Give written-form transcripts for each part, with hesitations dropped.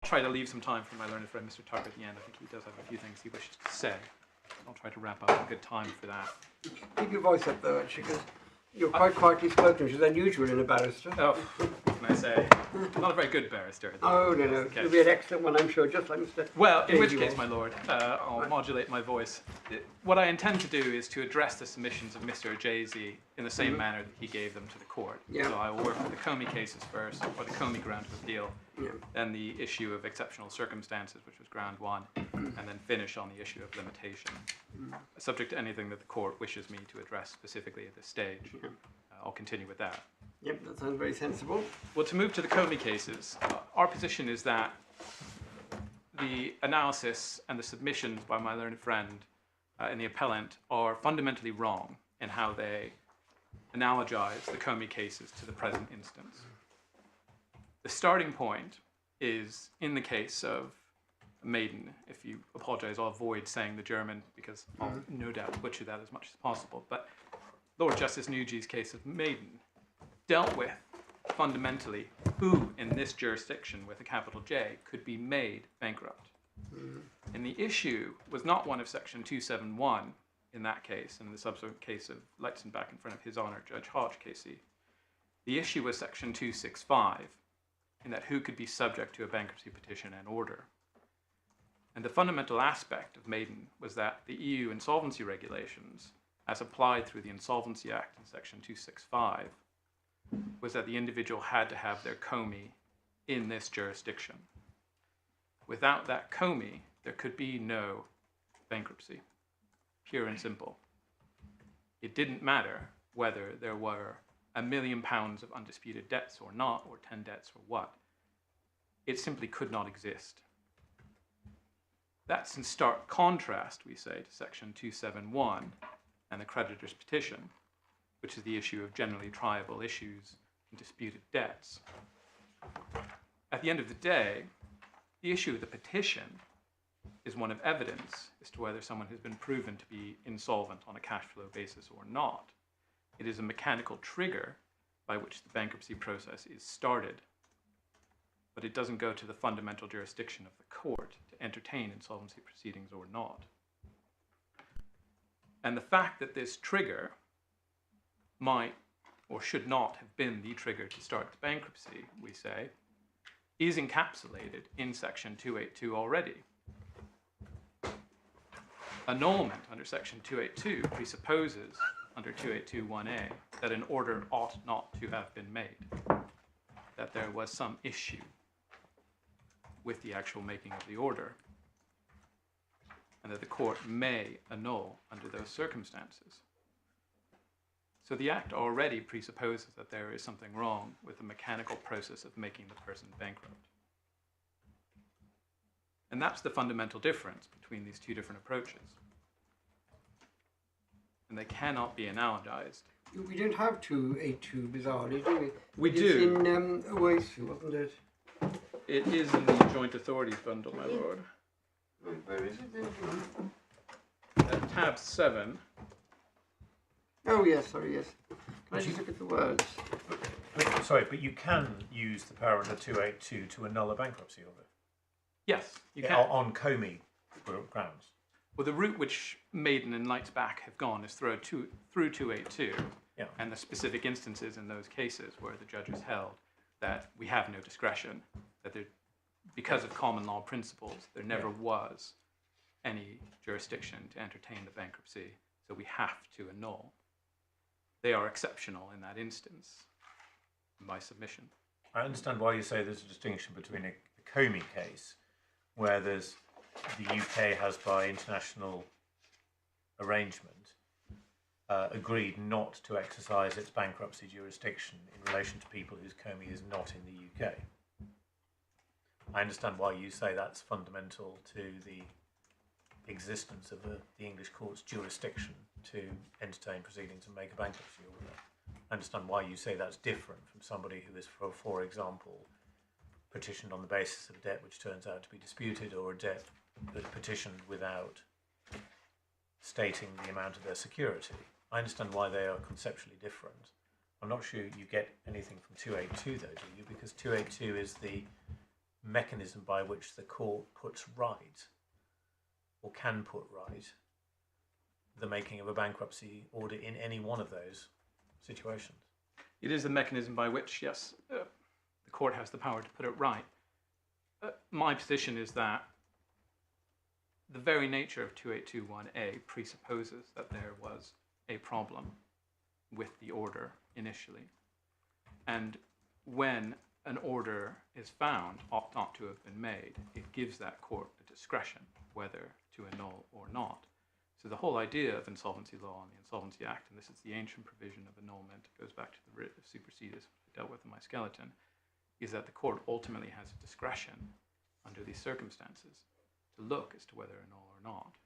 try to leave some time for my learned friend Mr. Tucker at the end. I think he does have a few things he wishes to say. I'll try to wrap up in good time for that. Keep your voice up though, actually, because you're quite quietly spoken, which is unusual in a barrister. Oh, what can I say? Not a very good barrister. Oh, no. Okay. You'll be an excellent one, I'm sure, just like Mr. Well, in which David case, my lord, I'll modulate my voice. What I intend to do is to address the submissions of Mr. Ajayzi in the same manner that he gave them to the court. Yeah. So I will work with the Comey cases first, or the Comey ground of appeal, then the issue of exceptional circumstances, which was ground one, and then finish on the issue of limitation. Subject to anything that the court wishes me to address specifically at this stage, I'll continue with that. Yep, that sounds very sensible. Well, to move to the Comey cases, our position is that the analysis and the submissions by my learned friend in the appellant are fundamentally wrong in how they analogize the Comey cases to the present instance. The starting point is in the case of Maiden. If you apologize, I'll avoid saying the German because I'll no doubt butcher that as much as possible. But Lord Justice Nugee's case of Maiden dealt with fundamentally who in this jurisdiction with a capital J could be made bankrupt. And the issue was not one of Section 271 in that case, and in the subsequent case of Leitzenbach in front of His Honor Judge Hart KC. The issue was Section 265, in that who could be subject to a bankruptcy petition and order. And the fundamental aspect of Maiden was that the EU insolvency regulations, as applied through the Insolvency Act in Section 265, was that the individual had to have their Comey in this jurisdiction. Without that Comey, there could be no bankruptcy, pure and simple. It didn't matter whether there were £1 million of undisputed debts or not, or 10 debts or what. It simply could not exist. That's in stark contrast, we say, to Section 271 and the creditor's petition, which is the issue of generally triable issues and disputed debts. At the end of the day, the issue of the petition is one of evidence as to whether someone has been proven to be insolvent on a cash flow basis or not. It is a mechanical trigger by which the bankruptcy process is started, but it doesn't go to the fundamental jurisdiction of the court to entertain insolvency proceedings or not. And the fact that this trigger might or should not have been the trigger to start the bankruptcy, we say, is encapsulated in Section 282 already. Annulment under Section 282 presupposes, under 282(1)(a), that an order ought not to have been made, that there was some issue with the actual making of the order, and that the court may annul under those circumstances. So the Act already presupposes that there is something wrong with the mechanical process of making the person bankrupt. And that's the fundamental difference between these two different approaches. And they cannot be analogized. We don't have 282, bizarrely, do we? We It's do. in OASU, wasn't it? It is in the Joint Authorities bundle, my lord. Where is it then? Tab 7. Oh, yes, sorry, yes. Can I just look at the words? Sorry, but you can use the power under 282 to annul a bankruptcy order? Yes, you can. On Comey grounds? Well, the route which Maiden and Leitzenbach have gone is through 282, and the specific instances in those cases where the judge has held that we have no discretion, that there, because of common law principles, there never was any jurisdiction to entertain the bankruptcy, so we have to annul. They are exceptional in that instance, in my submission. I understand why you say there's a distinction between a Comey case, where there's the UK has, by international arrangement, agreed not to exercise its bankruptcy jurisdiction in relation to people whose Comey is not in the UK. I understand why you say that's fundamental to the existence of the English court's jurisdiction to entertain proceedings and make a bankruptcy order. I understand why you say that's different from somebody who is, for example, petitioned on the basis of a debt which turns out to be disputed, or a debt that's petitioned without stating the amount of their security. I understand why they are conceptually different. I'm not sure you get anything from 282 though, do you? Because 282 is the mechanism by which the court puts right, or can put right, the making of a bankruptcy order in any one of those situations? It is the mechanism by which, yes, the court has the power to put it right. My position is that the very nature of 2821A presupposes that there was a problem with the order initially. And when an order is found ought not to have been made, it gives that court the discretion whether to annul or not. So the whole idea of insolvency law and the Insolvency Act, and this is the ancient provision of annulment, it goes back to the writ of supersedis I dealt with in my skeleton, is that the court ultimately has discretion under these circumstances to look as to whether annul or not,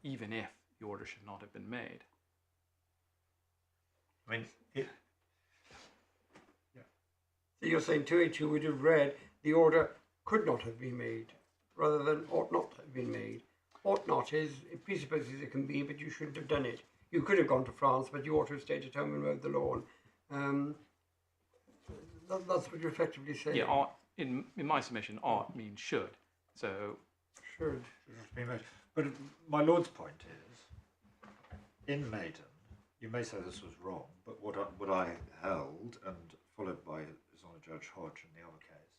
even if the order should not have been made. I mean, So you're saying 282 would have read the order could not have been made, rather than ought not to have been made. Ought not is, it presupposes it can be, but you shouldn't have done it. You could have gone to France, but you ought to have stayed at home and mowed the lawn. That's what you're effectively saying. Yeah, ought, in my submission, ought means should. So Should. But my Lord's point is, in Maiden, you may say this was wrong, but what I held, and followed by His Honour Judge Hodge in the other case,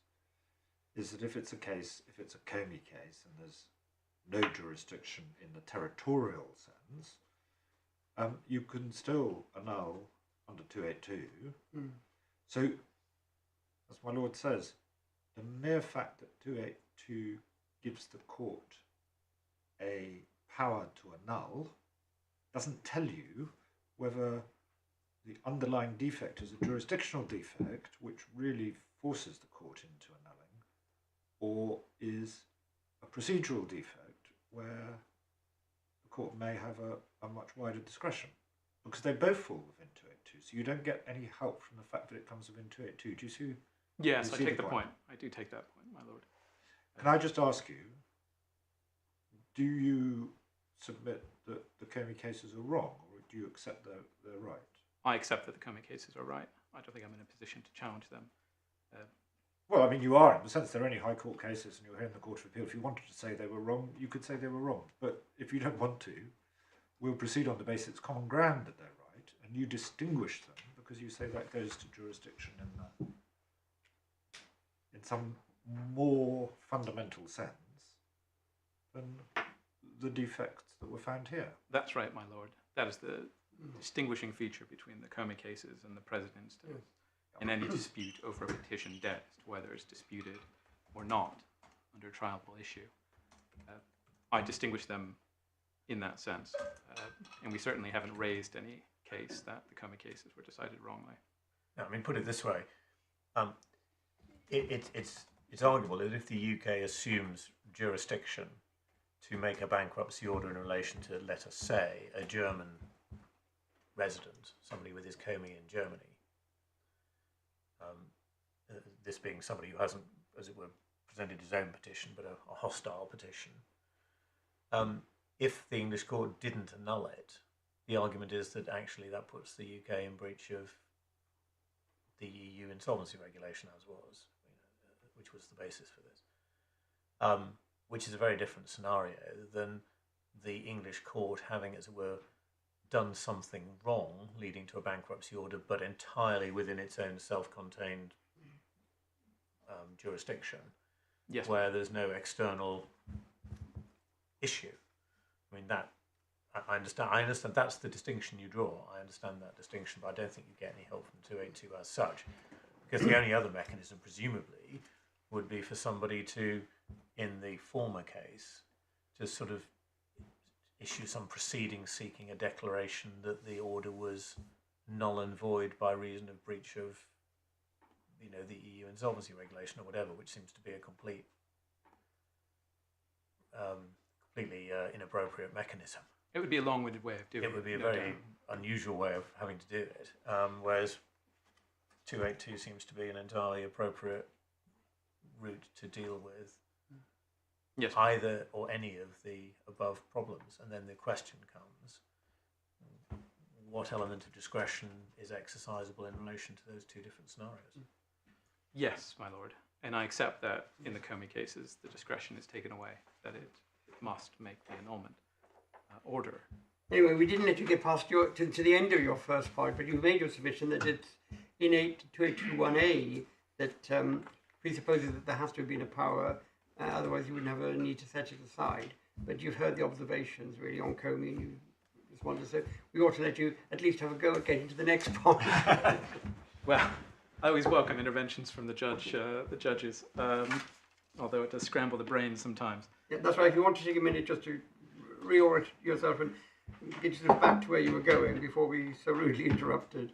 is that if it's a Comey case, and there's no jurisdiction in the territorial sense, you can still annul under 282. So, as my Lord says, the mere fact that 282 gives the court a power to annul doesn't tell you whether the underlying defect is a jurisdictional defect, which really forces the court into annulling, or is a procedural defect where the court may have a much wider discretion, because they both fall within 282. So you don't get any help from the fact that it comes within 282. Do you see? yes, I take the point. I do take that point, my lord. Can I just ask you, do you submit that the Comey cases are wrong, or do you accept they're right? I accept that the Comey cases are right. I don't think I'm in a position to challenge them. Well, I mean, you are, in the sense there are only High Court cases and you're here in the Court of Appeal. If you wanted to say they were wrong, you could say they were wrong. But if you don't want to, we'll proceed on the basis it's common ground that they're right, and you distinguish them because you say that goes to jurisdiction in some more fundamental sense than the defects that were found here. That's right, my lord. That is the distinguishing feature between the Comey cases and the present instance. In any dispute over a petition debt, as to whether it's disputed or not under a trialable issue. I distinguish them in that sense, and we certainly haven't raised any case that the Comey cases were decided wrongly. no, I mean, put it this way, it's arguable that if the UK assumes jurisdiction to make a bankruptcy order in relation to, let us say, a German resident, somebody with his Comey in Germany, this being somebody who hasn't, as it were, presented his own petition, but a hostile petition. If the English court didn't annul it, the argument is that actually that puts the UK in breach of the EU insolvency regulation, as was, which was the basis for this, which is a very different scenario than the English court having, as it were, done something wrong, leading to a bankruptcy order, but entirely within its own self-contained jurisdiction, Yes, where there's no external issue. I mean, that I understand. I understand that's the distinction you draw. I understand that distinction, but I don't think you get any help from 282 as such, because the only other mechanism, presumably, would be for somebody to, in the former case, to sort of issue some proceeding seeking a declaration that the order was null and void by reason of breach of, the EU insolvency regulation or whatever, which seems to be a completely inappropriate mechanism. it would be a long-winded way of doing it. It would be a no very doubt. unusual way of having to do it, whereas 282 seems to be an entirely appropriate route to deal with Yes, either or any of the above problems. And then the question comes, what element of discretion is exercisable in relation to those two different scenarios? yes, my lord. And I accept that in the Comey cases, the discretion is taken away, that it must make the annulment order. Anyway, we didn't let you get past to the end of your first point, but you made your submission that it's in 2821A that presupposes that there has to have been a power, otherwise you wouldn't have a need to set it aside. But you've heard the observations really on Comey, and you responded, so we ought to let you at least have a go at getting to the next point. Well, I always welcome interventions from the judges, although it does scramble the brains sometimes. Yeah, that's right. If you want to take a minute just to reorient yourself and get yourself back to where you were going before we so rudely interrupted.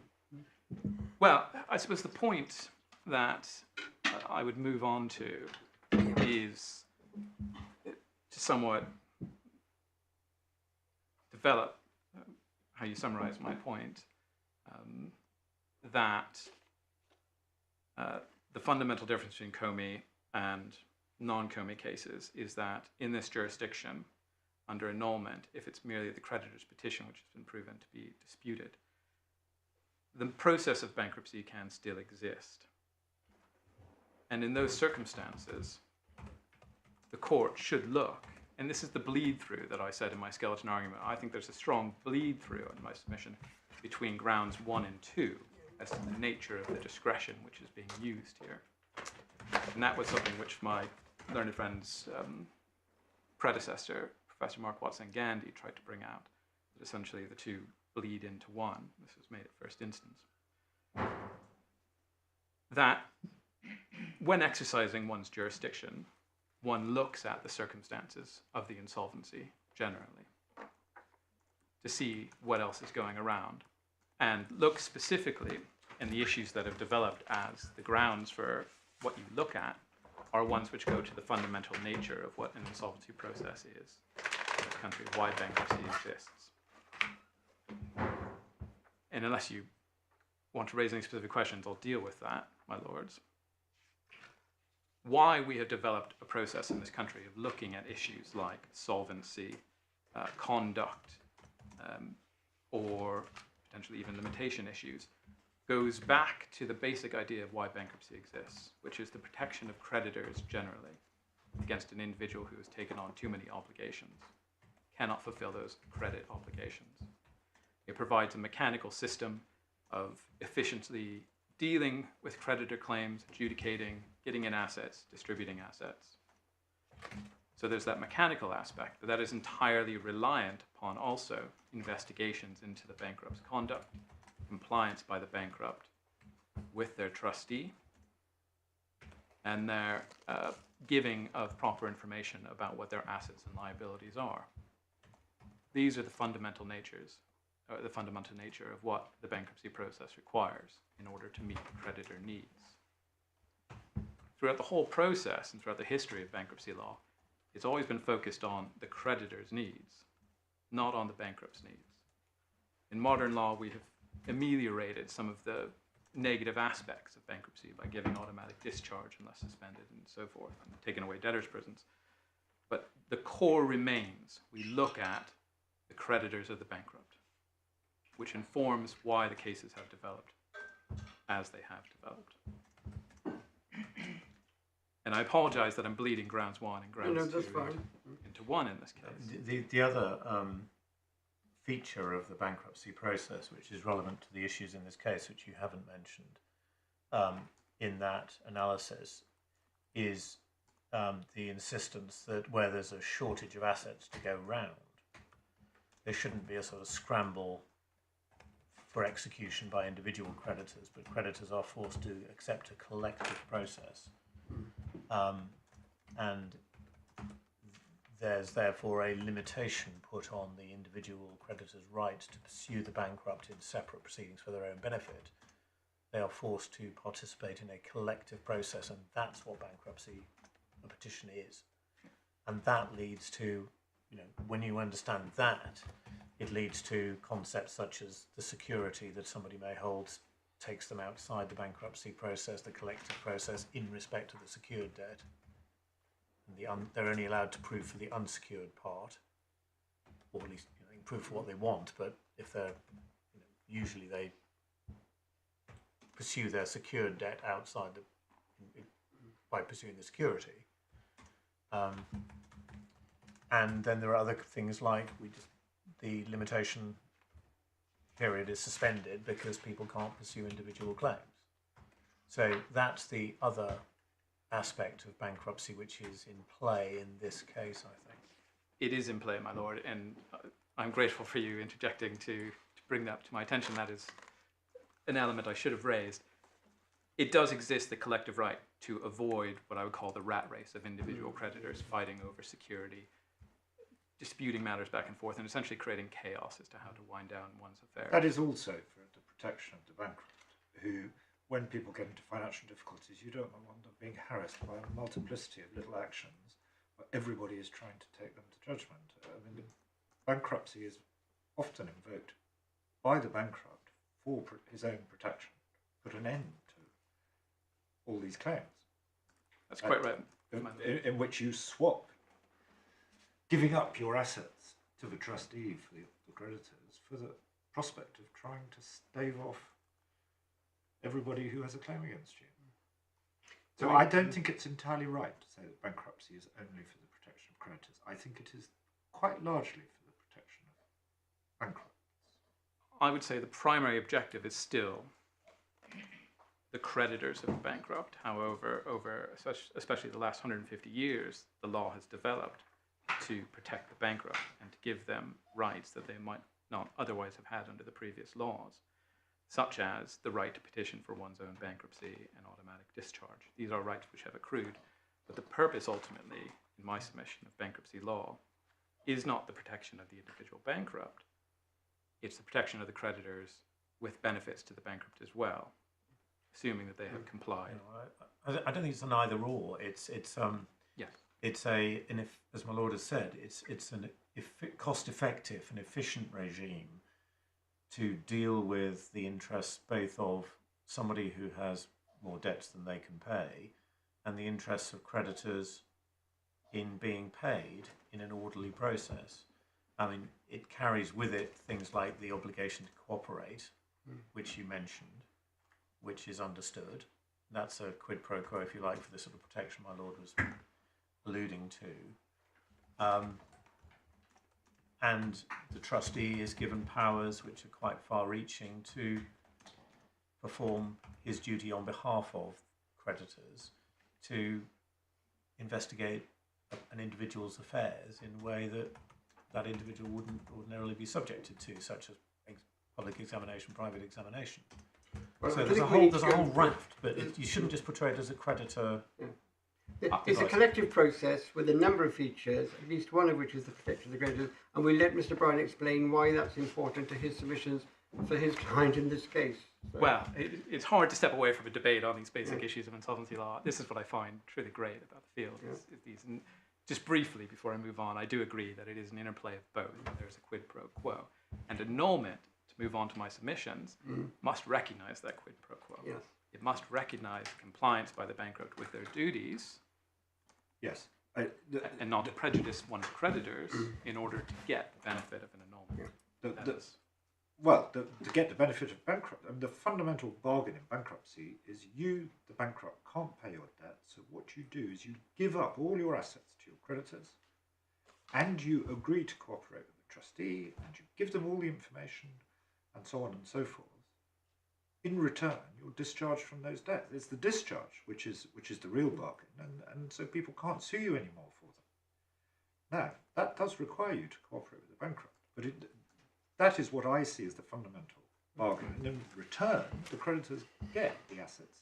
Well, I suppose the point that I would move on to is to somewhat develop how you summarize my point, that the fundamental difference between Comey and non-Comey cases is that in this jurisdiction, under annulment, if it's merely the creditor's petition which has been proven to be disputed, the process of bankruptcy can still exist. And in those circumstances, the court should look, and this is the bleed through that I said in my skeleton argument. I think there's a strong bleed through in my submission between grounds 1 and 2 as to the nature of the discretion which is being used here. And that was something which my learned friend's predecessor, Professor Mark Watson-Gandy, tried to bring out, that essentially the two bleed into one. This was made at first instance. That when exercising one's jurisdiction, one looks at the circumstances of the insolvency generally to see what else is going around, and look specifically in the issues that have developed as the grounds for what you look at are ones which go to the fundamental nature of what an insolvency process is in this country, why bankruptcy exists. And unless you want to raise any specific questions, I'll deal with that, my lords. Why we have developed a process in this country of looking at issues like solvency, conduct, or potentially even limitation issues, goes back to the basic idea of why bankruptcy exists, which is the protection of creditors generally against an individual who has taken on too many obligations, cannot fulfill those credit obligations. It provides a mechanical system of efficiently dealing with creditor claims, adjudicating, getting in assets, distributing assets. So there's that mechanical aspect, but that is entirely reliant upon also investigations into the bankrupt's conduct, compliance by the bankrupt with their trustee, and their giving of proper information about what their assets and liabilities are. These are the fundamental natures, or the fundamental nature of what the bankruptcy process requires in order to meet creditor needs. Throughout the whole process and throughout the history of bankruptcy law, it's always been focused on the creditor's needs, not on the bankrupt's needs. In modern law, we have ameliorated some of the negative aspects of bankruptcy by giving automatic discharge unless suspended and so forth, and taking away debtors' prisons. But the core remains. We look at the creditors of the bankrupt, which informs why the cases have developed as they have developed. And I apologize that I'm bleeding grounds 1 and grounds 2 into 1 in this case. The other feature of the bankruptcy process, which is relevant to the issues in this case, which you haven't mentioned in that analysis, is the insistence that where there's a shortage of assets to go round, there shouldn't be a sort of scramble for execution by individual creditors, but creditors are forced to accept a collective process. And there's therefore a limitation put on the individual creditor's right to pursue the bankrupt in separate proceedings for their own benefit. They are forced to participate in a collective process, and that's what bankruptcy, a petition is. And that leads to, when you understand that, it leads to concepts such as the security that somebody may hold takes them outside the bankruptcy process, the collective process, in respect of the secured debt. And they're only allowed to prove for the unsecured part, or at least prove for what they want. But if they're, usually they pursue their secured debt outside by pursuing the security. And then there are other things like the limitation period is suspended because people can't pursue individual claims. So that's the other aspect of bankruptcy which is in play in this case, I think. It is in play, my lord, and I'm grateful for you interjecting to bring that to my attention. That is an element I should have raised. It does exist the collective right to avoid what I would call the rat race of individual creditors fighting over security, disputing matters back and forth, and essentially creating chaos as to how to wind down one's affairs. That is also for the protection of the bankrupt, who, when people get into financial difficulties, you don't want them being harassed by a multiplicity of little actions where everybody is trying to take them to judgment. I mean, the bankruptcy is often invoked by the bankrupt for his own protection, put an end to all these claims. That's quite right. In which you swap giving up your assets to the trustee for the creditors for the prospect of trying to stave off everybody who has a claim against you. So I don't think it's entirely right to say that bankruptcy is only for the protection of creditors. I think it is quite largely for the protection of bankrupts. I would say the primary objective is still the creditors of a bankrupt. However, over especially the last 150 years, the law has developed to protect the bankrupt and to give them rights that they might not otherwise have had under the previous laws, such as the right to petition for one's own bankruptcy and automatic discharge. These are rights which have accrued, but the purpose ultimately, in my submission of bankruptcy law, is not the protection of the individual bankrupt, it's the protection of the creditors with benefits to the bankrupt as well, assuming that they have complied. I don't think it's an either or. It's Yes. It's as my lord has said, it's an cost-effective and efficient regime to deal with the interests both of somebody who has more debts than they can pay and the interests of creditors in being paid in an orderly process. I mean, it carries with it things like the obligation to cooperate, which you mentioned, which is understood. That's a quid pro quo, if you like, for the sort of protection my lord was alluding to. And the trustee is given powers which are quite far-reaching to perform his duty on behalf of creditors to investigate an individual's affairs in a way that that individual wouldn't ordinarily be subjected to, such as public examination, private examination. Well, so there's a whole raft, but you shouldn't just portray it as a creditor. It's a collective process with a number of features, at least one of which is the protection of the creditors, and we'll let Mr. Brown explain why that's important to his submissions for his client in this case. So. Well, it's hard to step away from a debate on these basic issues of insolvency law. This is what I find truly great about the field. Just briefly, before I move on, I do agree that it is an interplay of both. There's a quid pro quo. And annulment, to move on to my submissions, must recognize that quid pro quo. Yes. It must recognize compliance by the bankrupt with their duties. Yes. And not to prejudice one's creditors in order to get the benefit of an annulment. To get the benefit of bankruptcy, the fundamental bargain in bankruptcy is you, the bankrupt, can't pay your debt, so what you do is you give up all your assets to your creditors, and you agree to cooperate with the trustee, and you give them all the information, and so on and so forth. In return, you're discharged from those debts. It's the discharge which is the real bargain, and so people can't sue you anymore for them. Now, that does require you to cooperate with the bankrupt, but that is what I see as the fundamental bargain. And in return, the creditors get the assets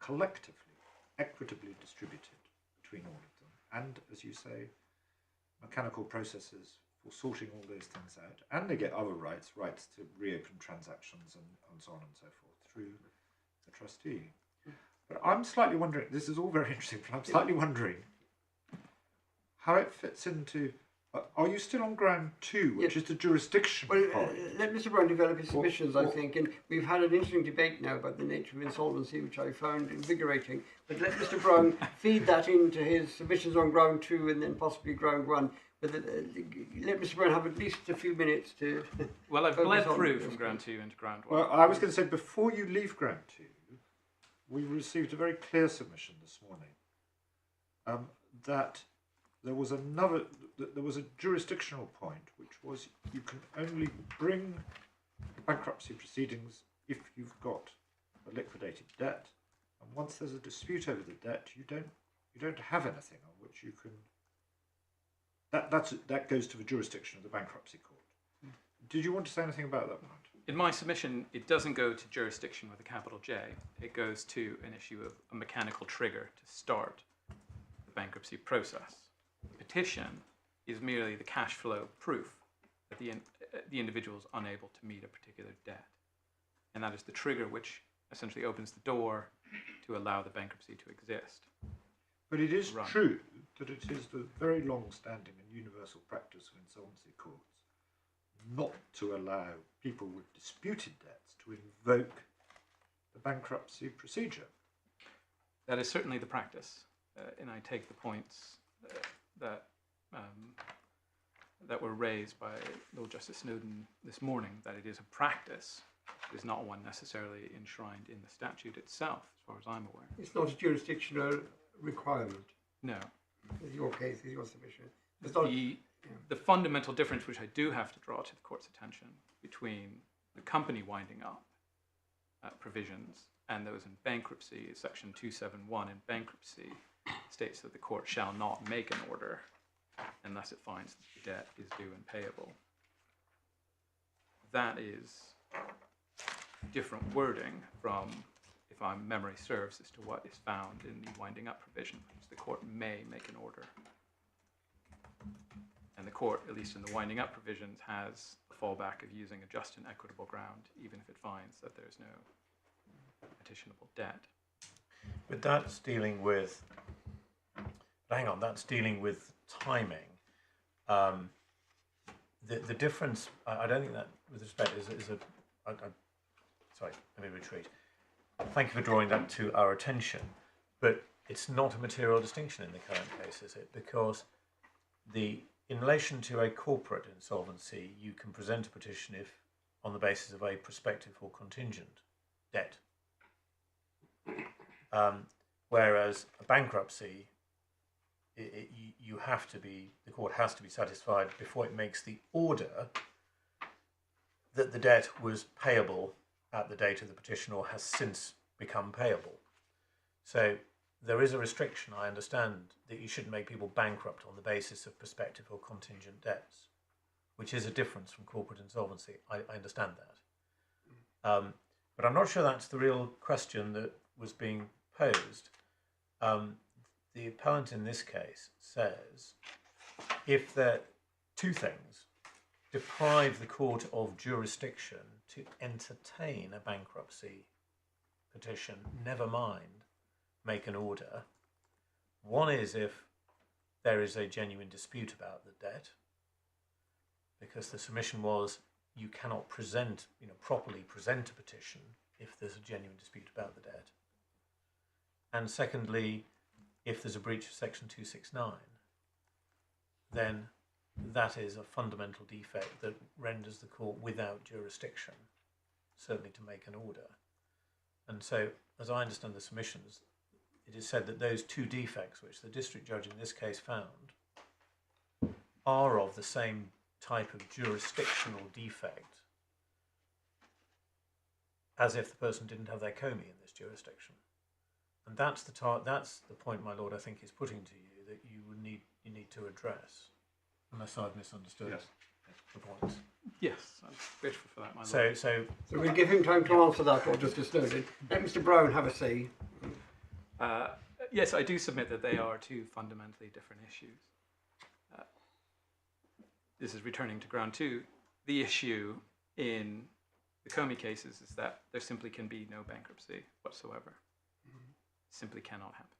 collectively, equitably distributed between all of them. And, as you say, mechanical processes for sorting all those things out. And they get other rights to reopen transactions and so on and so forth through the trustee. But I'm slightly wondering, this is all very interesting, but I'm slightly wondering how it fits into... are you still on ground 2, which is the jurisdictional part? Let Mr. Brown develop his submissions, I think, and we've had an interesting debate now about the nature of insolvency, which I found invigorating. But let Mr. Brown feed that into his submissions on ground 2 and then possibly ground 1. But let Mr. Brown have at least a few minutes to... Well, I've bled through from ground 2 into ground 1. Well, I was going to say, before you leave ground 2, we received a very clear submission this morning that there was a jurisdictional point, which was you can only bring bankruptcy proceedings if you've got a liquidated debt, and once there's a dispute over the debt, you don't have anything on which you can. That goes to the jurisdiction of the bankruptcy court. Did you want to say anything about that point? In my submission, it doesn't go to jurisdiction with a capital J. It goes to an issue of a mechanical trigger to start the bankruptcy process. Petition is merely the cash flow proof that the individual is unable to meet a particular debt. And that is the trigger which essentially opens the door to allow the bankruptcy to exist. But it is true that it is the very long-standing and universal practice of insolvency courts not to allow people with disputed debts to invoke the bankruptcy procedure. That is certainly the practice, and I take the points that were raised by Lord Justice Snowden this morning, that it is a practice. It is not one necessarily enshrined in the statute itself, as far as I'm aware. It's not a jurisdictional requirement. No. Is your case, is your submission. It's not, The fundamental difference which I do have to draw to the court's attention between the company winding up provisions and those in bankruptcy is section 271 in bankruptcy states that the court shall not make an order unless it finds that the debt is due and payable. That is different wording from, if my memory serves, as to what is found in the winding up provision, which the court may make an order. And the court, at least in the winding up provisions, has a fallback of using a just and equitable ground, even if it finds that there's no petitionable debt. But that's dealing with, that's dealing with timing. The difference, I don't think that, with respect, sorry, let me retreat. Thank you for drawing that to our attention, but it's not a material distinction in the current case, is it? Because in relation to a corporate insolvency, you can present a petition if on the basis of a prospective or contingent debt. Whereas a bankruptcy, the court has to be satisfied before it makes the order that the debt was payable at the date of the petition or has since become payable. So there is a restriction, I understand, that you shouldn't make people bankrupt on the basis of prospective or contingent debts, which is a difference from corporate insolvency. I understand that. But I'm not sure that's the real question that was being posed. The appellant in this case says if two things deprive the court of jurisdiction to entertain a bankruptcy petition, never mind make an order. One is if there is a genuine dispute about the debt, because the submission was you cannot properly present a petition if there's a genuine dispute about the debt. And secondly, if there's a breach of section 269, then that is a fundamental defect that renders the court without jurisdiction, certainly to make an order. And so, as I understand the submissions, it is said that those two defects, which the district judge in this case found, are of the same type of jurisdictional defect as if the person didn't have their commi in this jurisdiction. And that's the point, my lord, I think is putting to you that you need to address, unless I've misunderstood the points. Yes, I'm grateful for that, my lord. So we'll give him time to answer that, or Justice Snowden. Let Mr. Brown have a say. Yes, I do submit that they are two fundamentally different issues. This is returning to ground two. The issue in the Comey cases is that there simply can be no bankruptcy whatsoever. Simply cannot happen.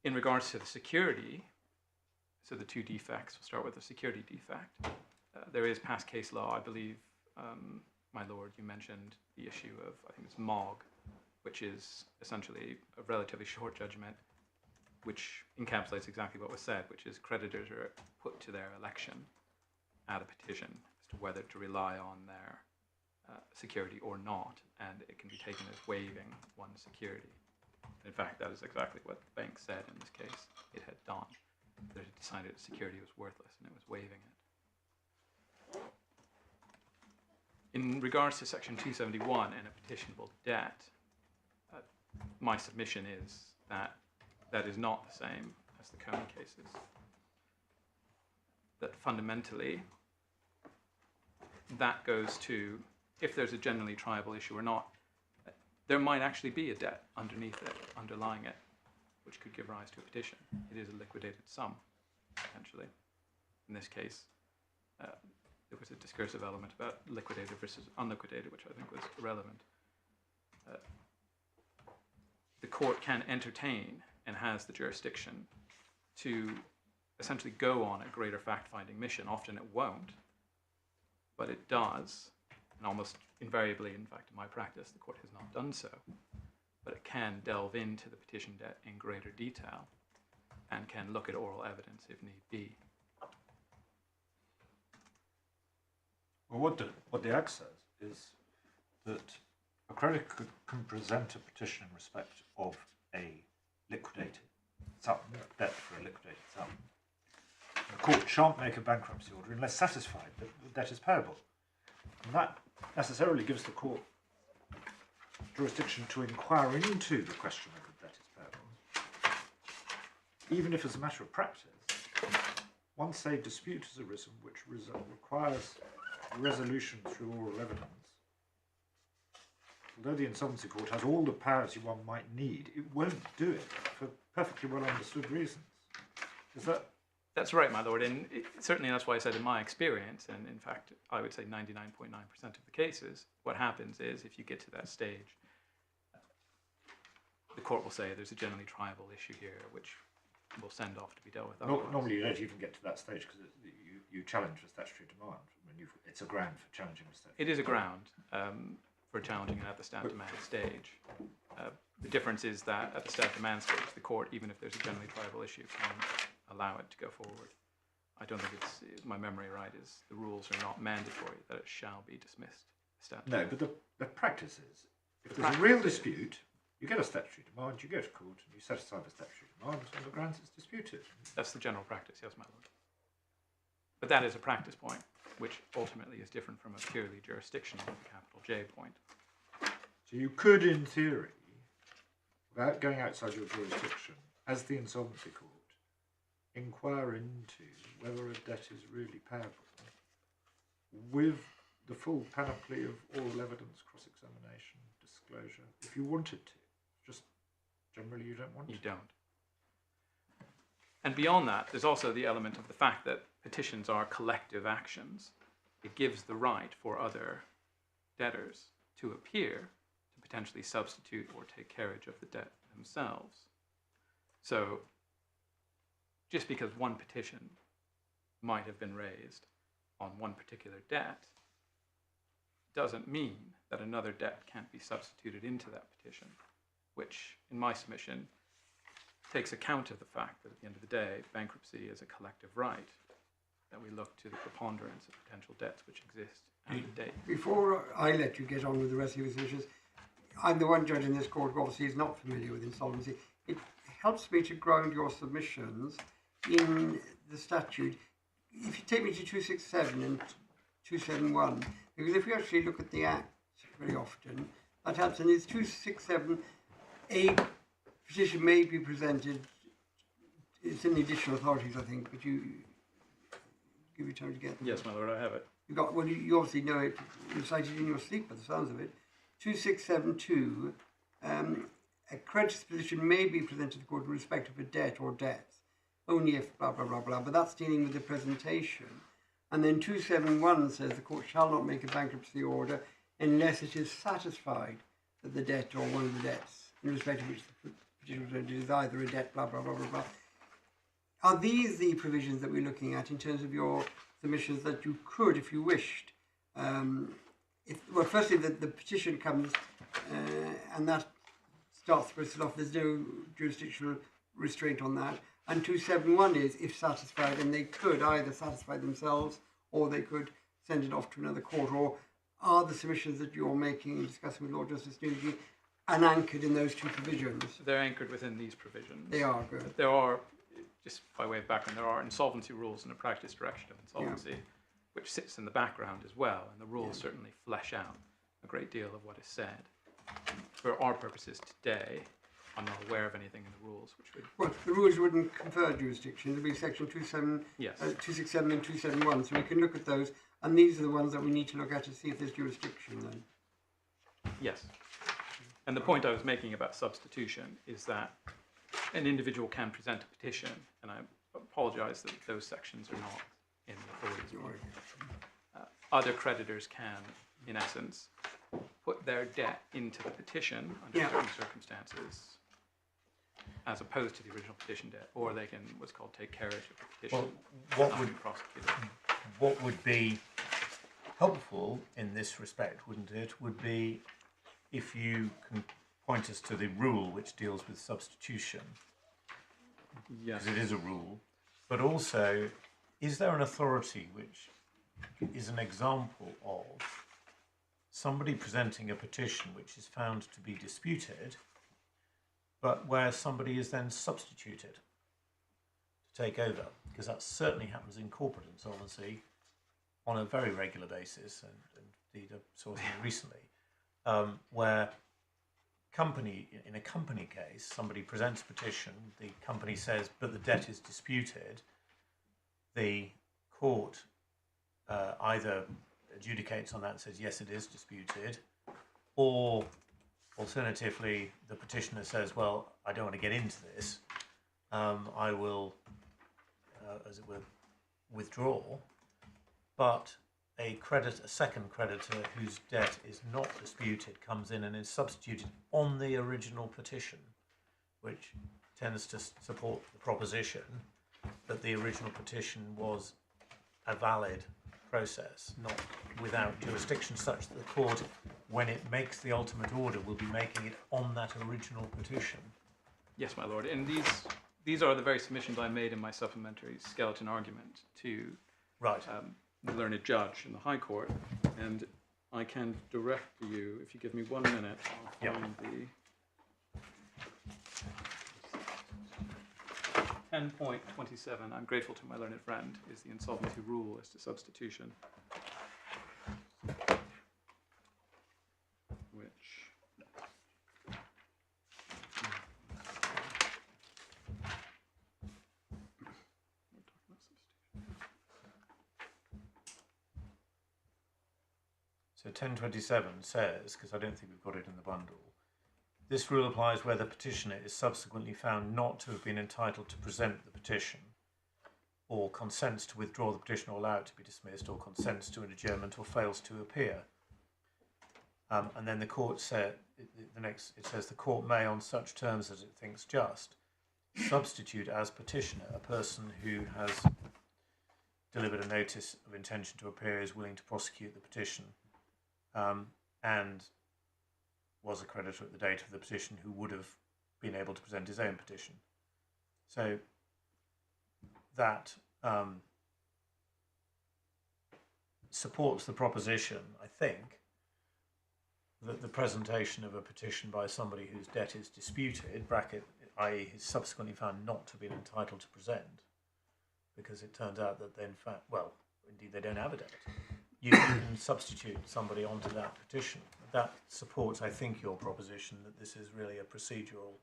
In regards to the security, so the two defects, we'll start with the security defect. There is past case law, I believe, my lord, you mentioned the issue of, I think it's MOG, which is essentially a relatively short judgment, which encapsulates exactly what was said, which is creditors are put to their election at a petition as to whether to rely on their security or not, and it can be taken as waiving one's security. In fact, that is exactly what the bank said in this case it had done. That it decided security was worthless and it was waiving it. In regards to Section 271 and a petitionable debt, my submission is that that is not the same as the Comey cases. That fundamentally, that goes to if there's a generally triable issue or not, there might actually be a debt underneath it, underlying it, which could give rise to a petition. It is a liquidated sum, potentially. In this case, there was a discursive element about liquidated versus unliquidated, which I think was irrelevant. The court can entertain and has the jurisdiction to essentially go on a greater fact-finding mission. Often it won't, but it does, and almost invariably, in fact, in my practice, the court has not done so. But it can delve into the petition debt in greater detail and can look at oral evidence if need be. Well, what the Act says is that a creditor can present a petition in respect of a liquidated sum, debt for a liquidated sum. The court shan't make a bankruptcy order unless satisfied that the debt is payable. And that necessarily gives the court jurisdiction to inquire into the question of the debt is payable. Even if as a matter of practice, once a dispute has arisen which requires resolution through oral evidence, although the Insolvency Court has all the powers one might need, it won't do it for perfectly well understood reasons. Is that? That's right, my lord, and certainly that's why I said in my experience, and in fact I would say 99.9% of the cases, what happens is if you get to that stage, the court will say there's a generally triable issue here, which will send off to be dealt with. Normally you don't even get to that stage because you challenge a statutory demand. I mean, it's a ground for challenging a statutory. It is a ground for challenging it at the stat demand stage. The difference is that at the stat demand stage, the court, even if there's a generally triable issue, can allow it to go forward. I don't think it's my memory right is the rules are not mandatory that it shall be dismissed. No, but the practice is if there's a real dispute, you get a statutory demand, you go to court and you set aside the statutory demand on the grounds it's disputed. That's the general practice, yes, my lord. But that is a practice point, which ultimately is different from a purely jurisdictional capital J point. So you could, in theory, without going outside your jurisdiction, as the Insolvency Court, inquire into whether a debt is really payable with the full panoply of oral evidence, cross-examination, disclosure, if you wanted to. Just generally you don't want to. You don't. And beyond that, there's also the element of the fact that petitions are collective actions. It gives the right for other debtors to appear to potentially substitute or take carriage of the debt themselves. So just because one petition might have been raised on one particular debt doesn't mean that another debt can't be substituted into that petition, which, in my submission, takes account of the fact that at the end of the day, bankruptcy is a collective right, that we look to the preponderance of potential debts which exist at the date. Before I let you get on with the rest of your issues, I'm the one judge in this court who obviously is not familiar with insolvency. It helps me to ground your submissions in the statute. If you take me to 267 and 271, because if you actually look at the Act very often, that helps. And it's 267, a petition may be presented, it's in the additional authorities, I think, but you give you time to get them. Yes, my lord, I have it. Well, you obviously know it, you cited in your sleep by the sounds of it. 2672, a creditor's petition may be presented to the court in respect of a debt or debts, only if blah, blah, blah, blah, but that's dealing with the presentation. And then 271 says the court shall not make a bankruptcy order unless it is satisfied that the debt or one of the debts in respect of which the petition was presented is either a debt, blah, blah, blah, blah, blah. Are these the provisions that we're looking at in terms of your submissions that you could, if you wished, well, firstly, the petition comes and that starts the process off. There's no jurisdictional restraint on that. And 271 is, if satisfied, and they could either satisfy themselves or they could send it off to another court. Or are the submissions that you're making and discussing with Lord Justice Nugee and anchored in those two provisions. They're anchored within these provisions. They are good. There are, just by way of background, there are insolvency rules and a practice direction of insolvency, which sits in the background as well, and the rules certainly flesh out a great deal of what is said. For our purposes today, I'm not aware of anything in the rules which would... Well, the rules wouldn't confer jurisdiction. There'd be section 267 and 271, so we can look at those, and these are the ones that we need to look at to see if there's jurisdiction then. Yes. And the point I was making about substitution is that an individual can present a petition, and I apologise that those sections are not in the authorities. Other creditors can, in essence, put their debt into the petition under certain circumstances, as opposed to the original petition debt, or they can what's called take carriage of the petition. Well, what would be helpful in this respect, wouldn't it? Would be if you can point us to the rule which deals with substitution. Yes. Because it is a rule, but also, is there an authority which is an example of somebody presenting a petition which is found to be disputed, but where somebody is then substituted to take over? Because that certainly happens in corporate insolvency on a very regular basis, and indeed I saw something recently, where in a company case, somebody presents a petition, the company says, but the debt is disputed, the court either adjudicates on that and says, yes, it is disputed, or alternatively, the petitioner says, well, I don't want to get into this, I will, as it were, withdraw, but a second creditor whose debt is not disputed comes in and is substituted on the original petition, which tends to support the proposition that the original petition was a valid process, not without jurisdiction, such that the court, when it makes the ultimate order, will be making it on that original petition. Yes, my lord. And these are the very submissions I made in my supplementary skeleton argument to the learned judge in the High Court. And I can direct you, if you give me 1 minute, I'll find the 10.27. I'm grateful to my learned friend, is the insolvency rule as to substitution. So 1027 says, because I don't think we've got it in the bundle, this rule applies where the petitioner is subsequently found not to have been entitled to present the petition, or consents to withdraw the petition or allow it to be dismissed, or consents to an adjournment or fails to appear. And then the court said, it says the court may, on such terms as it thinks just, substitute as petitioner a person who has delivered a notice of intention to appear, is willing to prosecute the petition, and was a creditor at the date of the petition who would have been able to present his own petition. So that supports the proposition, I think, that the presentation of a petition by somebody whose debt is disputed, bracket, i.e. is subsequently found not to have been entitled to present, because it turns out that they in fact, well, indeed they don't have a debt. You can substitute somebody onto that petition. That supports, I think, your proposition that this is really a procedural,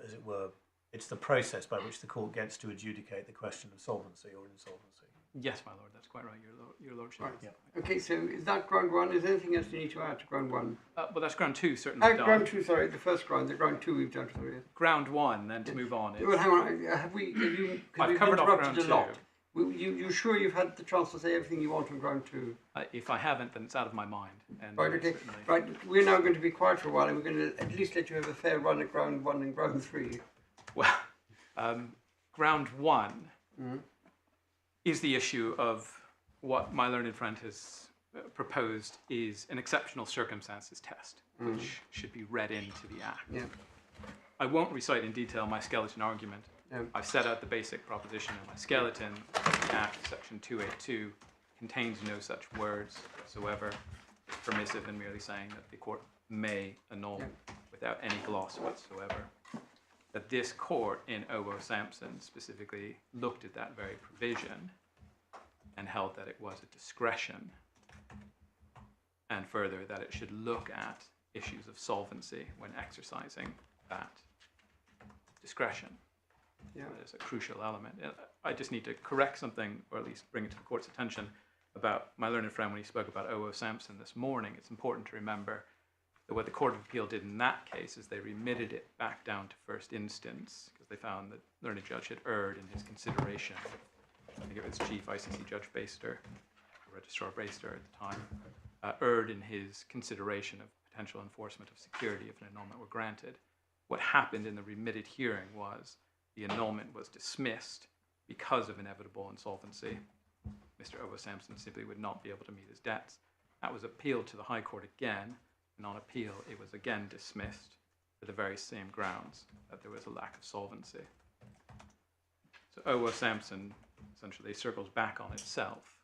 as it were, it's the process by which the court gets to adjudicate the question of solvency or insolvency. Yes, my lord, that's quite right, your lordship. Right. Yeah. Okay, so is that ground one? Is there anything else you need to add to ground one? Well, that's ground two, certainly done. Ground two, sorry, the first ground. The ground two we've done. Sorry. Ground one, then, to move on. Is, Well, hang on. Have you? I've we've covered off interrupted ground a lot. two. You sure you've had the chance to say everything you want on ground two? If I haven't, then it's out of my mind. And Right, okay. certainly- Right, we're now going to be quiet for a while, and we're going to at least let you have a fair run at ground one and ground three. Well, ground one is the issue of what my learned friend has proposed is an exceptional circumstances test, which should be read into the Act. Yeah. I won't recite in detail my skeleton argument. Yeah. I've set out the basic proposition in my skeleton. The Act, section 282, contains no such words whatsoever. It's permissive in merely saying that the court may annul without any gloss whatsoever. That this court in O.O. Sampson specifically looked at that very provision and held that it was a discretion, and further that it should look at issues of solvency when exercising that discretion. Yeah. That is a crucial element. I just need to correct something, or at least bring it to the court's attention, about my learned friend when he spoke about O.O. Sampson this morning. It's important to remember that what the Court of Appeal did in that case is they remitted it back down to first instance because they found that the learned judge had erred in his consideration. I think it was Chief ICC Judge Baster, or Registrar Baster at the time, erred in his consideration of potential enforcement of security if an annulment were granted. What happened in the remitted hearing was the annulment was dismissed because of inevitable insolvency. Mr. O.O. Sampson simply would not be able to meet his debts. That was appealed to the High Court again, and on appeal it was again dismissed for the very same grounds, that there was a lack of solvency. So O.O. Sampson essentially circles back on itself,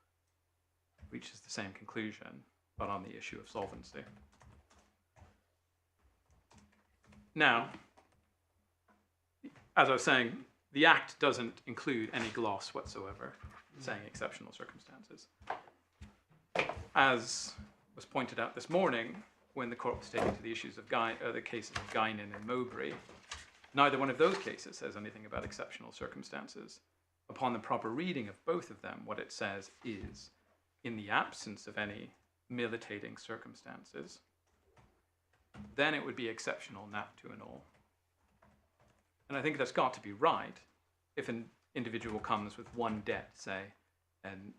reaches the same conclusion, but on the issue of solvency. Now, as I was saying, the Act doesn't include any gloss whatsoever saying exceptional circumstances. As was pointed out this morning, when the court was taken to the issues of the cases of Guinan and Mowbray, neither one of those cases says anything about exceptional circumstances. Upon the proper reading of both of them, what it says is, in the absence of any militating circumstances, then it would be exceptional not to annul. And I think that's got to be right if an individual comes with one debt, say, and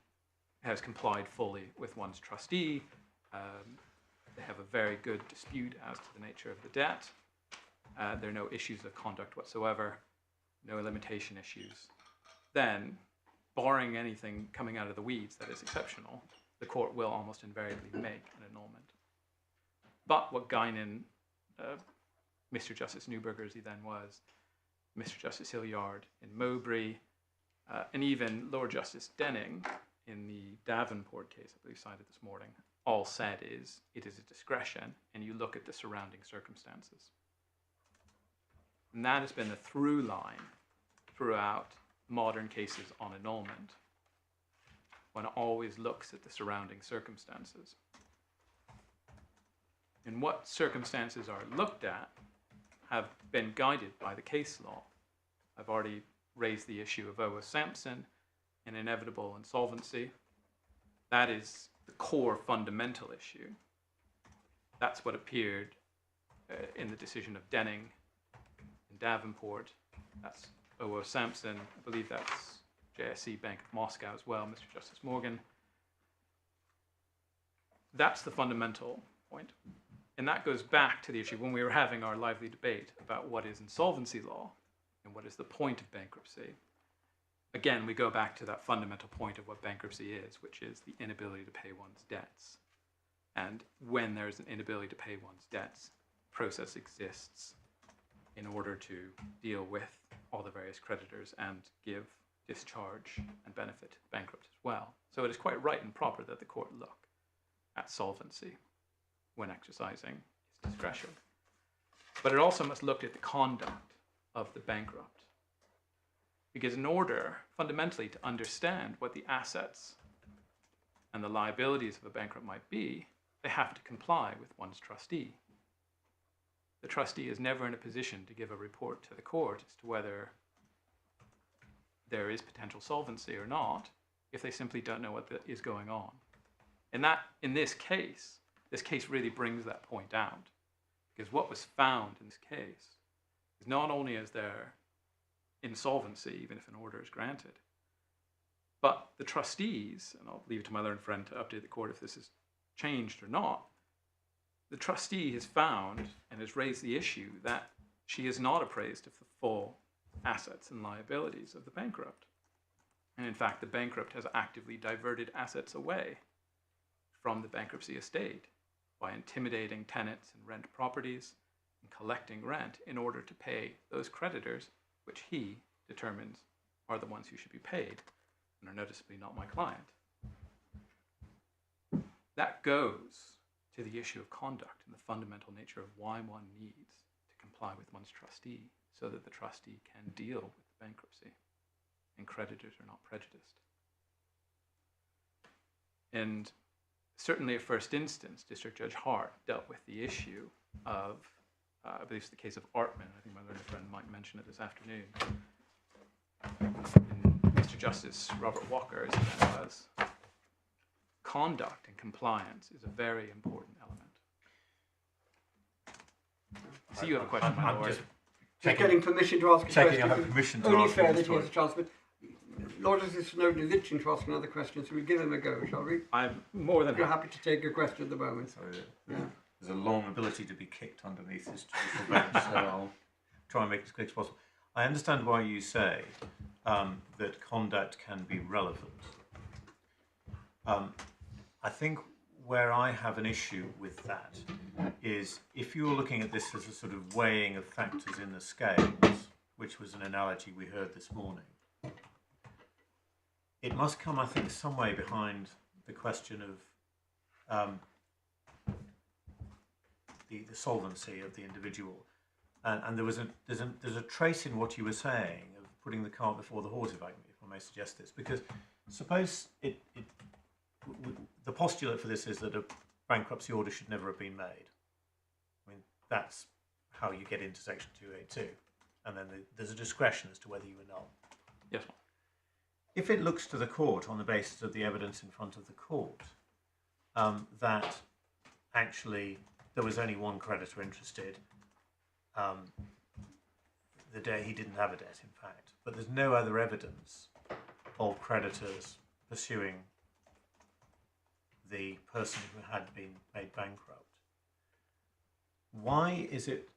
has complied fully with one's trustee, they have a very good dispute as to the nature of the debt, there are no issues of conduct whatsoever, no limitation issues, then, barring anything coming out of the weeds that is exceptional, the court will almost invariably make an annulment. But what Guinan, Mr. Justice Neuberger as he then was, Mr. Justice Hilliard in Mowbray, and even Lord Justice Denning in the Davenport case, I believe cited this morning, all said is, it is a discretion, and you look at the surrounding circumstances. And that has been the through line throughout modern cases on annulment. One always looks at the surrounding circumstances. And what circumstances are looked at have been guided by the case law. I've already raised the issue of O.O. Sampson and inevitable insolvency. That is the core fundamental issue. That's what appeared in the decision of Denning in Davenport. That's O.O. Sampson. I believe that's JSC Bank of Moscow as well, Mr. Justice Morgan. That's the fundamental point. And that goes back to the issue when we were having our lively debate about what is insolvency law and what is the point of bankruptcy. Again, we go back to that fundamental point of what bankruptcy is, which is the inability to pay one's debts. And when there's an inability to pay one's debts, process exists in order to deal with all the various creditors and give discharge and benefit to the bankrupt as well. So it is quite right and proper that the court look at solvency when exercising its discretion. But it also must look at the conduct of the bankrupt. Because in order, fundamentally, to understand what the assets and the liabilities of a bankrupt might be, they have to comply with one's trustee. The trustee is never in a position to give a report to the court as to whether there is potential solvency or not, if they simply don't know what is going on. And that, in this case really brings that point out. Because what was found in this case is not only is there insolvency, even if an order is granted, but the trustees, and I'll leave it to my learned friend to update the court if this is changed or not, the trustee has found and has raised the issue that she is not appraised of the full assets and liabilities of the bankrupt. And in fact, the bankrupt has actively diverted assets away from the bankruptcy estate by intimidating tenants and rent properties and collecting rent in order to pay those creditors which he determines are the ones who should be paid and are noticeably not my client. That goes to the issue of conduct and the fundamental nature of why one needs to comply with one's trustee so that the trustee can deal with the bankruptcy and creditors are not prejudiced. And certainly at first instance, District Judge Hart dealt with the issue of, I believe it's the case of Artman, I think my learned friend might mention it this afternoon. And Mr. Justice Robert Walker, as he then was, conduct and compliance is a very important element. I see you have a question, my lord. Just getting permission to ask a question. I have permission to only ask fair this that he has a chance, but Lord Justice Snowden is itching to ask another question, so we'll give him a go, shall we? I'm more than You're happy to take a question at the moment. Sorry, Yeah. there's a long ability to be kicked underneath this judicial bench, so I'll try and make it as quick as possible. I understand why you say that conduct can be relevant. I think where I have an issue with that is if you're looking at this as a sort of weighing of factors in the scales, which was an analogy we heard this morning, it must come, I think, some way behind the question of the solvency of the individual. And there's a trace in what you were saying of putting the cart before the horse, if I may suggest this, because suppose the postulate for this is that a bankruptcy order should never have been made. I mean, that's how you get into Section 282, and then there's a discretion as to whether you annul. Yes. If it looks to the court on the basis of the evidence in front of the court that actually there was only one creditor interested, the day he didn't have a debt, in fact, but there's no other evidence of creditors pursuing the person who had been made bankrupt, why is it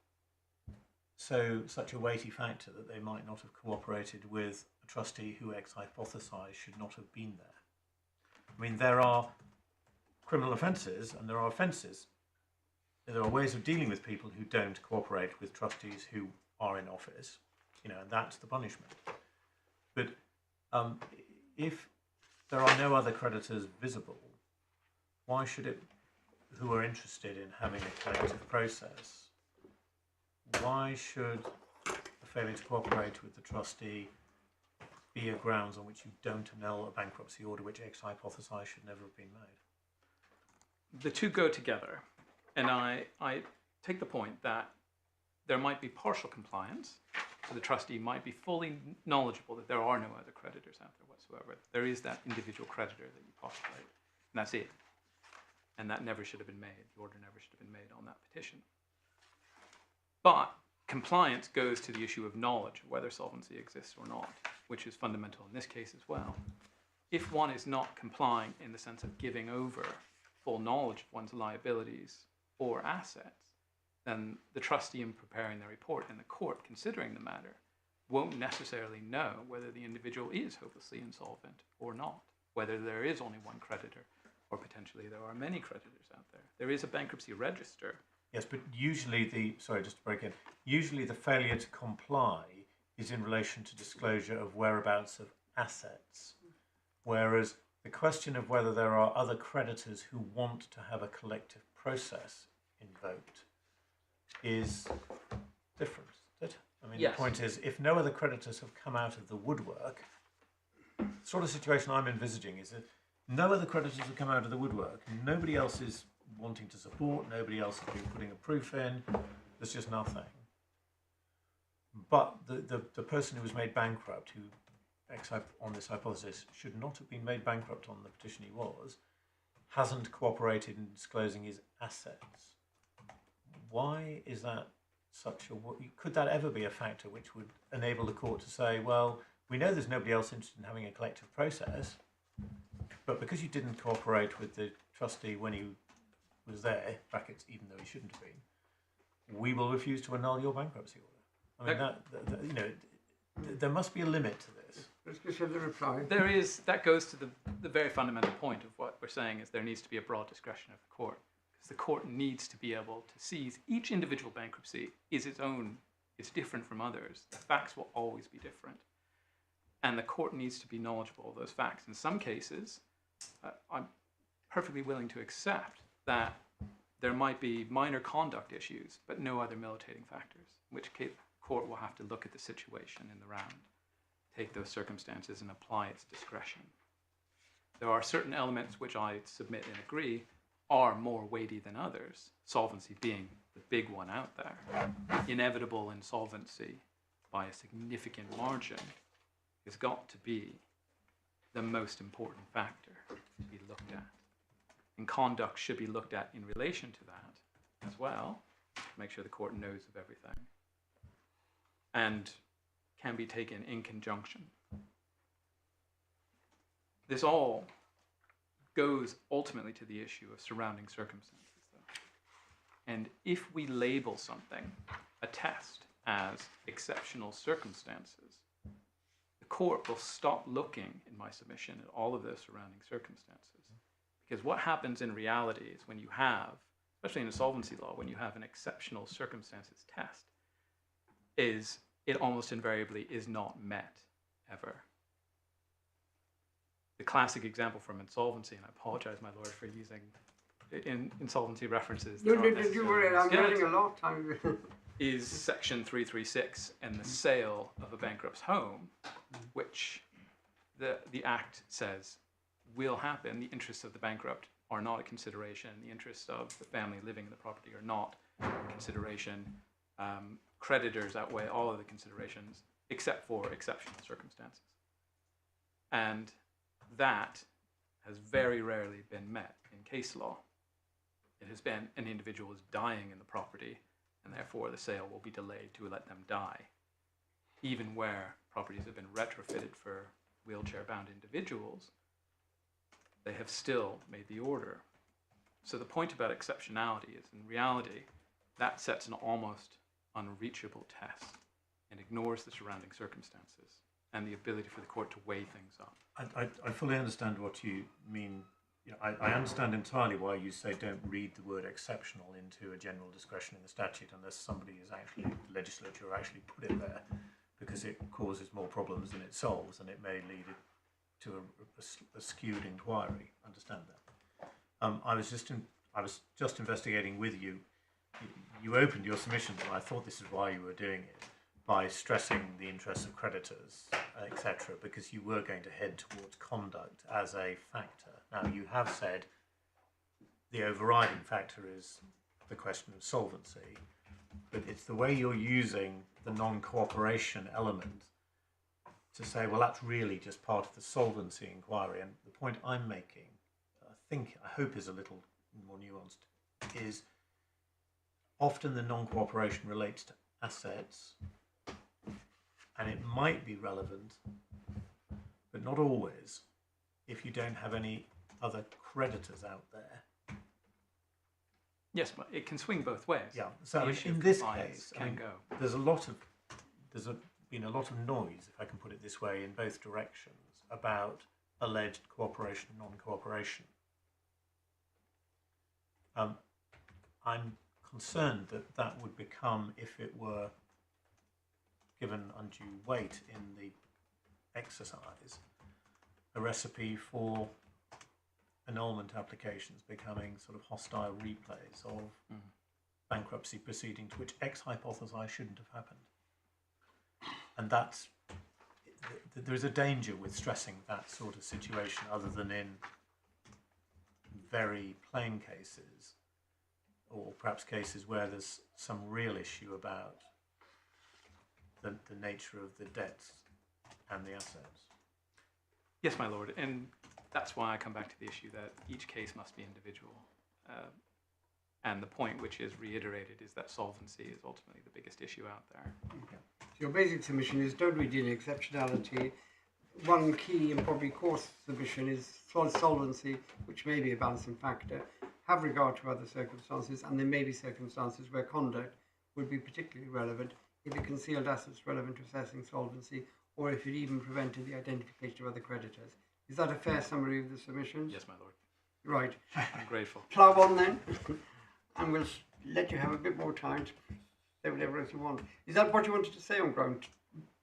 such a weighty factor that they might not have cooperated with a trustee who ex hypothesised should not have been there? I mean, there are criminal offences and there are offences. There are ways of dealing with people who don't cooperate with trustees who are in office, and that's the punishment. But if there are no other creditors visible, why should it, who are interested in having a collective process, why should the failure to cooperate with the trustee be a grounds on which you don't annul a bankruptcy order which ex hypothesised should never have been made? The two go together, and I take the point that there might be partial compliance, so the trustee might be fully knowledgeable that there are no other creditors out there whatsoever. There is that individual creditor that you postulate, and that's it. And that never should have been made. The order never should have been made on that petition. But compliance goes to the issue of knowledge, whether solvency exists or not, which is fundamental in this case as well. If one is not complying in the sense of giving over full knowledge of one's liabilities or assets, then the trustee in preparing the report and the court considering the matter won't necessarily know whether the individual is hopelessly insolvent or not, whether there is only one creditor or potentially there are many creditors out there. There is a bankruptcy register. Yes, but usually just to break in, usually the failure to comply is in relation to disclosure of whereabouts of assets, whereas the question of whether there are other creditors who want to have a collective process invoked is different. I mean, yes. The point is, if no other creditors have come out of the woodwork, the sort of situation I'm envisaging is that no other creditors have come out of the woodwork. Nobody else is wanting to support. Nobody else has been putting a proof in. There's just nothing. But the person who was made bankrupt, who on this hypothesis should not have been made bankrupt on the petition he was, hasn't cooperated in disclosing his assets. Why is that could that ever be a factor which would enable the court to say, well, we know there's nobody else interested in having a collective process, but because you didn't cooperate with the trustee when he was there, brackets, even though he shouldn't have been, we will refuse to annul your bankruptcy order. I mean, there must be a limit to this. Let's just have the reply. That goes to the very fundamental point of what we're saying is there needs to be a broad discretion of the court. Because the court needs to be able to seize each individual bankruptcy is its own, it's different from others. The facts will always be different. And the court needs to be knowledgeable of those facts. In some cases, I'm perfectly willing to accept that there might be minor conduct issues, but no other militating factors, in which case the court will have to look at the situation in the round, take those circumstances and apply its discretion. There are certain elements which I submit and agree are more weighty than others, solvency being the big one out there. Inevitable insolvency by a significant margin has got to be the most important factor to be looked at. And conduct should be looked at in relation to that as well, to make sure the court knows of everything, and can be taken in conjunction. This all goes ultimately to the issue of surrounding circumstances, though. And if we label something, a test, as exceptional circumstances, the court will stop looking, in my submission, at all of those surrounding circumstances. Because what happens in reality is when you have, especially in insolvency law, when you have an exceptional circumstances test, is it almost invariably is not met, ever. The classic example from insolvency, and I apologize, my lord, for using insolvency references. No, don't you worry, I'm getting a lot of time. Is section 336 and the sale of a bankrupt's home, which the Act says will happen. The interests of the bankrupt are not a consideration. The interests of the family living in the property are not a consideration. Creditors outweigh all of the considerations except for exceptional circumstances. And that has very rarely been met in case law. It has been an individual is dying in the property, and therefore the sale will be delayed to let them die. Even where properties have been retrofitted for wheelchair-bound individuals, they have still made the order. So the point about exceptionality is, in reality, that sets an almost unreachable test and ignores the surrounding circumstances and the ability for the court to weigh things up. I fully understand what you mean. You know, I understand entirely why you say don't read the word exceptional into a general discretion in the statute unless somebody is actually, the legislature actually put it there, because it causes more problems than it solves, and it may lead to a skewed inquiry. Understand that. I was just investigating with you. You opened your submission, and I thought this is why you were doing it, by stressing the interests of creditors, etc., because you were going to head towards conduct as a factor. Now, you have said the overriding factor is the question of solvency, but it's the way you're using the non-cooperation element to say, well, that's really just part of the solvency inquiry. And the point I'm making, I hope is a little more nuanced, is often the non-cooperation relates to assets, and it might be relevant, but not always, if you don't have any other creditors out there. Yes, but it can swing both ways. Yeah. So in this case, there's been a lot of noise, if I can put it this way, in both directions about alleged cooperation and non-cooperation. I'm concerned that would become, if it were given undue weight in the exercise, a recipe for annulment applications becoming sort of hostile replays of bankruptcy proceedings, which ex hypothesi shouldn't have happened. And there is a danger with stressing that sort of situation, other than in very plain cases, or perhaps cases where there's some real issue about the nature of the debts and the assets. Yes, my lord, and that's why I come back to the issue that each case must be individual. And the point which is reiterated is that solvency is ultimately the biggest issue out there. Okay. So your basic submission is don't read in exceptionality. One key and probably core submission is solvency, which may be a balancing factor. Have regard to other circumstances, and there may be circumstances where conduct would be particularly relevant if it concealed assets relevant to assessing solvency, or if it even prevented the identification of other creditors. Is that a fair summary of the submissions? Yes, my lord. Right. I'm grateful. Plough on then, and we'll let you have a bit more time to say whatever else you want. Is that what you wanted to say on ground?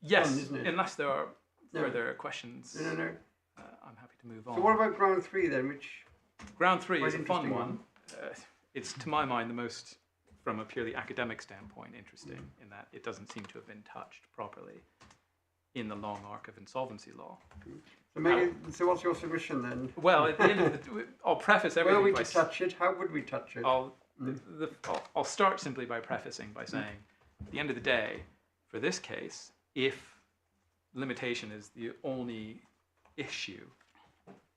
Yes, one, isn't it? unless there are further questions. No. I'm happy to move on. So what about ground 3 then, which... Ground 3 quite is a fun interesting one. it's to my mind the most, from a purely academic standpoint, interesting in that it doesn't seem to have been touched properly in the long arc of insolvency law. So what's your submission then? Well, at the end of I'll preface everything Were we by to touch it? How would we touch it? I'll start simply by prefacing by saying, at the end of the day, for this case, if limitation is the only issue,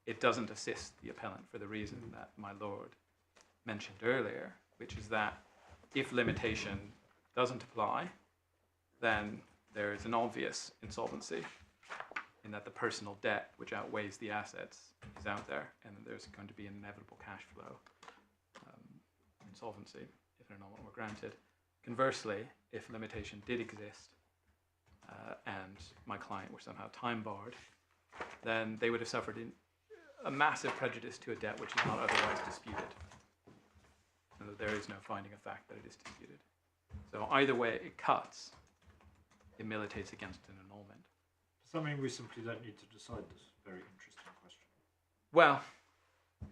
it doesn't assist the appellant for the reason that my lord mentioned earlier, which is that if limitation doesn't apply, then there is an obvious insolvency in that the personal debt, which outweighs the assets, is out there, and there's going to be an inevitable cash flow insolvency if an annulment were granted. Conversely, if limitation did exist and my client were somehow time barred, then they would have suffered a massive prejudice to a debt which is not otherwise disputed. And that there is no finding of fact that it is disputed. So either way it cuts, it militates against an annulment. Does that mean we simply don't need to decide this very interesting question? Well,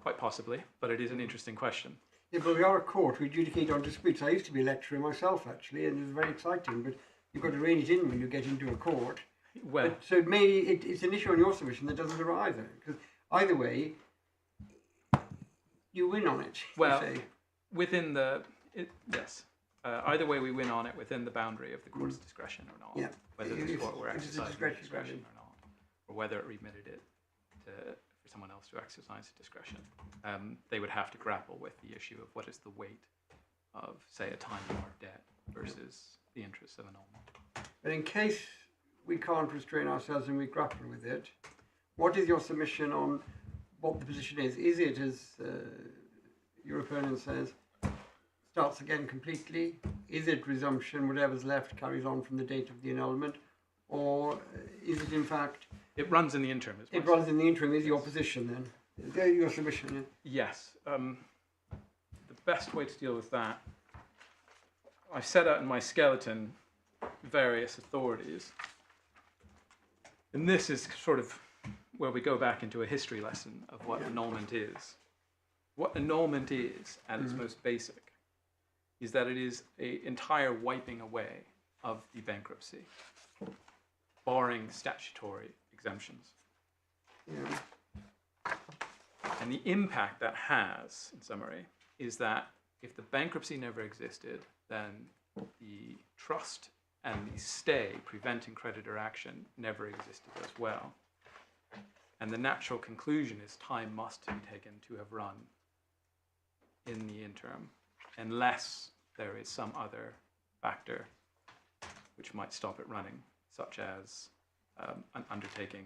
quite possibly, but it is an interesting question. Yeah, but we are a court. We adjudicate on disputes. I used to be a lecturer myself, actually, and it was very exciting. But you've got to rein it in when you get into a court. Well, So it's an issue on your submission that doesn't arise, because either way, you win on it. well, you say. within the yes. Either way, we win on it within the boundary of the court's discretion or not. Yeah. Whether the court were It is a exercising discretion, discretion or not, or whether it remitted it for someone else to exercise discretion. They would have to grapple with the issue of what is the weight of, say, a time-barred debt versus the interests of annulment. But in case we can't restrain ourselves and we grapple with it, what is your submission on what the position is? Is it, as your opponent says, starts again completely? Is it resumption, whatever's left carries on from the date of the annulment? Or is it in fact... It runs in the interim. It runs in the interim, is your position then? Is that your submission? Yeah? Yes. The best way to deal with that, I've set out in my skeleton various authorities. And this is sort of where we go back into a history lesson of what annulment is. What annulment is, at its most basic, is that it is an entire wiping away of the bankruptcy, barring statutory exemptions. Yeah. And the impact that has, in summary, is that if the bankruptcy never existed, then the trust and the stay preventing creditor action never existed as well. And the natural conclusion is time must be taken to have run in the interim, unless there is some other factor which might stop it running, such as an undertaking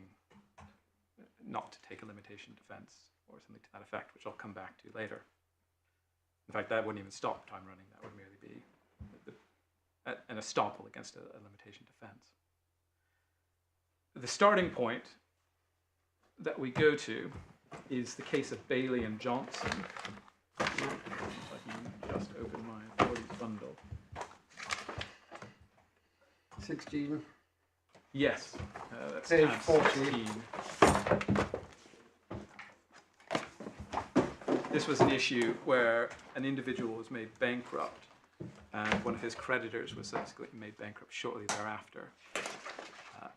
not to take a limitation defense or something to that effect, which I'll come back to later. In fact, that wouldn't even stop time running. That would merely be an estoppel against a limitation defense. The starting point that we go to is the case of Bailey and Johnson. If I can just open my authorities bundle. 16. Yes, that's Page tab 40. 16. This was an issue where an individual was made bankrupt and one of his creditors was subsequently made bankrupt shortly thereafter.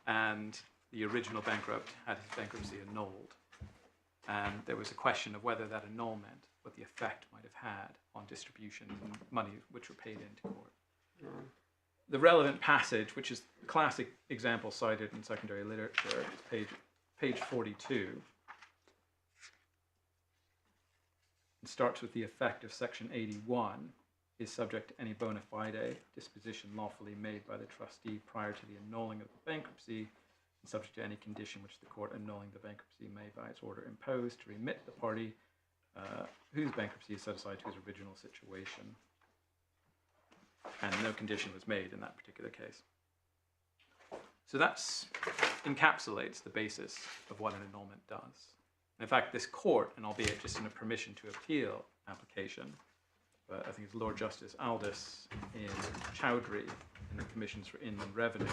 And the original bankrupt had his bankruptcy annulled. And there was a question of whether that annulment, what the effect might have had on distributions and money which were paid into court. Yeah. The relevant passage, which is the classic example cited in secondary literature, is page 42. It starts with the effect of section 81 is subject to any bona fide disposition lawfully made by the trustee prior to the annulling of the bankruptcy, and subject to any condition which the court annulling the bankruptcy may by its order impose to remit the party whose bankruptcy is set aside to his original situation. And no condition was made in that particular case. So that encapsulates the basis of what an annulment does. And in fact, this court, and albeit just in a permission to appeal application, but I think it's Lord Justice Aldous in Chowdhury in the Commissions for Inland Revenue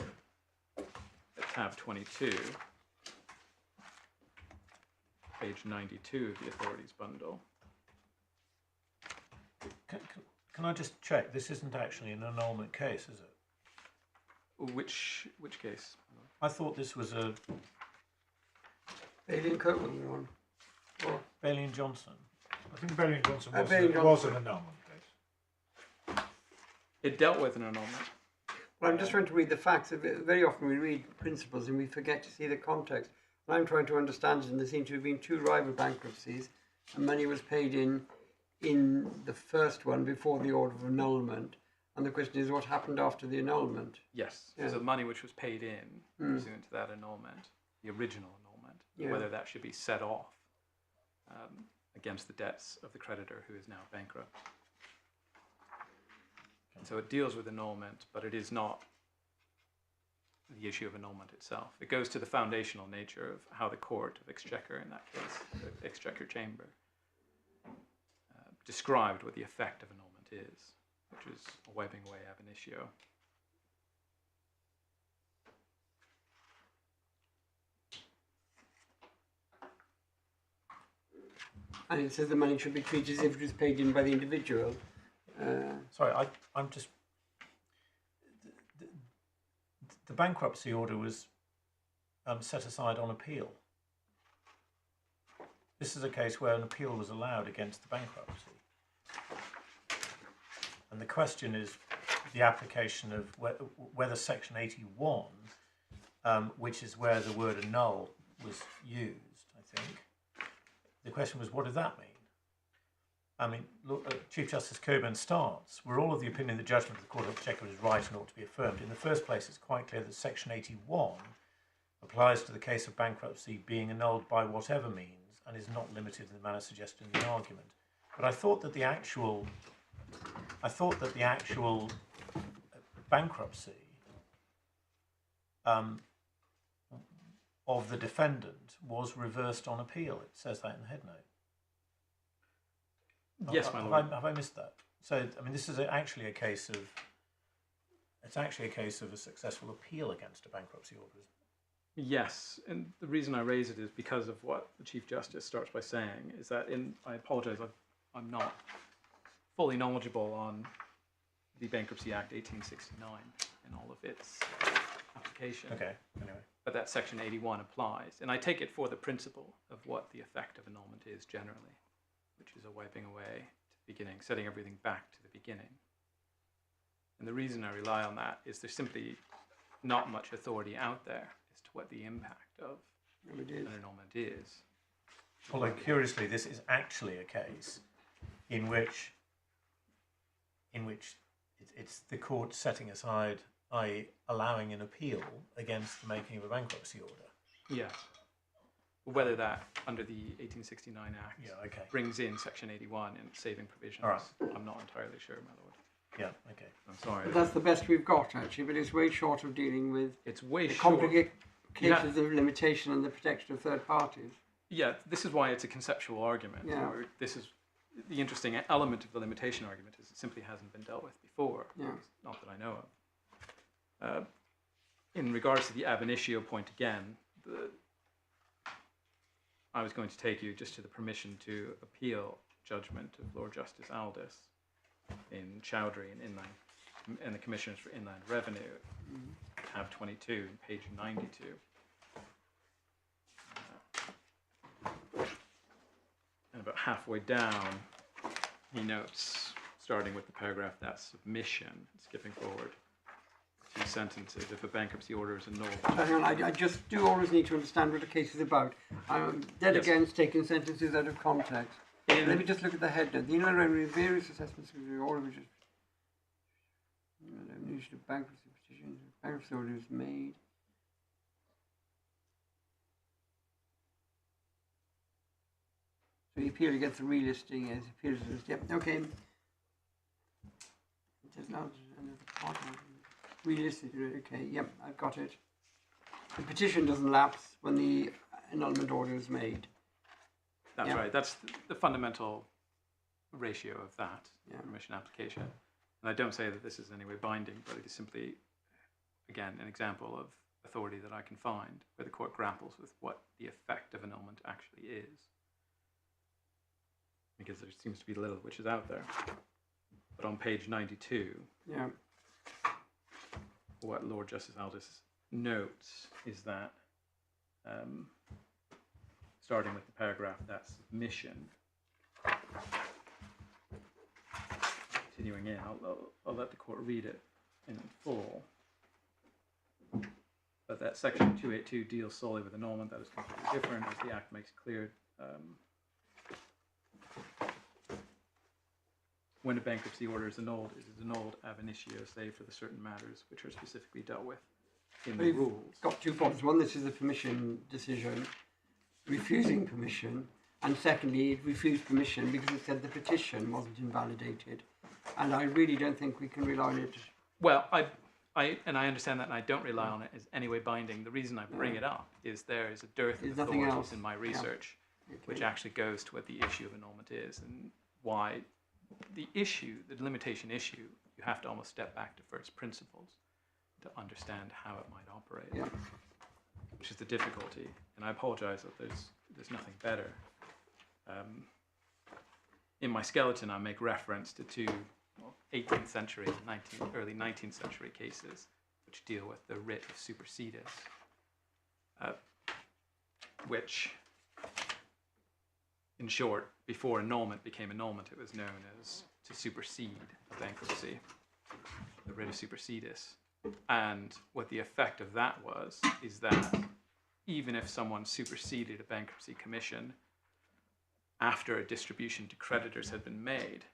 at tab 22, page 92 of the authorities bundle. can I just check? This isn't actually an annulment case, is it? Which case? I thought this was a Bailey and Coleman were on. Or Bailey and Johnson. I think Bailey and Johnson Bailey and was an Johnson. annulment case. It dealt with an annulment. Well, I'm just trying to read the facts. Very often we read principles and we forget to see the context. And I'm trying to understand it, and there seem to have been two rival bankruptcies, and money was paid in the first one before the order of annulment. And the question is, what happened after the annulment? Yes. Yeah. So the money which was paid in pursuant to that annulment, the original annulment, Yeah. whether that should be set off against the debts of the creditor who is now bankrupt. And so it deals with annulment, but it is not the issue of annulment itself. It goes to the foundational nature of how the court of Exchequer, in that case, the Exchequer Chamber, described what the effect of annulment is, which is a wiping away ab initio. And it says the money should be treated as if it was paid in by the individual. Sorry, I'm just. The bankruptcy order was set aside on appeal. This is a case where an appeal was allowed against the bankruptcy. And the question is the application of whether Section 81, which is where the word annul was used, I think. The question was, what did that mean? I mean, look, Chief Justice Coburn starts, we're all of the opinion that judgment of the Court of Exchequer is right and ought to be affirmed. In the first place, it's quite clear that Section 81 applies to the case of bankruptcy being annulled by whatever means and is not limited in the manner suggested in the argument. But I thought that the actual bankruptcy of the defendant was reversed on appeal. It says that in the headnote. Yes, my lord. Have I missed that? So, I mean, this is actually a case of. It's actually a case of a successful appeal against a bankruptcy order, isn't it? Yes, and the reason I raise it is because of what the Chief Justice starts by saying, is that I apologise, I'm not fully knowledgeable on the Bankruptcy Act 1869 and all of its application. Okay, anyway. But that Section 81 applies, and I take it for the principle of what the effect of annulment is generally, which is a wiping away to the beginning, setting everything back to the beginning. And the reason I rely on that is there's simply not much authority out there as to what the impact of an annulment is. Although, curiously, this is actually a case in which it's the court setting aside, i.e. allowing an appeal against the making of a bankruptcy order. Yes. Whether that, under the 1869 Act, brings in Section 81 and saving provisions, I'm not entirely sure, my lord. Yeah, okay. I'm sorry. But that's the best we've got, actually, but it's way short of dealing with It's way the short. complications of limitation and the protection of third parties. Yeah, this is why it's a conceptual argument. Yeah. Or this is the interesting element of the limitation argument is it simply hasn't been dealt with before. Yeah. Not that I know of. In regards to the ab initio point again, I was going to take you just to the permission to appeal judgment of Lord Justice Aldis in Chowdhury and the Commissioners for Inland Revenue, tab 22, page 92. And about halfway down, he notes, starting with the paragraph, that submission, skipping forward 2 sentences, if a bankruptcy order is annulled. Hang on, I just do always need to understand what the case is about. I'm dead Yes. against taking sentences out of context. Let me just look at the headnote. The Inland Revenue various assessments of the order which is issue of bankruptcy petitions. Bankruptcy order is made. So the appeal against the relisting as appears as yep. Okay. It does not relisted. Okay. Yep. I've got it. The petition doesn't lapse when the annulment order is made. That's Yeah. right. That's the fundamental ratio of that permission application. And I don't say that this is in any way binding, but it is simply, again, an example of authority that I can find where the court grapples with what the effect of annulment actually is. Because there seems to be little which is out there. But on page 92, Yeah. what Lord Justice Aldous notes is that, starting with the paragraph, that submission, continuing in, I'll let the court read it in full. But that section 282 deals solely with annulment. That is completely different, as the Act makes clear. When a bankruptcy order is annulled, it is annulled ab initio, save for the certain matters which are specifically dealt with in the We've rules. got 2 problems. One, this is a permission decision, refusing permission, and secondly, it refused permission because it said the petition wasn't invalidated. And I really don't think we can rely on it. Well, I understand that, and I don't rely on it as any way binding. The reason I bring it up is there is a dearth There's of nothing authorities else. in my research, which Okay. actually goes to what the issue of annulment is and why the issue, the limitation issue, you have to almost step back to first principles to understand how it might operate, Yeah. which is the difficulty. And I apologize that there's nothing better. In my skeleton, I make reference to 2 18th century and early 19th century cases which deal with the writ of supersedis, which, in short, before annulment became annulment, it was known as to supersede a bankruptcy, the writ of supersedis. And what the effect of that was is that even if someone superseded a bankruptcy commission after a distribution to creditors had been made,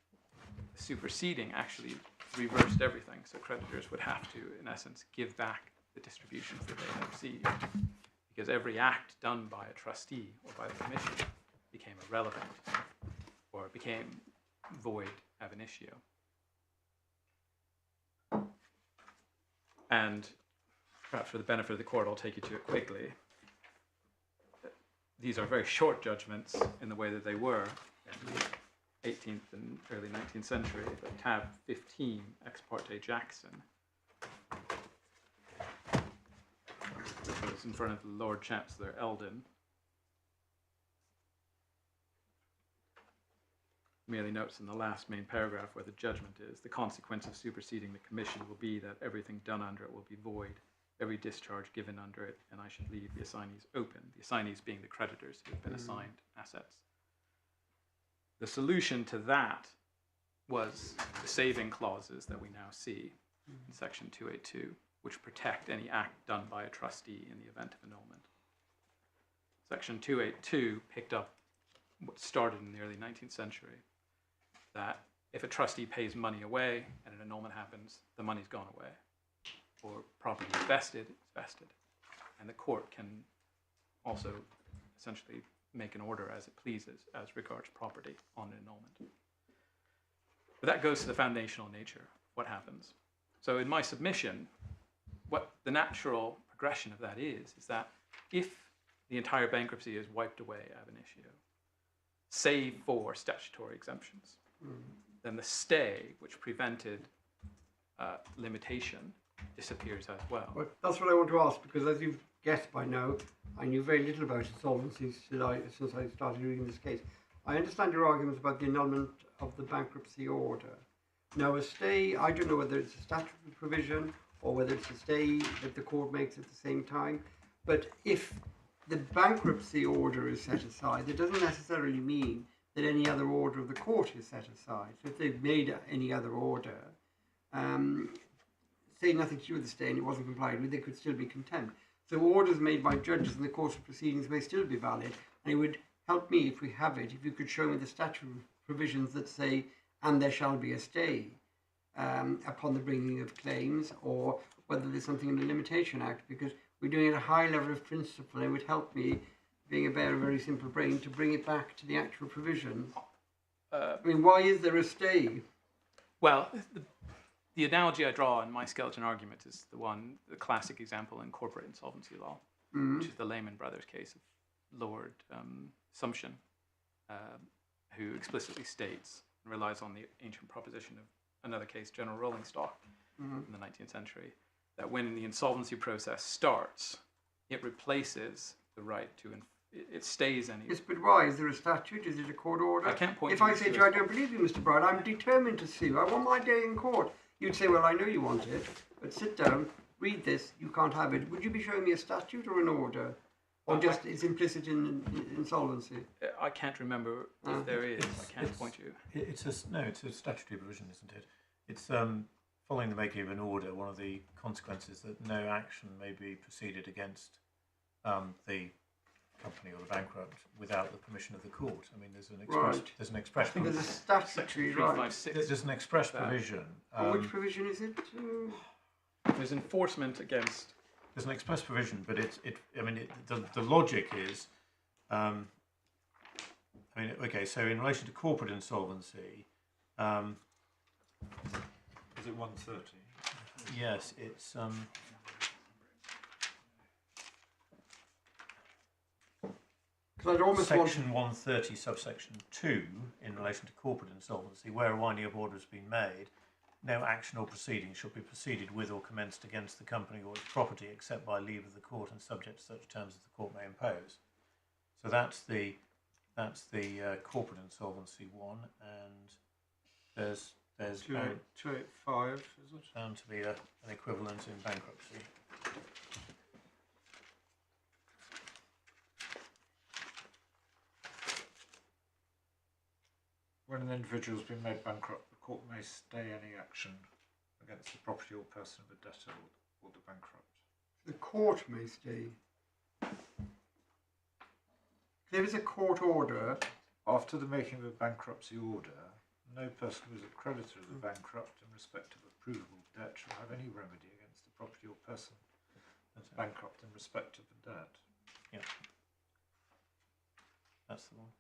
superseding actually reversed everything. So creditors would have to, in essence, give back the distributions that they had received, because every act done by a trustee or by the commission became irrelevant or became void ab initio. And perhaps for the benefit of the court, I'll take you to it quickly. These are very short judgments in the way that they were in the 18th and early 19th century, but tab 15, ex parte Jackson, which was in front of the Lord Chancellor Eldon, merely notes in the last main paragraph where the judgment is, the consequence of superseding the commission will be that everything done under it will be void, every discharge given under it, and I should leave the assignees open, the assignees being the creditors who have been assigned assets. The solution to that was the saving clauses that we now see in section 282, which protect any act done by a trustee in the event of annulment. Section 282 picked up what started in the early 19th century, that if a trustee pays money away and an annulment happens, the money's gone away. Or property is vested, it's vested. And the court can also essentially make an order as it pleases as regards property on an annulment. But that goes to the foundational nature of what happens. So in my submission, what the natural progression of that is that if the entire bankruptcy is wiped away ab initio, save for statutory exemptions, then the stay which prevented limitation disappears as well. Well, that's what I want to ask, because as you've guessed by now, I knew very little about insolvency since I started reading this case. I understand your arguments about the annulment of the bankruptcy order. Now, a stay, I don't know whether it's a statutory provision or whether it's a stay that the court makes at the same time, but if the bankruptcy order is set aside, that doesn't necessarily mean that any other order of the court is set aside. So if they've made any other order, say nothing to do with the stay and it wasn't complied with, they could still be contempt. So orders made by judges in the course of proceedings may still be valid, and it would help me, if we have it, if you could show me the statutory provisions that say, and there shall be a stay upon the bringing of claims, or whether there's something in the Limitation Act, because we're doing it at a high level of principle, and it would help me, being a bear, very simple brain, to bring it back to the actual provisions. I mean, why is there a stay? Well, the analogy I draw in my skeleton argument is the classic example in corporate insolvency law, which is the Lehman Brothers case of Lord Sumption, who explicitly states and relies on the ancient proposition of another case, General Rolling Stock, in the 19th century, that when the insolvency process starts, it replaces the right to it stays any. Yes, but why? Is there a statute? Is it a court order? I can't point If to I the say to you, US I don't believe you, Mr. Brown, I'm determined to sue. I want my day in court. You'd say, well, I know you want it, but sit down, read this, you can't have it. Would you be showing me a statute or an order? Or just it's implicit in insolvency? I can't remember if there is. I can't point you. It's a statutory provision, isn't it? It's following the making of an order. One of the consequences that no action may be proceeded against the company or the bankrupt without the permission of the court. I mean, there's an express. Right. There's an express. There's a statutory, Section right. 356. There's an express provision. Which provision is it? There's enforcement against. There's an express provision, but the logic is, okay. So in relation to corporate insolvency, Is it 130? yes, it's Because I'd almost want section 130, subsection 2, in relation to corporate insolvency, where a winding up order has been made, no action or proceeding shall be proceeded with or commenced against the company or its property except by leave of the court and subject to such terms as the court may impose. So that's the corporate insolvency one, and there's 285, is it? bound to be an equivalent in bankruptcy. When an individual has been made bankrupt, the court may stay any action against the property or person of a debtor or the bankrupt. the court may stay. There is a court order. After the making of a bankruptcy order, no person who is a creditor of the bankrupt in respect of a provable debt shall have any remedy against the property or person that's bankrupt in respect of the debt. Yeah, that's the one.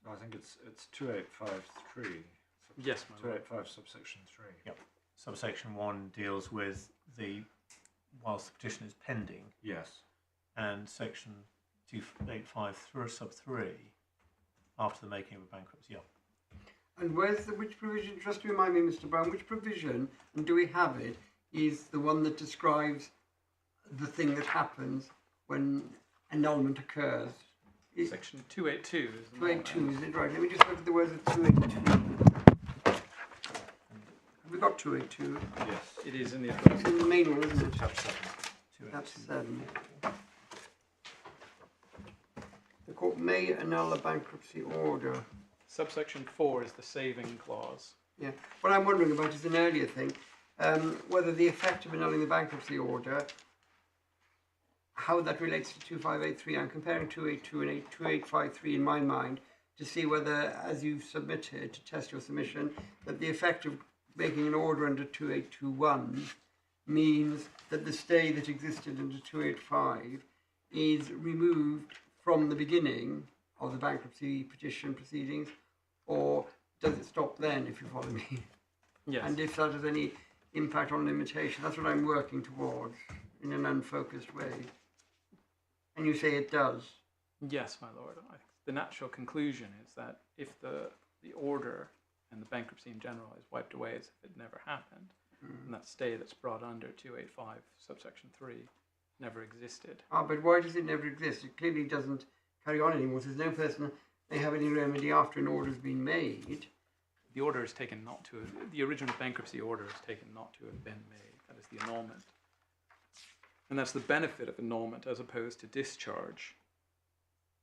So I think it's 2853. Yes, my lord. 285 subsection 3. Yep. Subsection 1 deals with whilst the petition is pending, Yes. and section 285 sub 3 after the making of a bankruptcy. Yeah. And which provision, just to remind me, Mr. Brown, which provision, and do we have it, is the one that describes the thing that happens when annulment occurs? Section 282 is the 282, is it right? Let me just look at the words of 282. Have we got 282? Yes. It is in the It's address. in the main one, isn't it? Tab 7. That's 7. The court may annul a bankruptcy order. Subsection 4 is the saving clause. Yeah. What I'm wondering about is an earlier thing, whether the effect of annulling the bankruptcy order, how that relates to 2583. I'm comparing 282 and 2853 in my mind to see whether, as you've submitted to test your submission, that the effect of making an order under 2821 means that the stay that existed under 285 is removed from the beginning of the bankruptcy petition proceedings, or does it stop then, if you follow me? Yes. And if that has any impact on limitation, that's what I'm working towards in an unfocused way. And you say it does. Yes, my lord. The natural conclusion is that if the order and the bankruptcy in general is wiped away as if it never happened, and that stay that's brought under 285 subsection 3 never existed. But why does it never exist? It clearly doesn't carry on anymore. There's no person may have any remedy after an order's been made. The order is taken not to have, the original bankruptcy order is taken not to have been made. That is the annulment. And that's the benefit of annulment as opposed to discharge,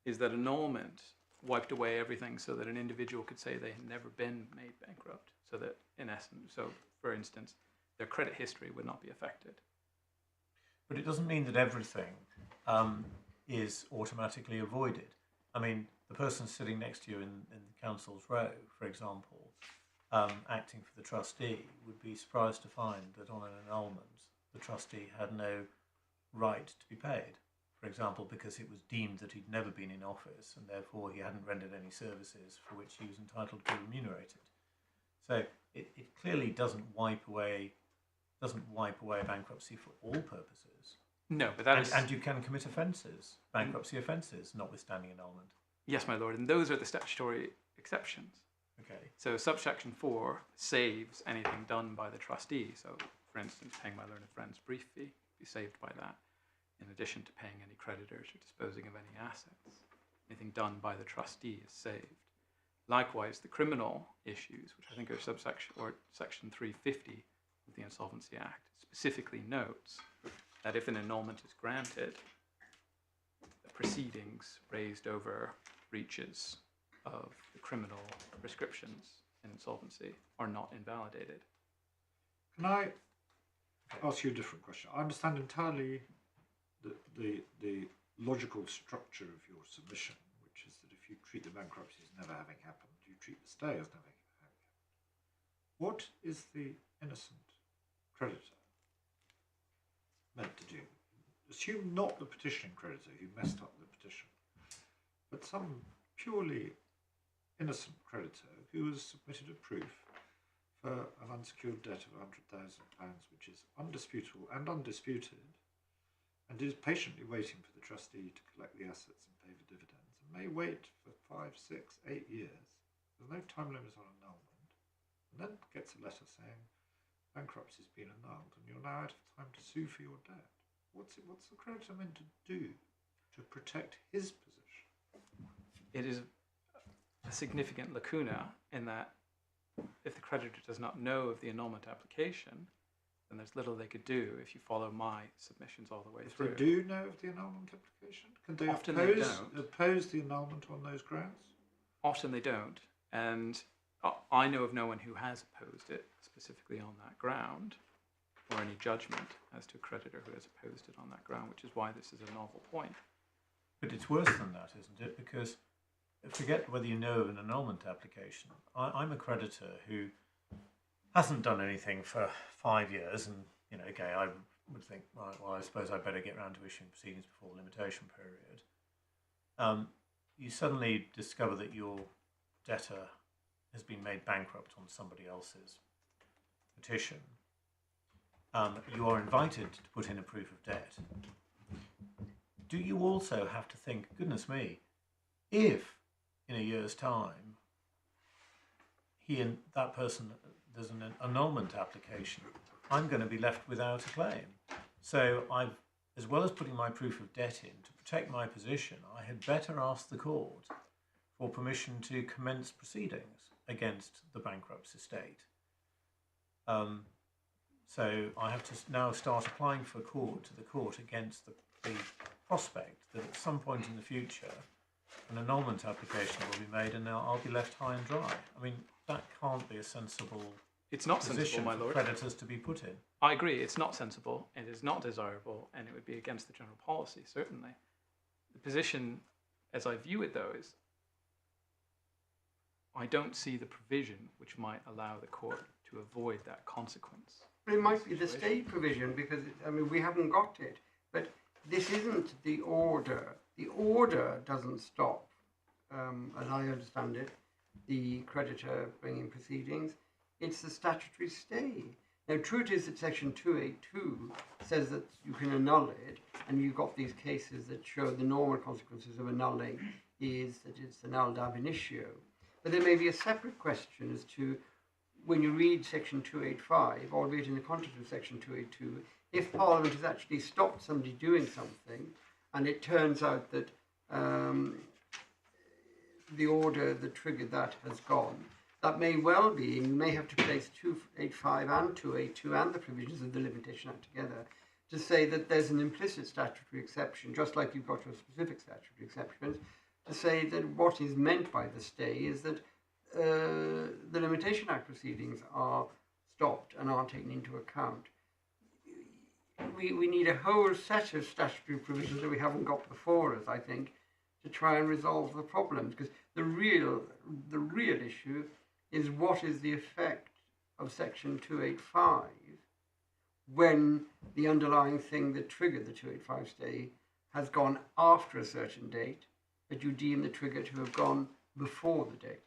is that annulment wiped away everything so that an individual could say they had never been made bankrupt. So that, in essence, for instance, their credit history would not be affected. But it doesn't mean that everything is automatically avoided. I mean, the person sitting next to you in the council's row, for example, acting for the trustee, would be surprised to find that on an annulment, the trustee had no right to be paid, for example, because it was deemed that he'd never been in office and therefore he hadn't rendered any services for which he was entitled to be remunerated. So it clearly doesn't wipe away bankruptcy for all purposes. No, but that is... And you can commit offences, bankruptcy offences, notwithstanding annulment. Yes, my lord, and those are the statutory exceptions. Okay. So subsection 4 saves anything done by the trustee. So, for instance, paying my learned friend's brief fee, be saved by that. in addition to paying any creditors or disposing of any assets. Anything done by the trustee is saved. Likewise, the criminal issues, which I think are subsection or section 350 of the Insolvency Act, specifically notes that if an annulment is granted, the proceedings raised over breaches of the criminal prescriptions in insolvency are not invalidated. Can I ask you a different question? I understand entirely the logical structure of your submission, which is that if you treat the bankruptcy as never having happened, you treat the stay as never having happened. What is the innocent creditor meant to do? Assume not the petitioning creditor who messed up the petition, but some purely innocent creditor who has submitted a proof for an unsecured debt of £100,000, which is undisputable and undisputed, and is patiently waiting for the trustee to collect the assets and pay the dividends, and may wait for 5, 6, 8 years. There's no time limit on annulment, and then gets a letter saying bankruptcy's been annulled and you're now out of time to sue for your debt. What's the creditor meant to do to protect his position? It is a significant lacuna in that if the creditor does not know of the annulment application, then there's little they could do if you follow my submissions all the way If through. they do know of the annulment application, can they Often they don't. oppose the annulment on those grounds? Often they don't, and I know of no one who has opposed it specifically on that ground, or any judgment as to a creditor who has opposed it on that ground, which is why this is a novel point. But it's worse than that, isn't it? Because forget whether you know of an annulment application. I'm a creditor who hasn't done anything for 5 years, and okay, I would think, right, well, I suppose I better get round to issuing proceedings before the limitation period. You suddenly discover that your debtor has been made bankrupt on somebody else's petition. You are invited to put in a proof of debt. Do you also have to think, goodness me, if in a year's time that person, there's an annulment application, I'm going to be left without a claim. So as well as putting my proof of debt in to protect my position, I had better ask the court for permission to commence proceedings against the bankrupt estate. So I have to now start applying to the court against the prospect that at some point in the future an annulment application will be made and I'll be left high and dry. I mean, that can't be a sensible It's not sensible, position my for lord. creditors to be put in. I agree, it's not sensible, it is not desirable, and it would be against the general policy, certainly. The position, as I view it, though, is I don't see the provision which might allow the court to avoid that consequence. But it might be the stay provision because, we haven't got it. But this isn't the order. The order doesn't stop, as I understand it, the creditor bringing proceedings. It's the statutory stay. Now, true it is that Section 282 says that you can annul it, and you've got these cases that show the normal consequences of annulling is that it's annulled ab initio. But there may be a separate question as to when you read Section 285, albeit in the context of Section 282, if Parliament has actually stopped somebody doing something, and it turns out that the order that triggered that has gone, that may well be, and you may have to place 285 and 282 and the provisions of the Limitation Act together to say that there's an implicit statutory exception, just like you've got your specific statutory exceptions, to say that what is meant by the stay is that the Limitation Act proceedings are stopped and aren't taken into account. We need a whole set of statutory provisions that we haven't got before us, I think, to try and resolve the problems. Because the real issue is what is the effect of Section 285 when the underlying thing that triggered the 285 stay has gone after a certain date, but you deem the trigger to have gone before the date.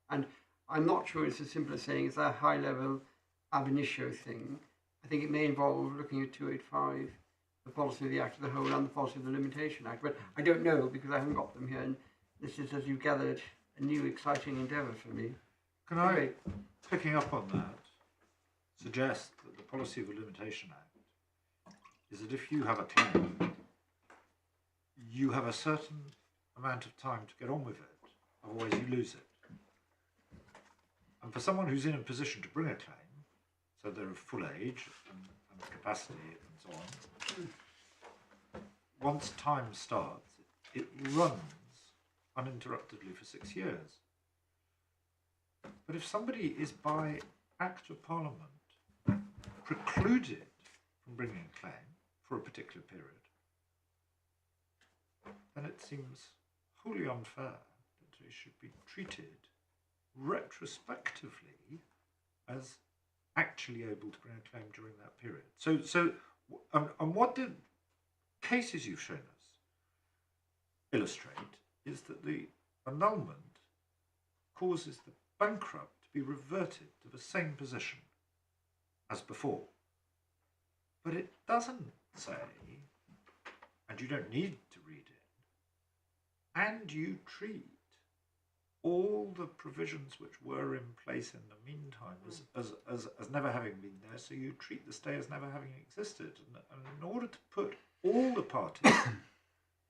And I'm not sure it's as simple as saying it's a high-level ab initio thing. I think it may involve looking at 285, the policy of the Act as a whole and the policy of the Limitation Act. But I don't know because I haven't got them here. And this is, as you've gathered, a new exciting endeavour for me. Can I, picking up on that, suggest that the policy of the Limitation Act is that if you have a claim you have a certain amount of time to get on with it, otherwise you lose it. And for someone who's in a position to bring a claim, so they're of full age and capacity and so on, once time starts, it runs uninterruptedly for 6 years. But if somebody is by Act of Parliament precluded from bringing a claim for a particular period, then it seems wholly unfair that they should be treated retrospectively as actually able to bring a claim during that period. And what the cases you've shown us illustrate is that the annulment causes the bankrupt to be reverted to the same position as before. But it doesn't say, and you don't need to read it, and you treat all the provisions which were in place in the meantime as never having been there, so you treat the stay as never having existed. And in order to put all the parties,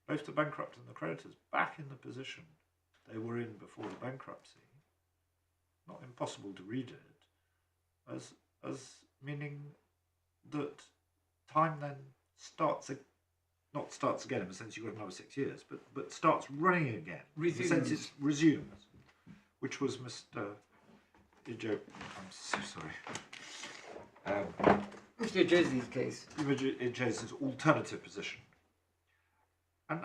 both the bankrupt and the creditors, back in the position they were in before the bankruptcy, not impossible to read it as meaning that time then starts again in the sense you've got another 6 years, but starts running again. Resumes. In the sense it resumes, which was Mr. Ijo. I'm so sorry. Mr. Ijozi's case. Ijozi's alternative position, and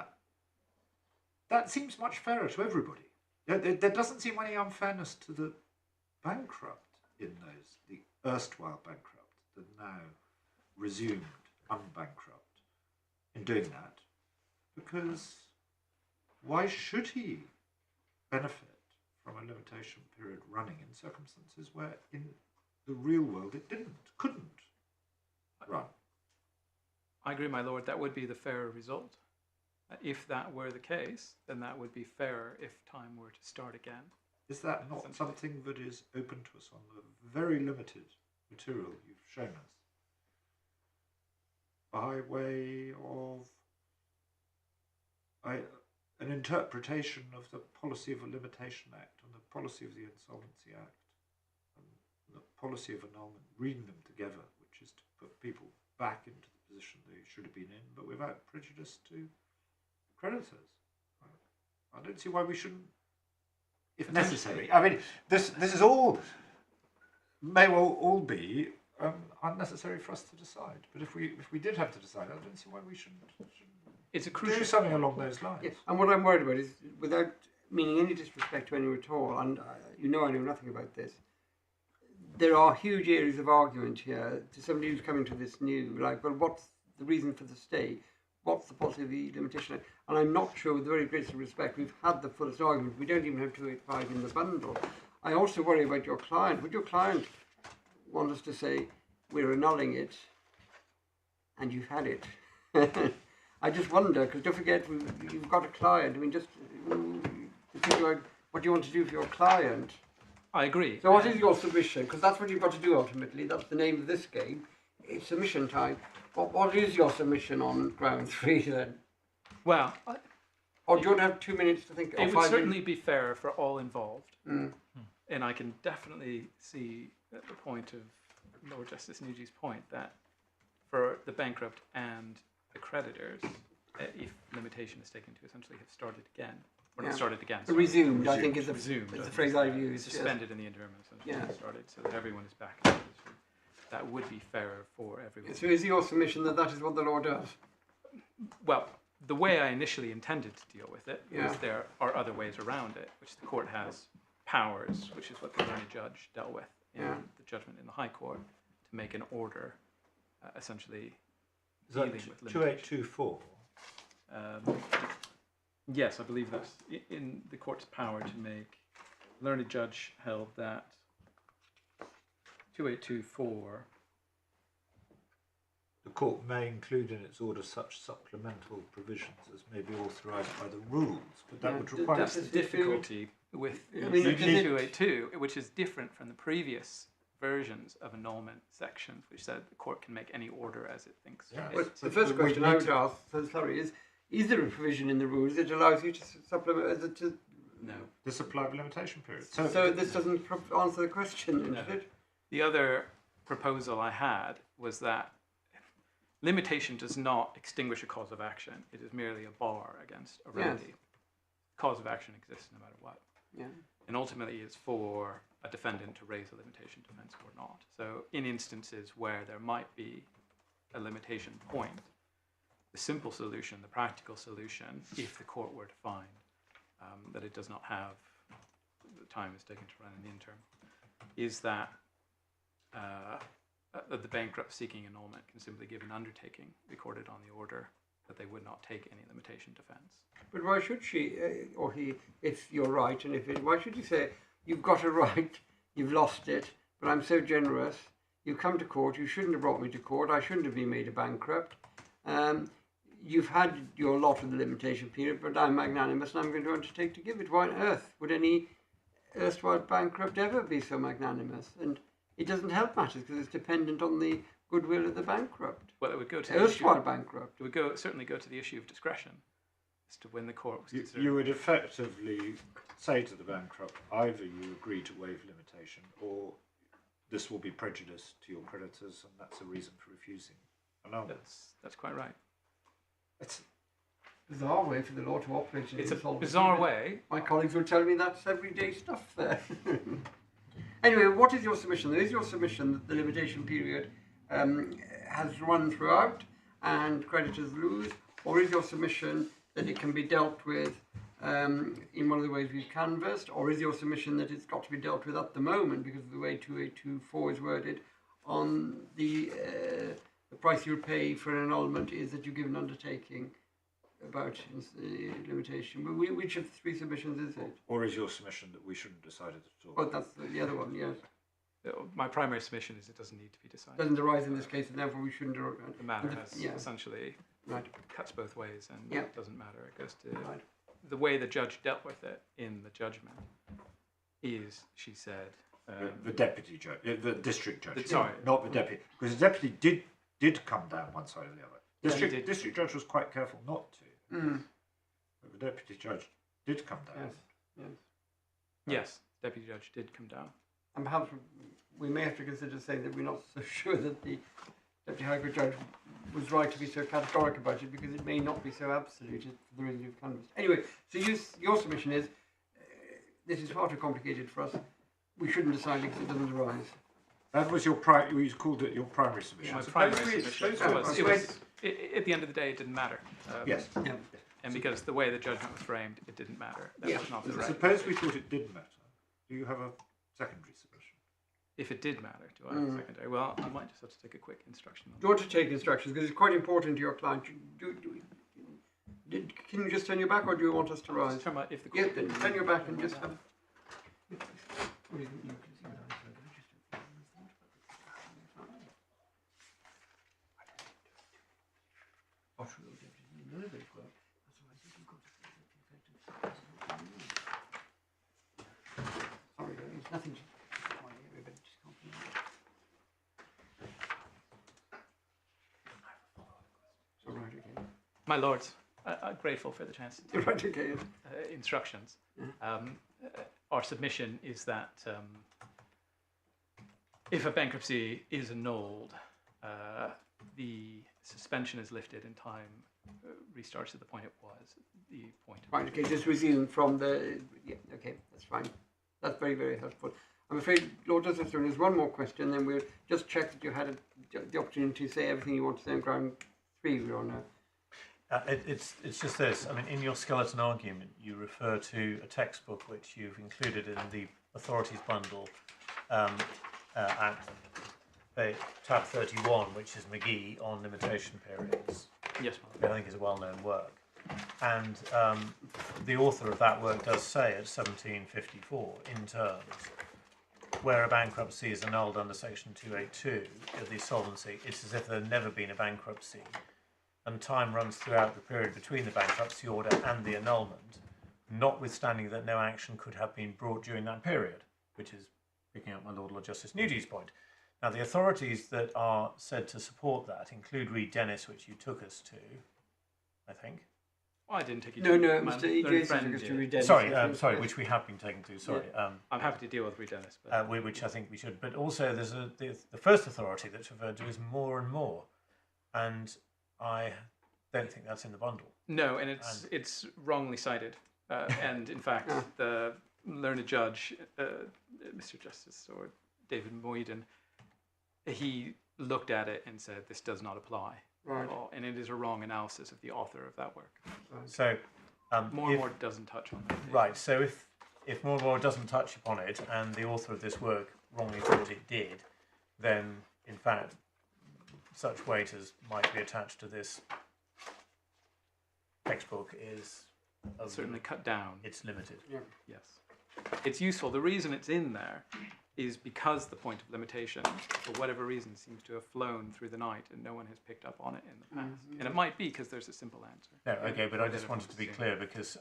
that seems much fairer to everybody. There doesn't seem any unfairness to the bankrupt in those, the erstwhile bankrupt, the now resumed unbankrupt, in doing that, because why should he benefit from a limitation period running in circumstances where in the real world it couldn't run? I agree, my lord, that would be the fairer result. If that were the case, then that would be fairer if time were to start again. Is that not something that is open to us on the very limited material you've shown us? By way of an interpretation of the policy of a Limitation Act and the policy of the Insolvency Act and the policy of annulment, reading them together, which is to put people back into the position they should have been in, but without prejudice to creditors. I don't see why we shouldn't, if necessary. I mean, this is all, may well all be unnecessary for us to decide. But if we did have to decide, I don't see why we shouldn't It's a crucial do something along those lines. Yeah. And what I'm worried about is, without meaning any disrespect to anyone at all, and I know nothing about this, there are huge areas of argument here to somebody who's coming to this new, like, well, what's the reason for the stay? What's the policy of the Limitation Act? And I'm not sure, with the very greatest respect, we've had the fullest argument. We don't even have 285 in the bundle. I also worry about your client. Would your client want us to say, we're annulling it, and you've had it? I just wonder, because don't forget, you've got a client. I mean, just think about what you want to do for your client. I agree. So what is your submission? Because that's what you've got to do ultimately. That's the name of this game. It's submission time. What is your submission on ground 3 then? Well, Or do you want to have 2 minutes to think? it would certainly be fair for all involved. Mm. And I can definitely see the point of Lord Justice Nugee's point that for the bankrupt and the creditors, if limitation is taken to essentially have started again, or not started again. Sorry. Resumed, I think, is resumed, the phrase I've used. Suspended in the interim, essentially Yeah. started, so that everyone is back in the position. That would be fairer for everyone. So is your submission that that is what the law does? Well, the way I initially intended to deal with it Yeah. was there are other ways around it, which the court has powers, which is what the learned judge dealt with in the judgment in the High Court, to make an order essentially dealing with limitation. 2824? Yes, I believe that's in the court's power to make. Learned judge held that 2824. The court may include in its order such supplemental provisions as may be authorised by the rules, but that would require... That's the difficulty with I mean, 282, which is different from the previous versions of annulment sections, which said the court can make any order as it thinks Yeah. fit. Well, the But first we question need I would to- ask, so sorry, is is there a provision in the rules that allows you to supplement? No. Disapply limitation period. So this doesn't answer the question, No. does it? The other proposal I had was that limitation does not extinguish a cause of action. It is merely a bar against a remedy. Cause of action exists no matter what. Yeah. And ultimately it's for a defendant to raise a limitation defense or not. So in instances where there might be a limitation point, the simple solution, the practical solution, if the court were to find that it does not have, the time is taken to run in the interim, is that the bankrupt seeking annulment can simply give an undertaking recorded on the order that they would not take any limitation defense. But why should she or he, if you're right, and why should you say you've got a right, you've lost it, but I'm so generous, you've come to court, you shouldn't have brought me to court, I shouldn't have been made a bankrupt. You've had your lot of the limitation period, but I'm magnanimous and I'm going to undertake to give it. Why on earth would any erstwhile bankrupt ever be so magnanimous? And it doesn't help matters because it's dependent on the goodwill of the bankrupt. Well, it would go to erstwhile bankrupt. It would certainly go to the issue of discretion as to when the court was considering. You would effectively say to the bankrupt, either you agree to waive limitation, or this will be prejudice to your creditors, and that's a reason for refusing annulment. That's quite right. It's a bizarre way for the law to operate. It's a bizarre way. My colleagues will tell me that's everyday stuff there. Anyway, what is your submission? There is your submission that the limitation period has run throughout and creditors lose, or is your submission that it can be dealt with in one of the ways we've canvassed, or is your submission that it's got to be dealt with at the moment because of the way 2824 is worded on the price you'll pay for an annulment is that you give an undertaking about limitation? Which of the three submissions is it? Or is your submission that we shouldn't decide it at all? Well, that's the other one, yes. My primary submission is it doesn't need to be decided. Doesn't arise in this case, and therefore we shouldn't. The matter has essentially cuts both ways, and it doesn't matter. It goes to the way the judge dealt with it in the judgment. Is she said the deputy judge, the district judge, sorry, not the deputy, because the deputy did come down one side or the other. District judge was quite careful not to. But the deputy judge did come down. Yes, deputy judge did come down. And perhaps we may have to consider saying that we're not so sure that the deputy high court judge was right to be so categoric about it, because it may not be so absolute for the reason you've canvassed. Anyway, so your submission is this is far too complicated for us. We shouldn't decide it because it doesn't arise. That was you called it your primary submission. My primary submission was, at the end of the day, it didn't matter. Yes. And because the way the judgment was framed, it didn't matter. That was not the right. Suppose we thought it did matter. Do you have a secondary submission? If it did matter, do I have a secondary? Well, I might just have to take a quick instruction. Do you want to take instructions? Because it's quite important to your client. Can you just turn your back, or do you want us to rise? If the Yeah, then turn your back and just have... Sorry, it's nothing to... My lords, I'm grateful for the chance to take instructions. Our submission is that if a bankruptcy is annulled, the suspension is lifted and time restarts at the point it was, the point. Right, okay, just resume from the... Yeah, okay, that's fine. That's very, very helpful. I'm afraid, Lord Justice, there's one more question, then we'll just check that you had the opportunity to say everything you want to say on ground 3 we're on now. It's just this. I mean, in your skeleton argument, you refer to a textbook which you've included in the authorities bundle at tab 31, which is Nugee on limitation periods. Yes, I think is a well-known work. And the author of that work does say at 1754, in terms, where a bankruptcy is annulled under section 282 of the insolvency, it's as if there had never been a bankruptcy, and time runs throughout the period between the bankruptcy order and the annulment, notwithstanding that no action could have been brought during that period, which is picking up my Lord Justice Nugee's point. Now, the authorities that are said to support that include Reed Dennis, which you took us to, I think. Well, I didn't take you No, to Mr. my E.J. learned friend took us to did. read Dennis. Sorry, I think. sorry, which we have been taken to. Sorry, I'm happy to deal with Reed Dennis. But which I think we should. But also, there's the first authority that's referred to is more and more, and I don't think that's in the bundle. no, and it's wrongly cited. And in fact, the learned judge, Mr. Justice or David Mohyuddin, he looked at it and said this does not apply. Right. And it is a wrong analysis of the author of that work. So More and more doesn't touch on that. right. So if more and more doesn't touch upon it, and the author of this work wrongly thought it did, then in fact such weight as might be attached to this textbook is Certainly cut down. It's limited. Yeah. Yes. It's useful. The reason it's in there is because the point of limitation, for whatever reason, seems to have flown through the night and no one has picked up on it in the past. And it might be because there's a simple answer. No, okay, but I just wanted to be clear because,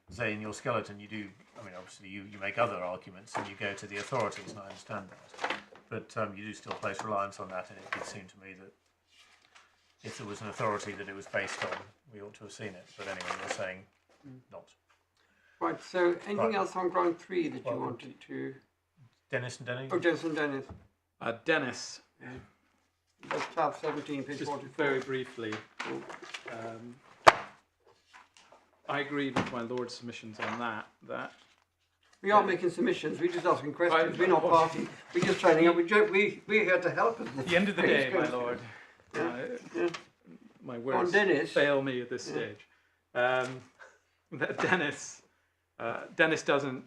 say, in your skeleton, you do, I mean, obviously you make other arguments and you go to the authorities, and I understand that. But you do still place reliance on that, and it did seem to me that if there was an authority that it was based on, we ought to have seen it. But anyway, you're saying not. Right, so anything Right. else on ground 3 that Well, you wanted to... Dennis and Denny? Oh, Dennis and Dennis. Dennis, That's tab 17, page just 44. very briefly, I agreed with my Lord's submissions on that We aren't making submissions, we're just asking questions. I- We're not party. We're just trying to help. We're here to help us. at the end of the day, my Please go. Lord, Yeah. my On words Dennis. fail me at this stage. That Dennis doesn't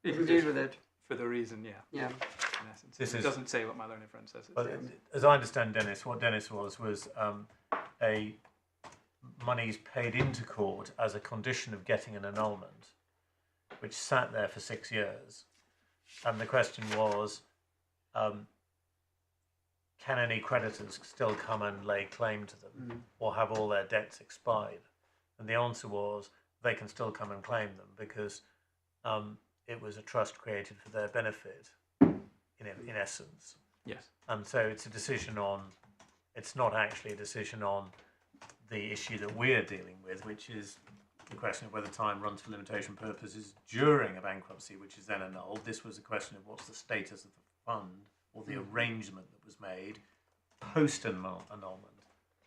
You can deal with it. for the reason, Yeah. in essence. This It is- doesn't say what my learned friend says. It Well, says. as I understand Dennis, what Dennis was a monies paid into court as a condition of getting an annulment, which sat there for 6 years. And the question was, can any creditors still come and lay claim to them or have all their debts expired? And the answer was they can still come and claim them because it was a trust created for their benefit, in essence. Yes. And so it's a decision on, it's not actually a decision on the issue that we're dealing with, which is the question of whether time runs for limitation purposes during a bankruptcy, which is then annulled. This was a question of what's the status of the fund or the arrangement that was made post-annulment.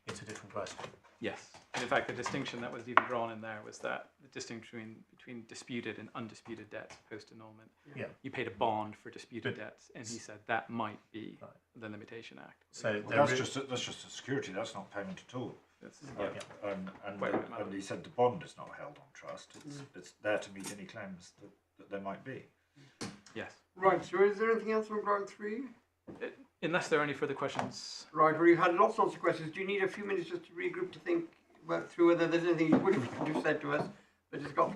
It's a different question. Yes. And in fact, the distinction that was even drawn in there was that the distinction between disputed and undisputed debts post-annulment. Yeah. You paid a bond for disputed But- debts, and he said that might be Right. the Limitation Act. So Well, there that's is- just a security. That's not payment at all. That's, Yeah. yeah. And he said the bond is not held on trust. It's there to meet any claims that there might be. Yes. Right, so is there anything else on ground 3? Unless there are any further questions. Right, well, you've had lots of questions. Do you need a few minutes just to regroup to think through whether there's anything you would have said to us that has got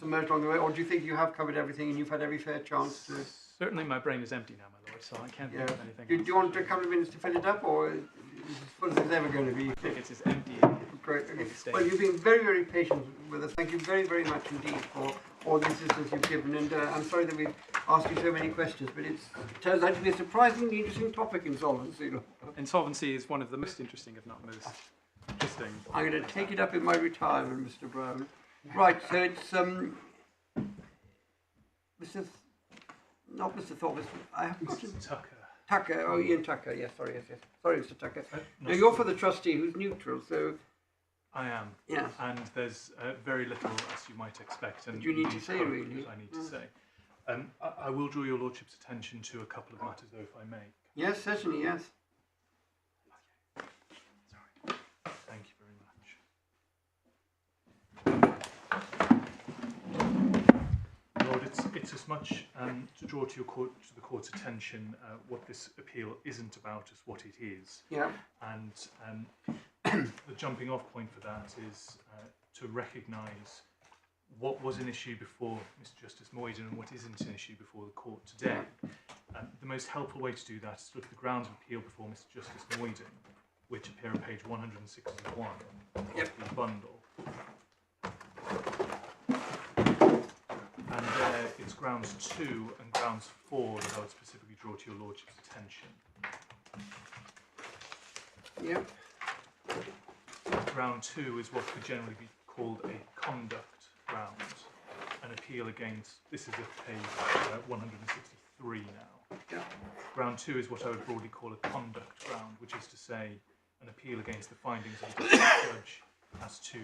submerged along the way, or do you think you have covered everything and you've had every fair chance to... Certainly my brain is empty now, my Lord, so I can't Yeah. think of anything Do else. you want a couple of minutes to fill it up, or is it as full as it's ever going to be? I think it's as empty. Great. Okay. Mistake. Well, you've been very, very patient with us. Thank you very, very much indeed for all the assistance you've given. And I'm sorry that we've asked you so many questions, but it turns out to be a surprisingly interesting topic, insolvency. Insolvency is one of the most interesting, if not most interesting. I'm going to take it up in my retirement, Mr. Brown. Right, so it's not Mr. Thorpe. I have got Tucker. Tucker. Oh, Ian Tucker. Yes, sorry, yes. Sorry, Mr. Tucker. Now you're for the trustee, who's neutral. So I am. yeah. And there's very little, as you might expect. And Do you need to indeed say, hope really? that I need to say. I will draw your lordship's attention to a couple of matters, though, if I may. Yes, certainly, yes. Sorry. Thank you very much. Lord, it's as much to draw to the court's attention what this appeal isn't about as what it is. Yeah. And the jumping off point for that is to recognise what was an issue before Mr. Justice Mohyuddin and what isn't an issue before the court today. The most helpful way to do that is to look at the grounds of appeal before Mr. Justice Mohyuddin, which appear on page 161 of the bundle. And there it's grounds 2 and grounds 4 that I would specifically draw to your lordship's attention. Yeah. Ground 2 is what could generally be called a conduct ground, an appeal against, this is at page 163 now. Yeah. Ground 2 is what I would broadly call a conduct ground, which is to say an appeal against the findings of the district judge as to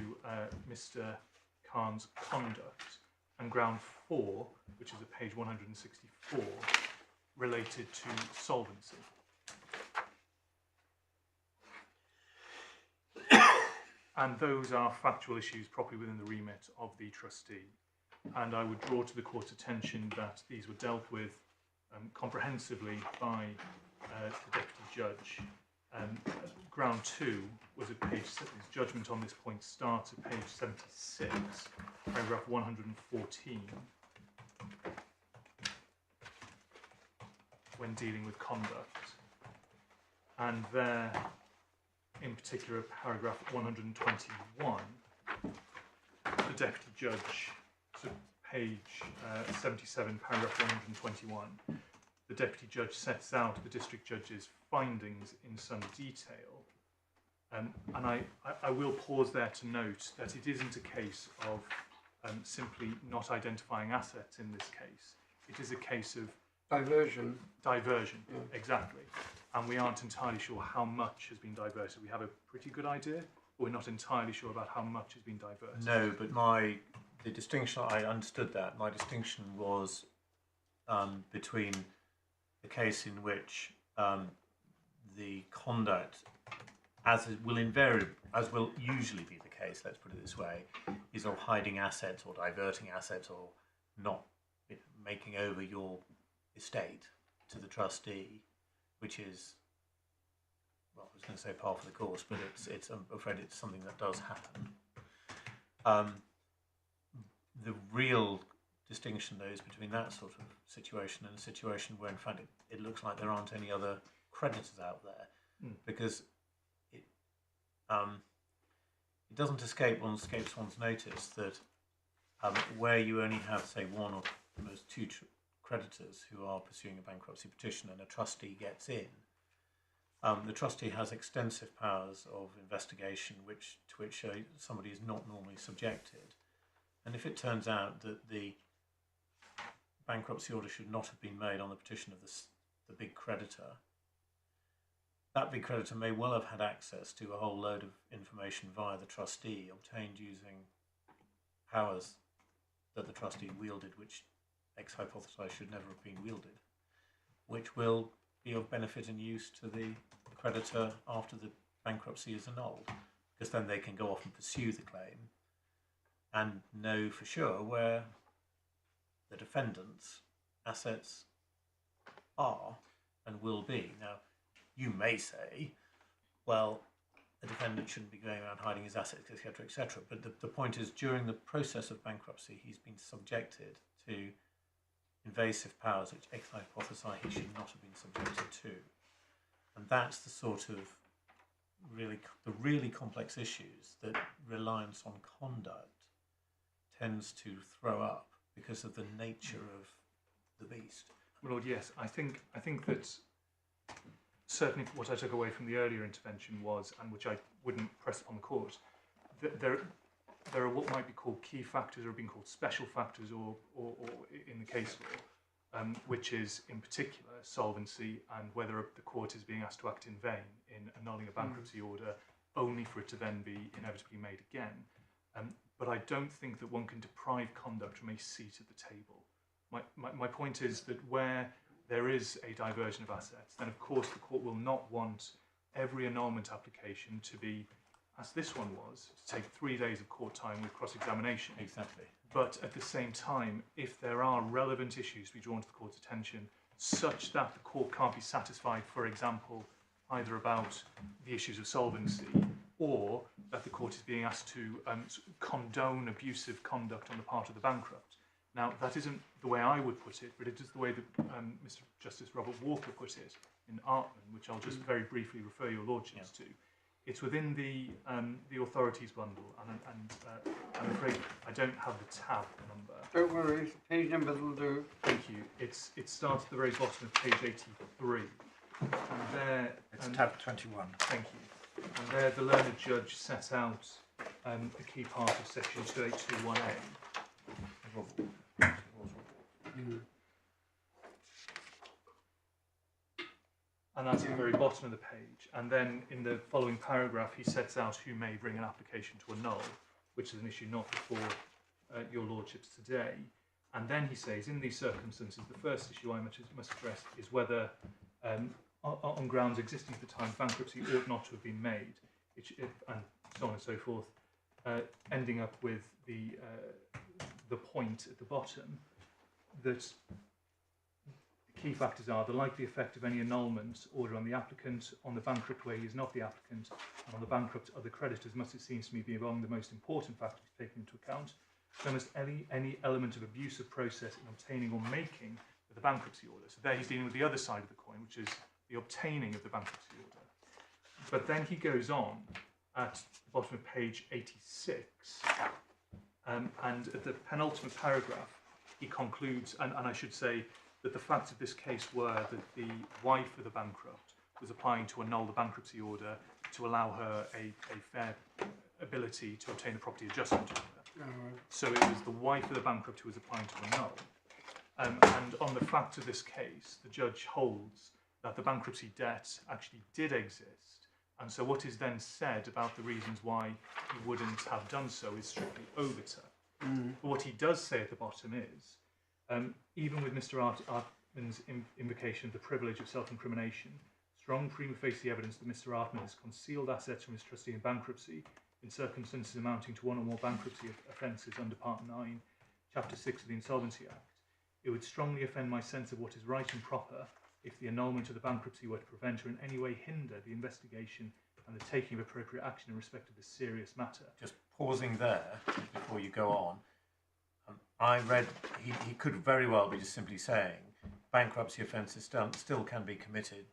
Mr. Khan's conduct. And ground 4, which is at page 164, related to solvency. And those are factual issues properly within the remit of the trustee. And I would draw to the court's attention that these were dealt with comprehensively by the deputy judge. Ground 2 was at page, his judgment on this point starts at page 76, paragraph 114, when dealing with conduct. And there, in particular, paragraph 121, the deputy judge, so page 77, paragraph 121, the deputy judge sets out the district judge's findings in some detail. And I will pause there to note that it isn't a case of simply not identifying assets in this case. It is a case of Diversion. diversion, Yeah. exactly. And we aren't entirely sure how much has been diverted. We have a pretty good idea, but we're not entirely sure about how much has been diverted. No, but the distinction, I understood that. My distinction was between the case in which the conduct, as will usually be the case, let's put it this way, is of hiding assets or diverting assets or not making over your estate to the trustee, which is, well, I was going to say par for the course, but I'm afraid it's something that does happen. The real distinction, though, is between that sort of situation and a situation where, in fact, it looks like there aren't any other creditors out there, because it doesn't escape one's notice that where you only have, say, one or at most two creditors who are pursuing a bankruptcy petition and a trustee gets in, the trustee has extensive powers of investigation to which somebody is not normally subjected. And if it turns out that the bankruptcy order should not have been made on the petition of the big creditor, that big creditor may well have had access to a whole load of information via the trustee obtained using powers that the trustee wielded, which ex hypothesized should never have been wielded, which will be of benefit and use to the creditor after the bankruptcy is annulled, because then they can go off and pursue the claim and know for sure where the defendant's assets are and will be. Now, you may say, well, a defendant shouldn't be going around hiding his assets, etc., etc. But the point is, during the process of bankruptcy, he's been subjected to invasive powers which ex hypothesi he should not have been subjected to. And that's the sort of really complex issues that reliance on conduct tends to throw up because of the nature of the beast. My Lord, yes, I think that certainly what I took away from the earlier intervention was, and which I wouldn't press upon the court, that there are what might be called key factors or being called special factors or in the case law, which is in particular solvency and whether the court is being asked to act in vain in annulling a bankruptcy order only for it to then be inevitably made again. But I don't think that one can deprive conduct from a seat at the table. My point is that where there is a diversion of assets, then of course the court will not want every annulment application to be, as this one was, to take 3 days of court time with cross-examination. Exactly. But at the same time, if there are relevant issues to be drawn to the court's attention, such that the court can't be satisfied, for example, either about the issues of solvency or that the court is being asked to condone abusive conduct on the part of the bankrupt. Now, that isn't the way I would put it, but it is the way that Mr. Justice Robert Walker put it in Artman, which I'll just very briefly refer your lordships to. It's within the authorities bundle, and I'm afraid I don't have the tab number. Don't worry, page numbers will do. Thank you. It starts at the very bottom of page 83, and there It's tab 21. thank you. And there, the learned judge set out a key part of section 2821A. And that's at the very bottom of the page. And then in the following paragraph, he sets out who may bring an application to annul, which is an issue not before your lordships today. And then he says, in these circumstances, the first issue I must address is whether, on grounds existing at the time, bankruptcy ought not to have been made, and so on and so forth, ending up with the point at the bottom that key factors are the likely effect of any annulment order on the applicant, on the bankrupt where he is not the applicant, and on the bankrupt other creditors must, it seems to me, be among the most important factors taken into account. So must any element of abusive process in obtaining or making the bankruptcy order. So there he's dealing with the other side of the coin, which is the obtaining of the bankruptcy order. But then he goes on at the bottom of page 86, and at the penultimate paragraph, he concludes, and I should say, that the facts of this case were that the wife of the bankrupt was applying to annul the bankruptcy order to allow her a fair ability to obtain a property adjustment order. So it was the wife of the bankrupt who was applying to annul. And on the facts of this case, the judge holds that the bankruptcy debt actually did exist. And so what is then said about the reasons why he wouldn't have done so is strictly overture. But what he does say at the bottom is, even with Mr. Artman's invocation of the privilege of self-incrimination, strong prima facie evidence that Mr. Artman has concealed assets from his trustee in bankruptcy in circumstances amounting to one or more bankruptcy offences under Part 9, Chapter 6 of the Insolvency Act, it would strongly offend my sense of what is right and proper if the annulment of the bankruptcy were to prevent or in any way hinder the investigation and the taking of appropriate action in respect of this serious matter. Just pausing there before you go on. I read he could very well be just simply saying bankruptcy offences still can be committed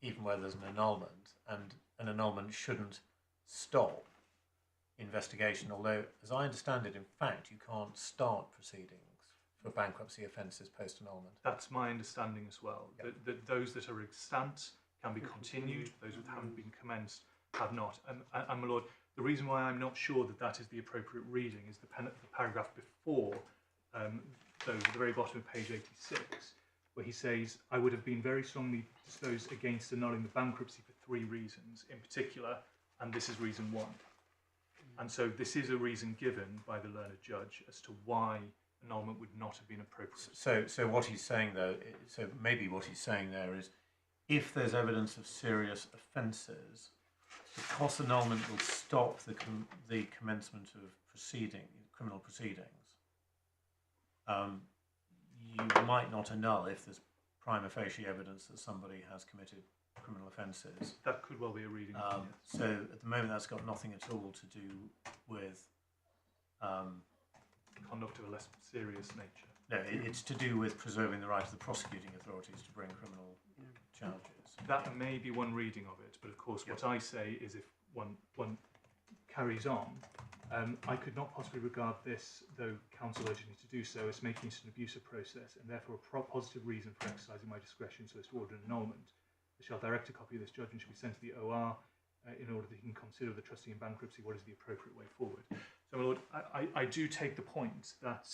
even where there's an annulment, and an annulment shouldn't stop investigation, although as I understand it, in fact, you can't start proceedings for bankruptcy offences post-annulment. That's my understanding as well, that those that are extant can be continued, those that haven't been commenced have not. And my lord, the reason why I'm not sure that that is the appropriate reading is the paragraph before those at the very bottom of page 86, where he says, I would have been very strongly disposed against annulling the bankruptcy for 3 reasons in particular, and this is reason 1. And so this is a reason given by the learned judge as to why annulment would not have been appropriate. So what he's saying though, so maybe what he's saying there is, if there's evidence of serious offences, because annulment will stop the commencement of criminal proceedings, you might not annul if there's prima facie evidence that somebody has committed criminal offences. That could well be a reading. Yes. So at the moment that's got nothing at all to do with conduct of a less serious nature. No, it's to do with preserving the right of the prosecuting authorities to bring criminal charges. That may be one reading of it, but of course what I say is if one carries on, I could not possibly regard this, though counsel urged me to do so, as making it an abusive process, and therefore a positive reason for exercising my discretion so as to order an annulment. I shall direct a copy of this judgment shall be sent to the OR in order that he can consider the trustee in bankruptcy what is the appropriate way forward. So, my lord, I do take the point that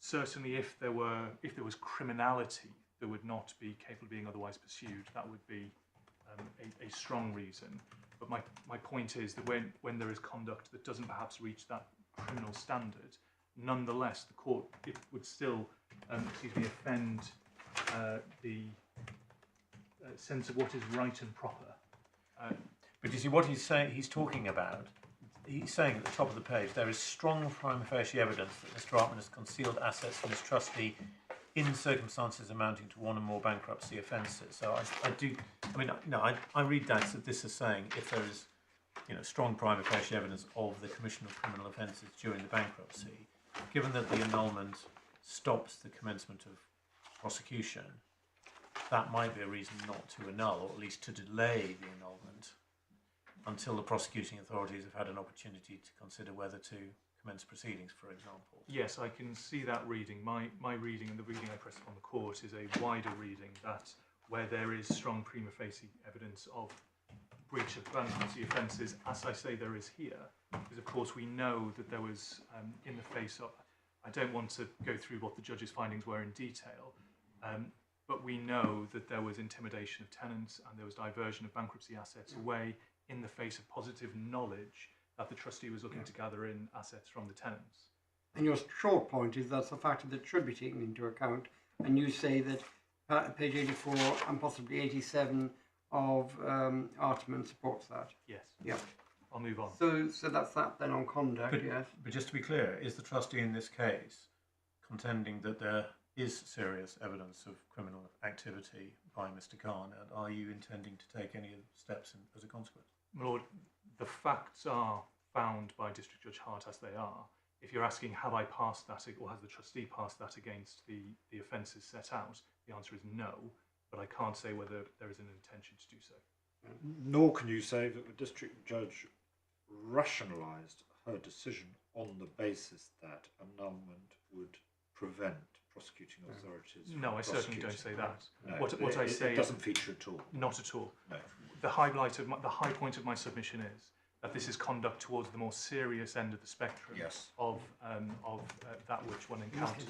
certainly if there was criminality that would not be capable of being otherwise pursued, that would be a strong reason. But my point is that when there is conduct that doesn't perhaps reach that criminal standard, nonetheless the court would still offend the sense of what is right and proper. But you see what he's saying, he's talking about, he's saying at the top of the page, there is strong prima facie evidence that Mr. Artman has concealed assets from his trustee in circumstances amounting to one or more bankruptcy offences. So I read that as this is saying if there is, strong prima facie evidence of the commission of criminal offences during the bankruptcy, given that the annulment stops the commencement of prosecution, that might be a reason not to annul, or at least to delay the annulment until the prosecuting authorities have had an opportunity to consider whether to commence proceedings, for example. Yes, I can see that reading. My reading and the reading I press upon the court is a wider reading that where there is strong prima facie evidence of breach of bankruptcy offences, as I say there is here, because of course we know that there was, in the face of, I don't want to go through what the judge's findings were in detail, but we know that there was intimidation of tenants and there was diversion of bankruptcy assets away in the face of positive knowledge that the trustee was looking to gather in assets from the tenants. And your short point is that's a factor that should be taken into account, and you say that page 84 and possibly 87 of Artman supports that. Yes. Yeah. I'll move on. So that's that then on conduct, yes. But just to be clear, is the trustee in this case contending that there is serious evidence of criminal activity by Mr. Khan, and are you intending to take any steps as a consequence? My Lord, the facts are found by District Judge Hart as they are. If you're asking, have I passed that, or has the trustee passed that against the offences set out, the answer is no, but I can't say whether there is an intention to do so. Nor can you say that the district judge rationalised her decision on the basis that annulment would prevent prosecuting authorities. No, I certainly don't say that. No, What I say it doesn't feature at all. Not at all. No. The high point of my submission is that this is conduct towards the more serious end of the spectrum of that which one encounters.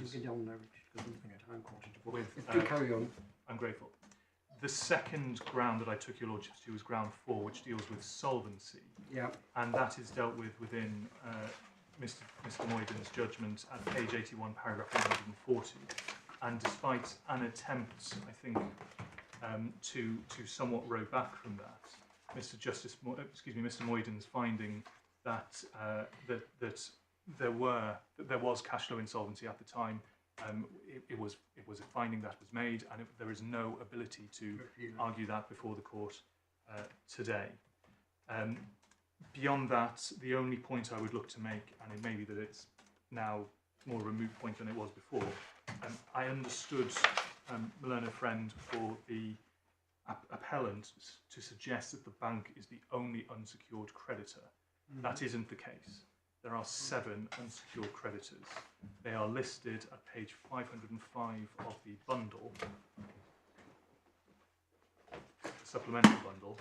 Do carry on. I'm grateful. The second ground that I took your lordships to was ground 4, which deals with solvency. Yeah. And that is dealt with within Mr. Mohyuddin's judgment at page 81, paragraph 140. And despite an attempt, I think, to somewhat row back from that, Mr. Mohyuddin's finding that there was cash flow insolvency at the time. It was a finding that was made, and there is no ability to argue that before the court today. Beyond that, the only point I would look to make, and it may be that it's now more of a moot point than it was before, I understood, my learned friend, for the appellant to suggest that the bank is the only unsecured creditor. That isn't the case. There are 7 unsecured creditors. They are listed at page 505 of the bundle, the supplementary bundle,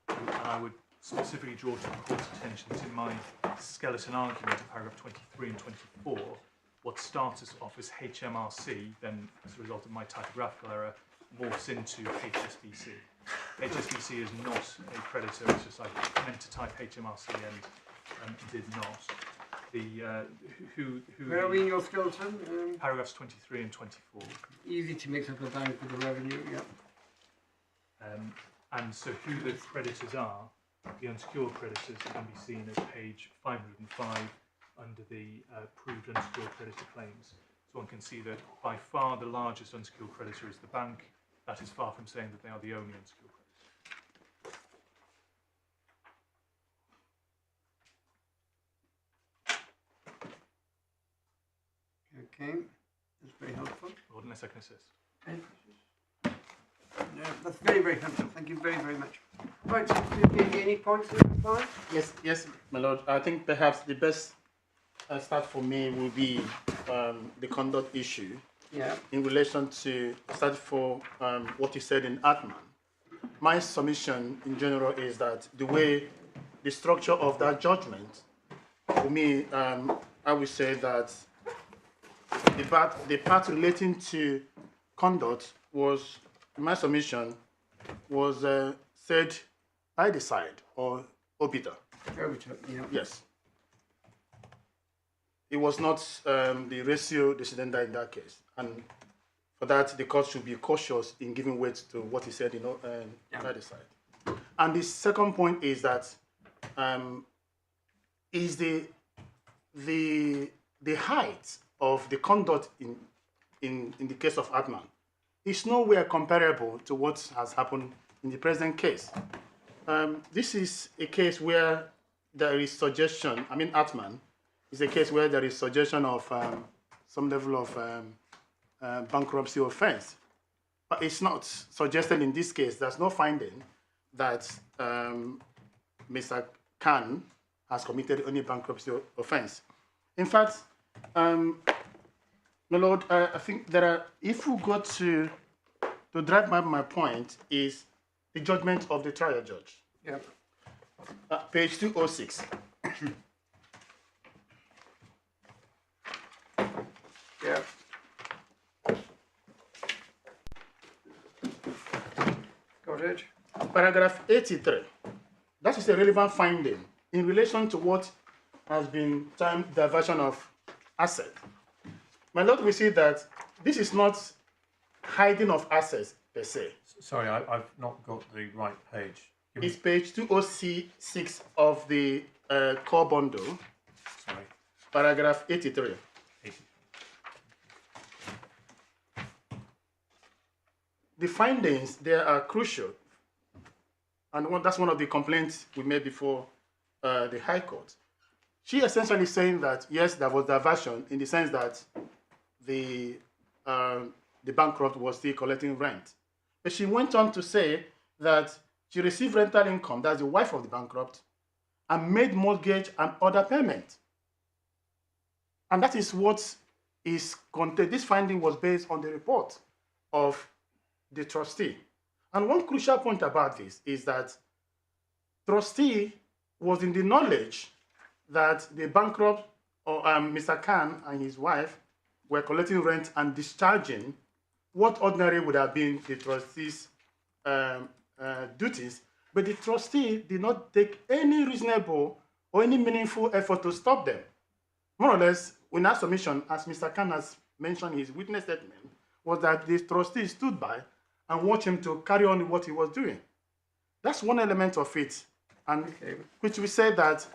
and I would specifically draw to the court's attention that in my skeleton argument in paragraph 23 and 24, what starts us off as HMRC, then as a result of my typographical error, morphs into HSBC. HSBC is not a creditor, it's just I meant to type HMRC and did not. Where are we in your skeleton? Paragraphs 23 and 24. Easy to mix up a bank with the revenue, yeah. And so who the creditors are, the unsecured creditors can be seen at page 505 under the proved unsecured creditor claims. So one can see that by far the largest unsecured creditor is the bank. That is far from saying that they are the only unsecured creditors. Okay, that's very helpful. Lord, unless I can assist. No, that's very, very helpful. Thank you very, very much. Right, so any points in the slide? Yes, my lord. I think perhaps the best start for me will be the conduct issue. Yeah. In relation to start for what you said in Atman. My submission in general is that the way the structure of that judgment, for me, I would say that the part relating to conduct was, in my submission, was said by the side or obiter. Obiter, yeah. Yes. It was not the ratio decidendi in that case. And for that, the court should be cautious in giving weight to what he said by the side. And the second point is that is the height of the conduct in the case of Atman is nowhere comparable to what has happened in the present case. This is a case where there is suggestion, Atman is a case where there is suggestion of some level of bankruptcy offense. But it's not suggested in this case. There's no finding that Mr. Khan has committed any bankruptcy offense. In fact, my lord, I think there are, if we go to drive my point, is the judgment of the trial judge. Yeah. Page 206. Yeah. Got it. Paragraph 83. That is a relevant finding in relation to what has been termed diversion of asset. My Lord, we see that this is not hiding of assets per se. Sorry, I've not got the right page. Give me- It's page 206 of the core bundle, Sorry. paragraph 83. 80. The findings there are crucial, and that's one of the complaints we made before the High Court. She essentially saying that yes, there was diversion in the sense that the bankrupt was still collecting rent, but she went on to say that she received rental income, that's the wife of the bankrupt, and made mortgage and other payment, and that is what is contained. This finding was based on the report of the trustee. And one crucial point about this is that trustee was in the knowledge that the bankrupt, or Mr. Khan and his wife, were collecting rent and discharging what ordinarily would have been the trustee's duties, but the trustee did not take any reasonable or any meaningful effort to stop them. More or less, in our submission, as Mr. Khan has mentioned in his witness statement, was that the trustee stood by and watched him to carry on what he was doing. That's one element of it, and which we said that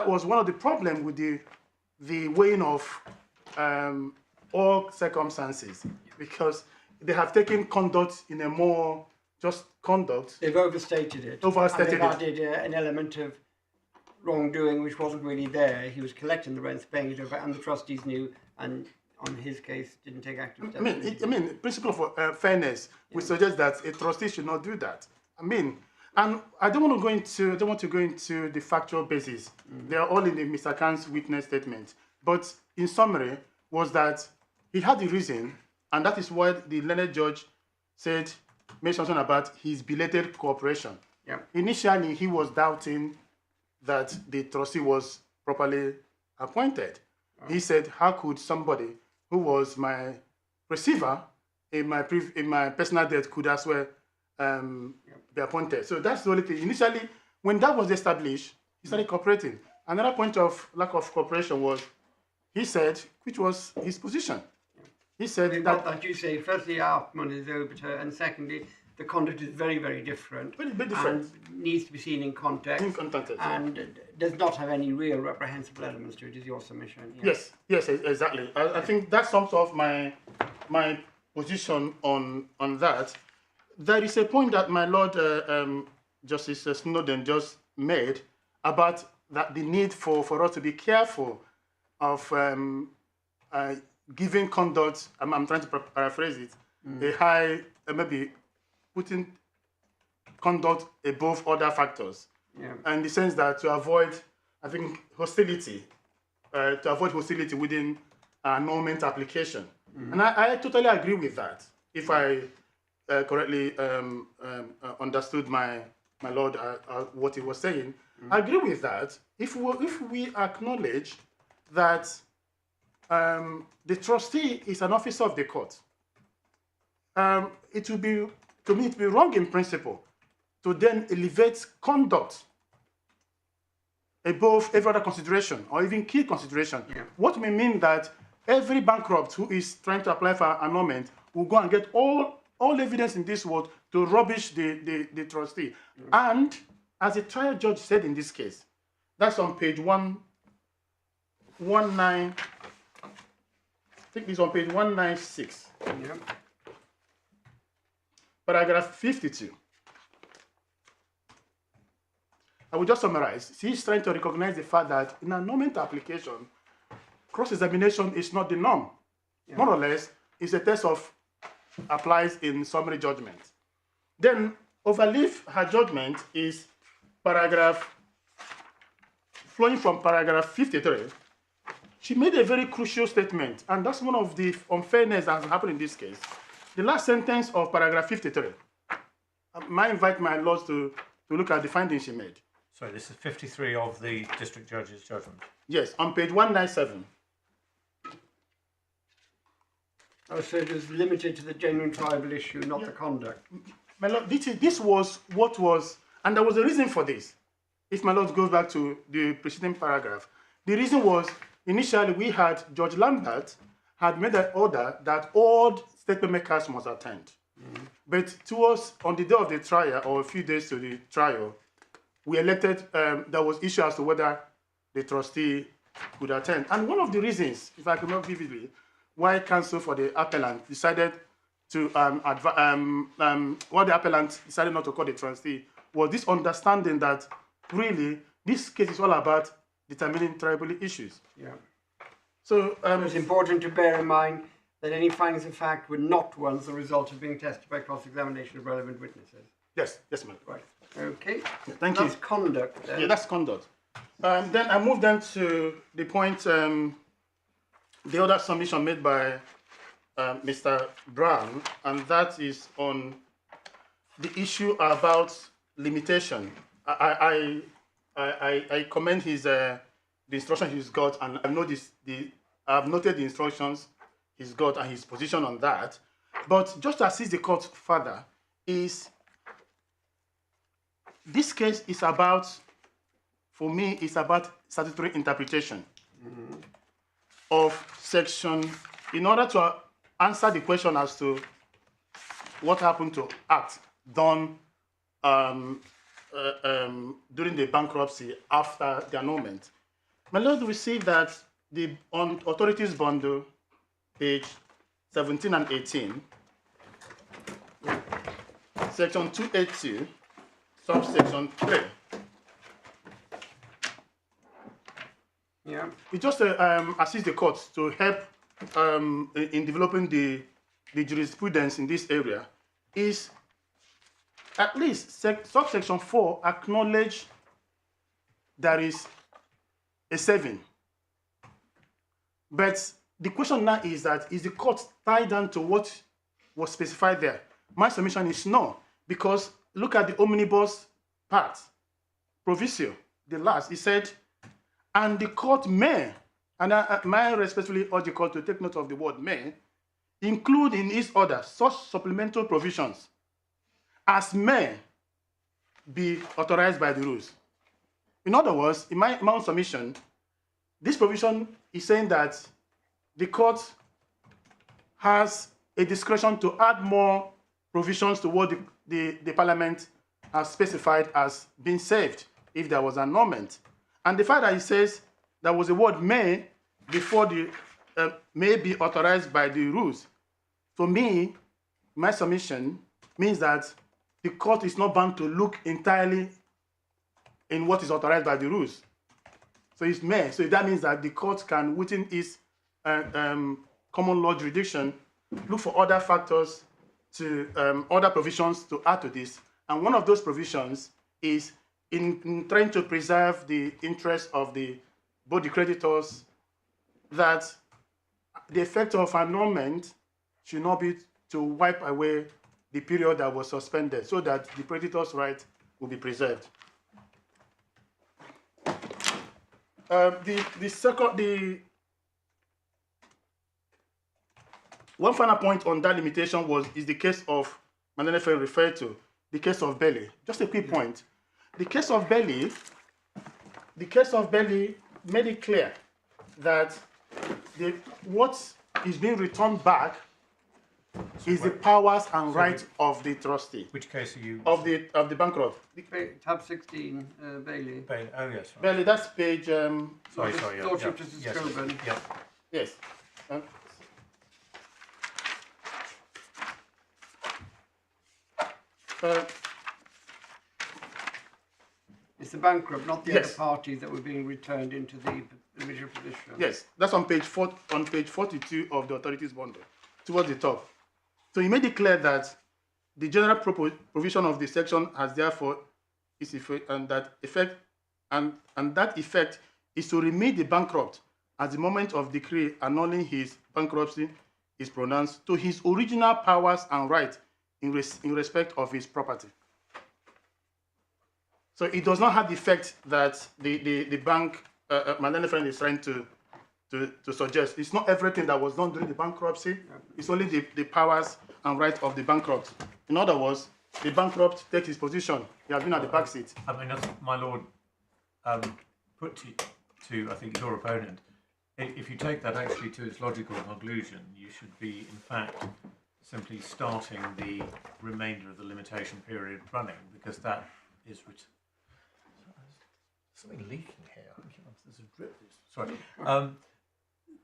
was one of the problems with the weighing of all circumstances, because they have taken conduct in a more just conduct. They've overstated it. Overstated and they've added an element of wrongdoing which wasn't really there. He was collecting the rents, paying it over, and the trustees knew, and on his case didn't take active steps. I mean, principle of fairness, we suggest that a trustee should not do that. And I don't want to go into the factual basis. They are all in the Mr. Khan's witness statement. But in summary, was that he had the reason, and that is why the learned judge made something about his belated cooperation. Yeah. Initially, he was doubting that the trustee was properly appointed. He said, how could somebody who was my receiver in my personal debt could as well be appointed? So that's the only thing. Initially, when that was established, he started cooperating. Another point of lack of cooperation was, he said, which was his position. He said that you say, firstly, our money is overturned, and secondly, the conduct is very, very different. Very different. And needs to be seen in context. In context, and does not have any real reprehensible elements to it, is your submission. Yes, exactly. I think that sums up my position on that. There is a point that my Lord Justice Snowden just made about that the need for us to be careful of giving conduct, I'm trying to paraphrase it, a high, maybe putting conduct above other factors. Yeah. And in the sense that to avoid, I think, hostility within annulment application. And I totally agree with that, if I correctly understood my Lord what he was saying. I agree with that. If we acknowledge that the trustee is an officer of the court, it would be, to me, it would be wrong in principle to then elevate conduct above every other consideration or even key consideration. Yeah. What may mean that every bankrupt who is trying to apply for annulment will go and get all evidence in this world to rubbish the trustee. Yeah. And as the trial judge said in this case, that's on page 119. I think it's on page 196. Yeah. Paragraph 52. I will just summarize. He's trying to recognize the fact that in annulment application, cross-examination is not the norm. Yeah. More or less, it's a test of applies in summary judgment. Then, overleaf her judgment is flowing from paragraph 53. She made a very crucial statement, and that's one of the unfairness that has happened in this case. The last sentence of paragraph 53. I might invite my lords to look at the findings she made. Sorry, this is 53 of the district judge's judgment. Yes, on page 197. Oh, so it was limited to the genuine tribal issue, not the conduct. My lord, this was what was, and there was a reason for this. If my lord goes back to the preceding paragraph, the reason was initially we had Judge Lambert had made an order that all statement makers must attend. But towards on the day of the trial or a few days to the trial, we elected, there was issue as to whether the trustee could attend. And one of the reasons, if I remember vividly, why counsel for the appellant decided to, what the appellant decided not to call the trustee was this understanding that really this case is all about determining tribal issues. Yeah. So It's important to bear in mind that any findings of fact were not ones the result of being tested by cross-examination of relevant witnesses. yes, my lord. Right. Okay. Yeah, thank you. That's conduct then. Yeah, that's conduct. Then I move then to the point, the other submission made by Mr. Brown, and that is on the issue about limitation. I commend his the instruction he's got, and I've noted the instructions he's got and his position on that. But just to assist the court further, is this case is about, for me, it's about statutory interpretation of section, in order to answer the question as to what happened to act done during the bankruptcy after the annulment. My lord, we see that on authorities bundle, page 17 and 18, section 282, subsection 3. Yeah. We just assist the courts to help in developing the jurisprudence in this area. Is at least subsection 4 acknowledge there is a saving. But the question now is that, is the court tied down to what was specified there? My submission is no, because look at the omnibus part, proviso, the last, he said, and the court may, and I respectfully urge the court to take note of the word may, include in its order such supplemental provisions as may be authorized by the rules. In other words, in my own submission, this provision is saying that the court has a discretion to add more provisions to what the parliament has specified as being saved if there was an annulment. And the fact that it says there was a word may before the may be authorized by the rules, for me, my submission means that the court is not bound to look entirely in what is authorized by the rules. So it's may. So that means that the court can, within its common law jurisdiction, look for other factors to other provisions to add to this. And one of those provisions is in trying to preserve the interest of both the creditors, that the effect of annulment should not be to wipe away the period that was suspended, so that the creditor's right will be preserved. One final point on that limitation is the case of Manelefe referred to, the case of Bailey. Just a quick point. The case of Bailey made it clear that what is being returned back is the powers and rights of the trustee. Which case are you? Of the bankrupt. Tab 16, Bailey. Bailey. Oh yes. Right. Bailey, that's page. Sorry. Yeah, Lordship Justice yes, Scobin. yeah. Yes. It's the bankrupt, not the Yes. other parties that were being returned into the original position. Yes, that's on page 42 of the authorities bundle, towards the top. So he made it clear that the general provision of the section has therefore its effect, and that effect is to remit the bankrupt at the moment of decree annulling his bankruptcy is pronounced to his original powers and rights in respect of his property. So it does not have the effect that the bank, my learned friend is trying to suggest. It's not everything that was done during the bankruptcy. It's only the powers and rights of the bankrupt. In other words, the bankrupt takes his position. He has been at the back seat. I mean, as my lord put to I think your opponent, if you take that actually to its logical conclusion, you should be in fact simply starting the remainder of the limitation period running, because that is something leaking here. There's a drip. Sorry.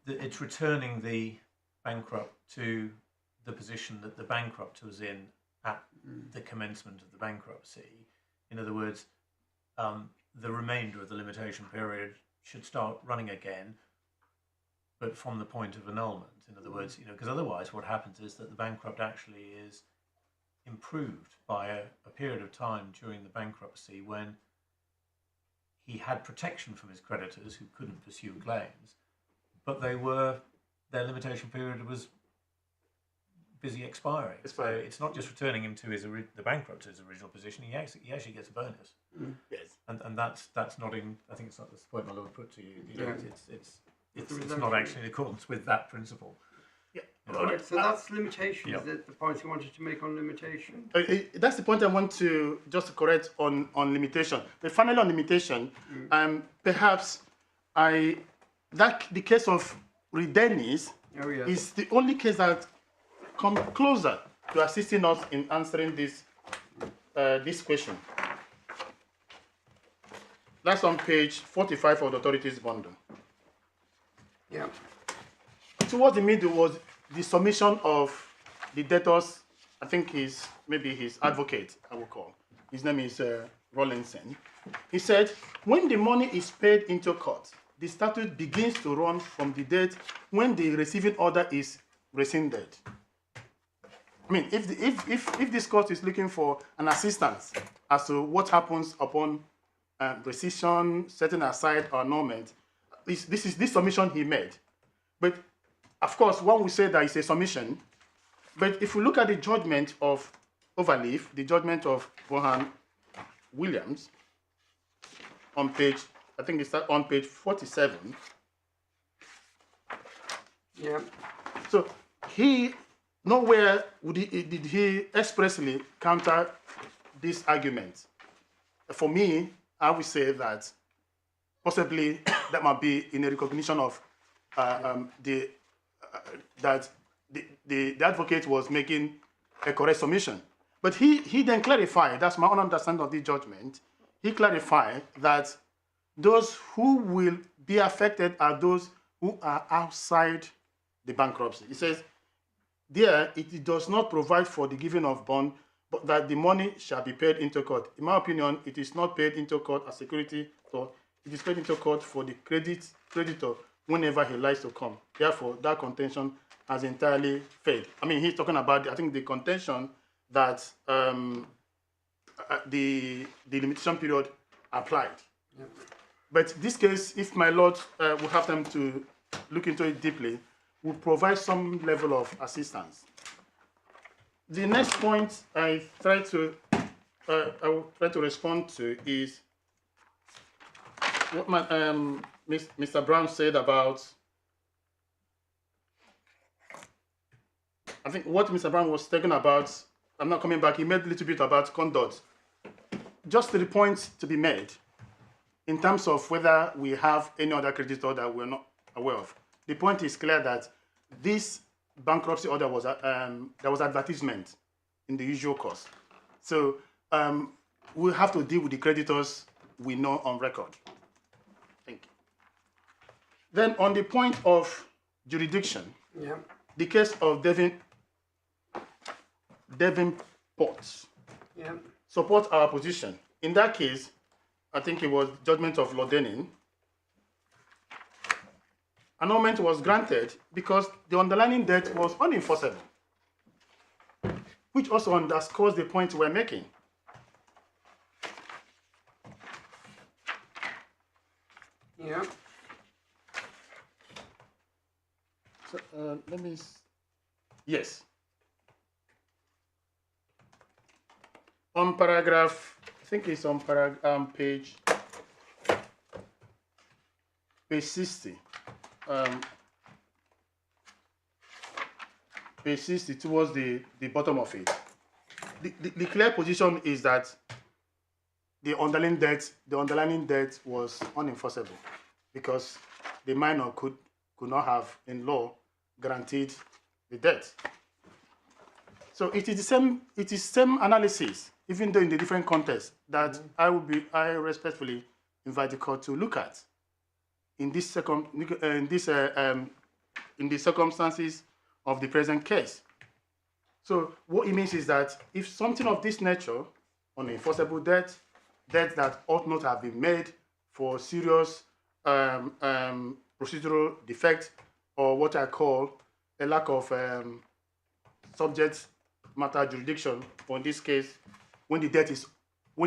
It's returning the bankrupt to the position that the bankrupt was in at the commencement of the bankruptcy. In other words, the remainder of the limitation period should start running again, but from the point of annulment. In other words, because otherwise what happens is that the bankrupt actually is improved by a period of time during the bankruptcy when he had protection from his creditors who couldn't pursue claims, but their limitation period was busy expiring. So it's not just returning him to the bankrupt to his original position. He actually gets a bonus. Yes. And that's not in. I think it's not the point my lord put to you. It's not actually in accordance with that principle. Yeah. Right, so that's limitation. Is it the point you wanted to make on limitation? That's the point I want to just correct on limitation. But finally on limitation, perhaps the case of Redenis is the only case that comes closer to assisting us in answering this question. That's on page 45 of the authorities bundle. Yeah. Towards the middle was the submission of the debtors. I think maybe his advocate, I will call. His name is Rollinson. He said, when the money is paid into court, the statute begins to run from the date when the receiving order is rescinded. I mean, if this court is looking for an assistance as to what happens upon rescission, setting aside or annulment, this is this submission he made. But of course, one will say that it's a submission. But if we look at the judgment of Overleaf, the judgment of Bohan Williams, on page, I think it's on page 47. Yeah. So nowhere did he expressly counter this argument. For me, I would say that possibly that might be in a recognition of that the advocate was making a correct submission. But he then clarified, that's my own understanding of the judgment, he clarified that those who will be affected are those who are outside the bankruptcy. He says, there it does not provide for the giving of bond, but that the money shall be paid into court. In my opinion, it is not paid into court as security, so it is paid into court for the creditor whenever he likes to come. Therefore, that contention has entirely failed. I mean, he's talking about, I think, the contention that the limitation period applied. Yep. But this case, if my lord will have them to look into it deeply, will provide some level of assistance. The next point I will try to respond to is what Mr. Brown said about, I think what Mr. Brown was talking about, I'm not coming back, he made a little bit about conduct. Just to the point to be made, in terms of whether we have any other creditor that we're not aware of. The point is clear that this bankruptcy order was, there was advertisement in the usual course. So we'll have to deal with the creditors we know on record. Thank you. Then on the point of jurisdiction, the case of Devonport support our position. In that case, I think it was judgment of Lodening. Annulment was granted because the underlying debt was unenforceable, which also underscores the point we're making. Yeah. So let me. Yes. On paragraph think it's on page 60. Page 60 towards the bottom of it. The clear position is that the underlying debt was unenforceable because the minor could not have in law guaranteed the debt. So it is same analysis, even though in the different contexts, that I respectfully invite the court to look at in the circumstances of the present case. So what it means is that if something of this nature, unenforceable debt that ought not have been made for serious procedural defect, or what I call a lack of subject matter jurisdiction, or in this case, when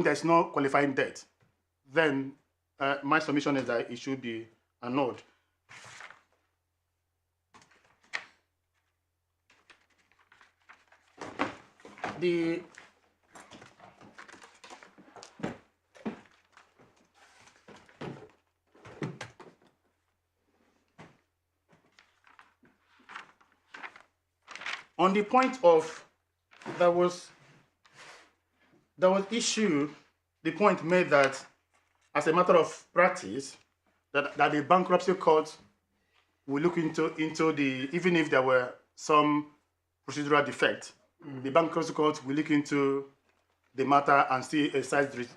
there's no qualifying debt, then my submission is that it should be annulled. On the point of there was issue, the point made that as a matter of practice, that the bankruptcy court will look into the, even if there were some procedural defect, the bankruptcy court will look into the matter and see exercise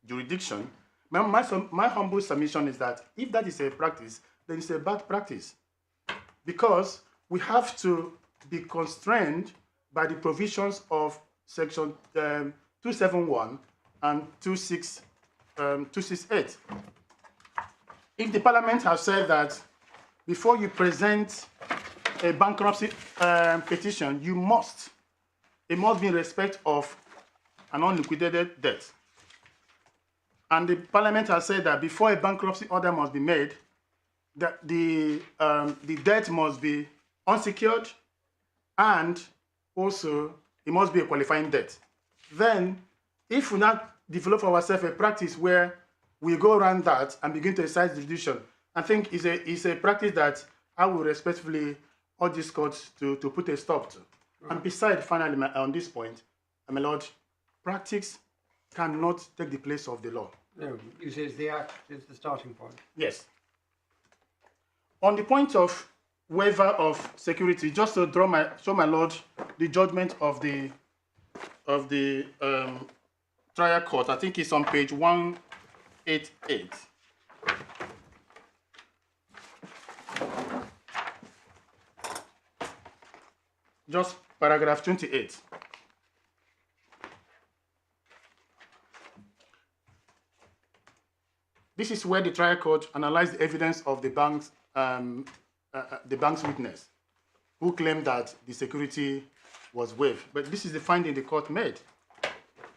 jurisdiction. My humble submission is that if that is a practice, then it's a bad practice, because we have to be constrained by the provisions of section 271 and 268. If the parliament has said that before you present a bankruptcy petition, it must be in respect of an unliquidated debt. And the parliament has said that before a bankruptcy order must be made, that the debt must be unsecured, and also it must be a qualifying debt. Then, if we not develop for ourselves a practice where we go around that and begin to exercise jurisdiction, I think is a practice that I will respectfully urge this court to put a stop to. And besides, finally, on this point, my lord, practice cannot take the place of the law. No, you say it's the act is the starting point. Yes. On the point of waiver of security, just to show my lord the judgment of the trial court, I think it's on page 188. Just paragraph 28. This is where the trial court analyzed the evidence of the bank's witness, who claimed that the security was waived. But this is the finding the court made.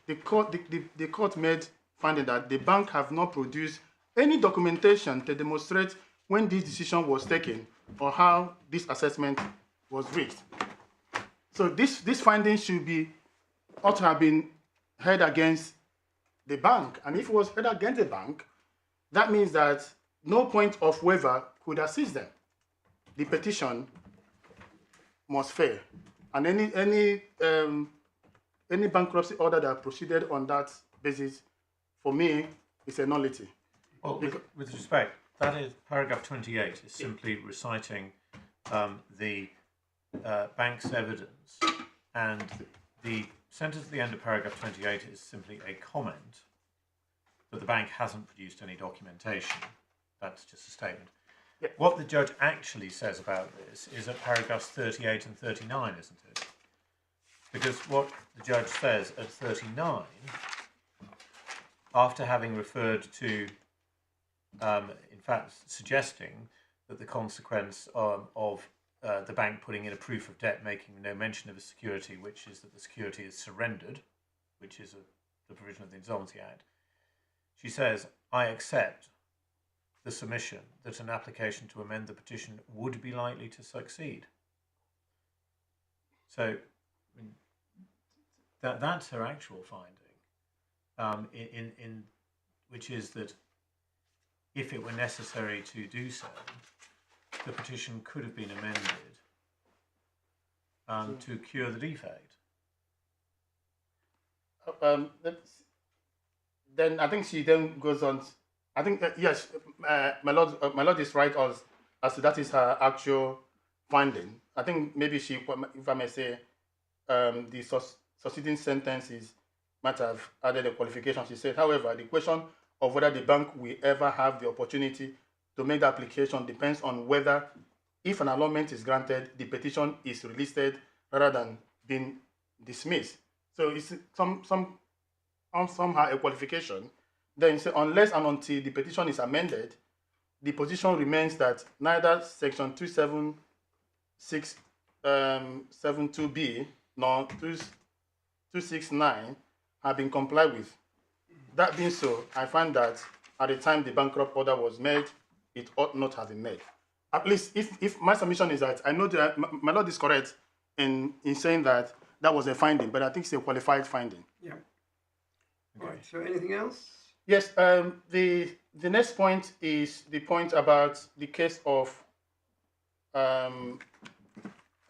The court made finding that the bank have not produced any documentation to demonstrate when this decision was taken or how this assessment was reached. So this finding ought to have been held against the bank. And if it was held against the bank, that means that no point of waiver could assist them. The petition must fail, and any bankruptcy order that proceeded on that basis, for me, is a nullity. Well, with respect, that is paragraph 28 is simply reciting the bank's evidence, and the sentence at the end of paragraph 28 is simply a comment that the bank hasn't produced any documentation. That's just a statement. Yeah. What the judge actually says about this is at paragraphs 38 and 39, isn't it? Because what the judge says at 39, after having referred to, in fact, suggesting that the consequence of the bank putting in a proof of debt making no mention of a security, which is that the security is surrendered, which is the provision of the Insolvency Act, she says, I accept the submission that an application to amend the petition would be likely to succeed. So that's her actual finding. in which is that if it were necessary to do so, the petition could have been amended to cure the defect. Then I think she then goes on. I think yes, my lord is right as to that is her actual finding. I think maybe she, if I may say, the succeeding sentences might have added a qualification. She said, however, the question of whether the bank will ever have the opportunity to make the application depends on whether, if an allotment is granted, the petition is relisted rather than being dismissed. So it's somehow a qualification. Then you say, unless and until the petition is amended, the position remains that neither section 27672B nor 269 have been complied with. That being so, I find that at the time the bankrupt order was made, it ought not have been made. At least if my submission is that I know that my lord is correct in saying that that was a finding, but I think it's a qualified finding. Yeah. Okay. Right. So anything else? Yes. The next point is the point about the case of I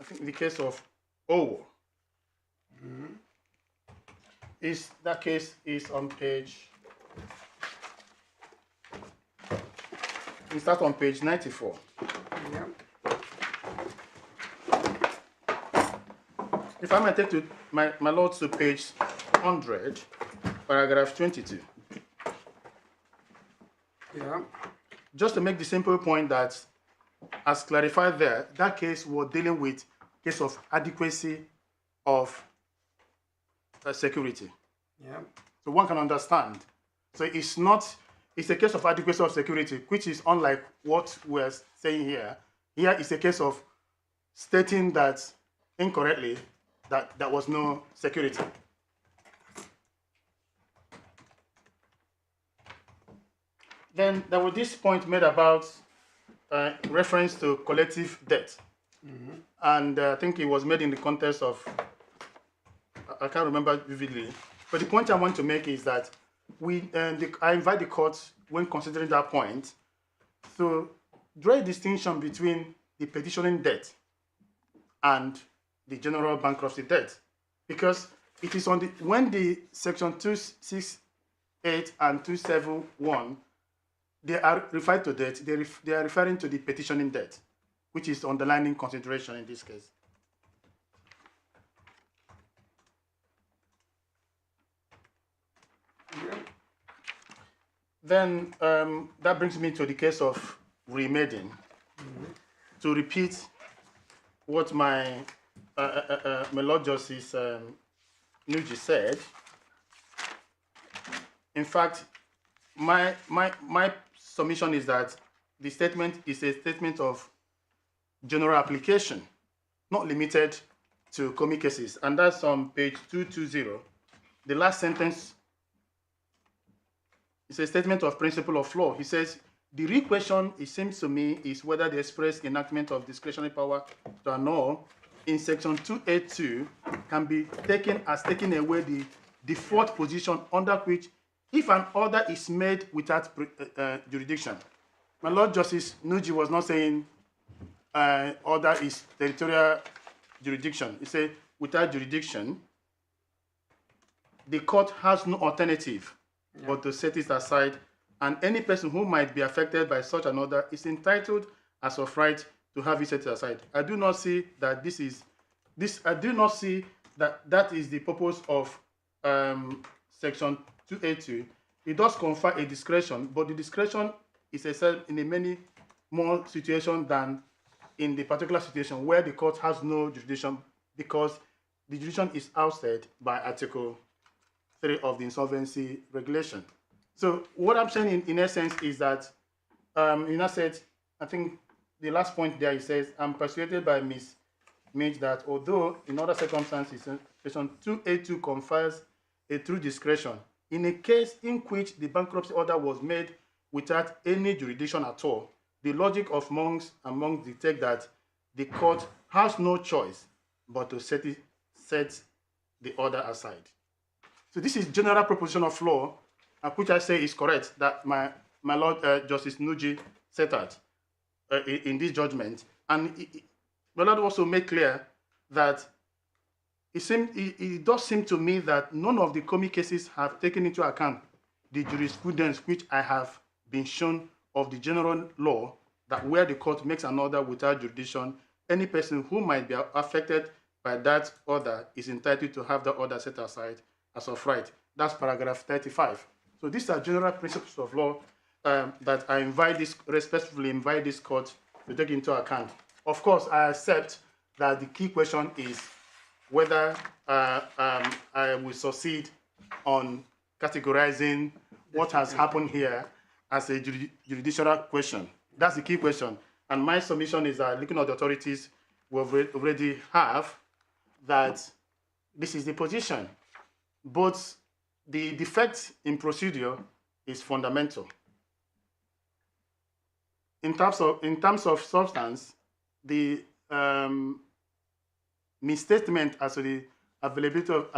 think the case of Owo. Mm-hmm. That case is on page. We start on page 94. Yeah. If I may take to my lord to page 100, paragraph 22. Yeah. Just to make the simple point that, as clarified there, that case was dealing with case of adequacy of security. Yeah. So one can understand. So it's a case of adequacy of security, which is unlike what we're saying here. Here is a case of stating that incorrectly that there was no security. Then there was this point made about reference to collective debt. Mm-hmm. And I think it was made in the context of, I can't remember vividly, but the point I want to make is that I invite the court, when considering that point, to draw a distinction between the petitioning debt and the general bankruptcy debt, because it is when the section 268 and 271 they are referred to debt, they are referring to the petitioning debt, which is underlying consideration in this case. Yeah. Then that brings me to the case of remedying. Mm-hmm. To repeat what my Lord Justice Nugee said, in fact, my submission is that the statement is a statement of general application, not limited to common cases. And that's on page 220. The last sentence is a statement of principle of law. He says, the real question, it seems to me, is whether the express enactment of discretionary power to annul in section 282 can be taken as taking away the default position under which, if an order is made without jurisdiction. My Lord Justice Nugee was not saying order is territorial jurisdiction. He said without jurisdiction, the court has no alternative but to set it aside, and any person who might be affected by such an order is entitled as of right to have it set aside. I do not see that I do not see that is the purpose of section 282. It does confer a discretion, but the discretion is exercised in a many more situations than in the particular situation where the court has no jurisdiction, because the jurisdiction is ousted by Article 3 of the Insolvency Regulation. So what I'm saying in essence is that, said, I think the last point there, he says, I'm persuaded by Ms. Midge that although in other circumstances, section 282 confers a true discretion, in a case in which the bankruptcy order was made without any jurisdiction at all, the logic of amongst dictate that the court has no choice but to set the order aside. So this is general proposition of law, which I say is correct, that my Lord Justice Nugee set out in this judgment. And the Lord also made clear that it does seem to me that none of the common cases have taken into account the jurisprudence which I have been shown of the general law, that where the court makes an order without jurisdiction, any person who might be affected by that order is entitled to have the order set aside as of right. That's paragraph 35. So these are general principles of law that I respectfully invite this court to take into account. Of course, I accept that the key question is whether I will succeed on categorizing what has happened here as a judicial question. That's the key question. And my submission is that looking at the authorities we already have, that this is the position. But the defect in procedure is fundamental. In terms of substance, the misstatement as to the availability of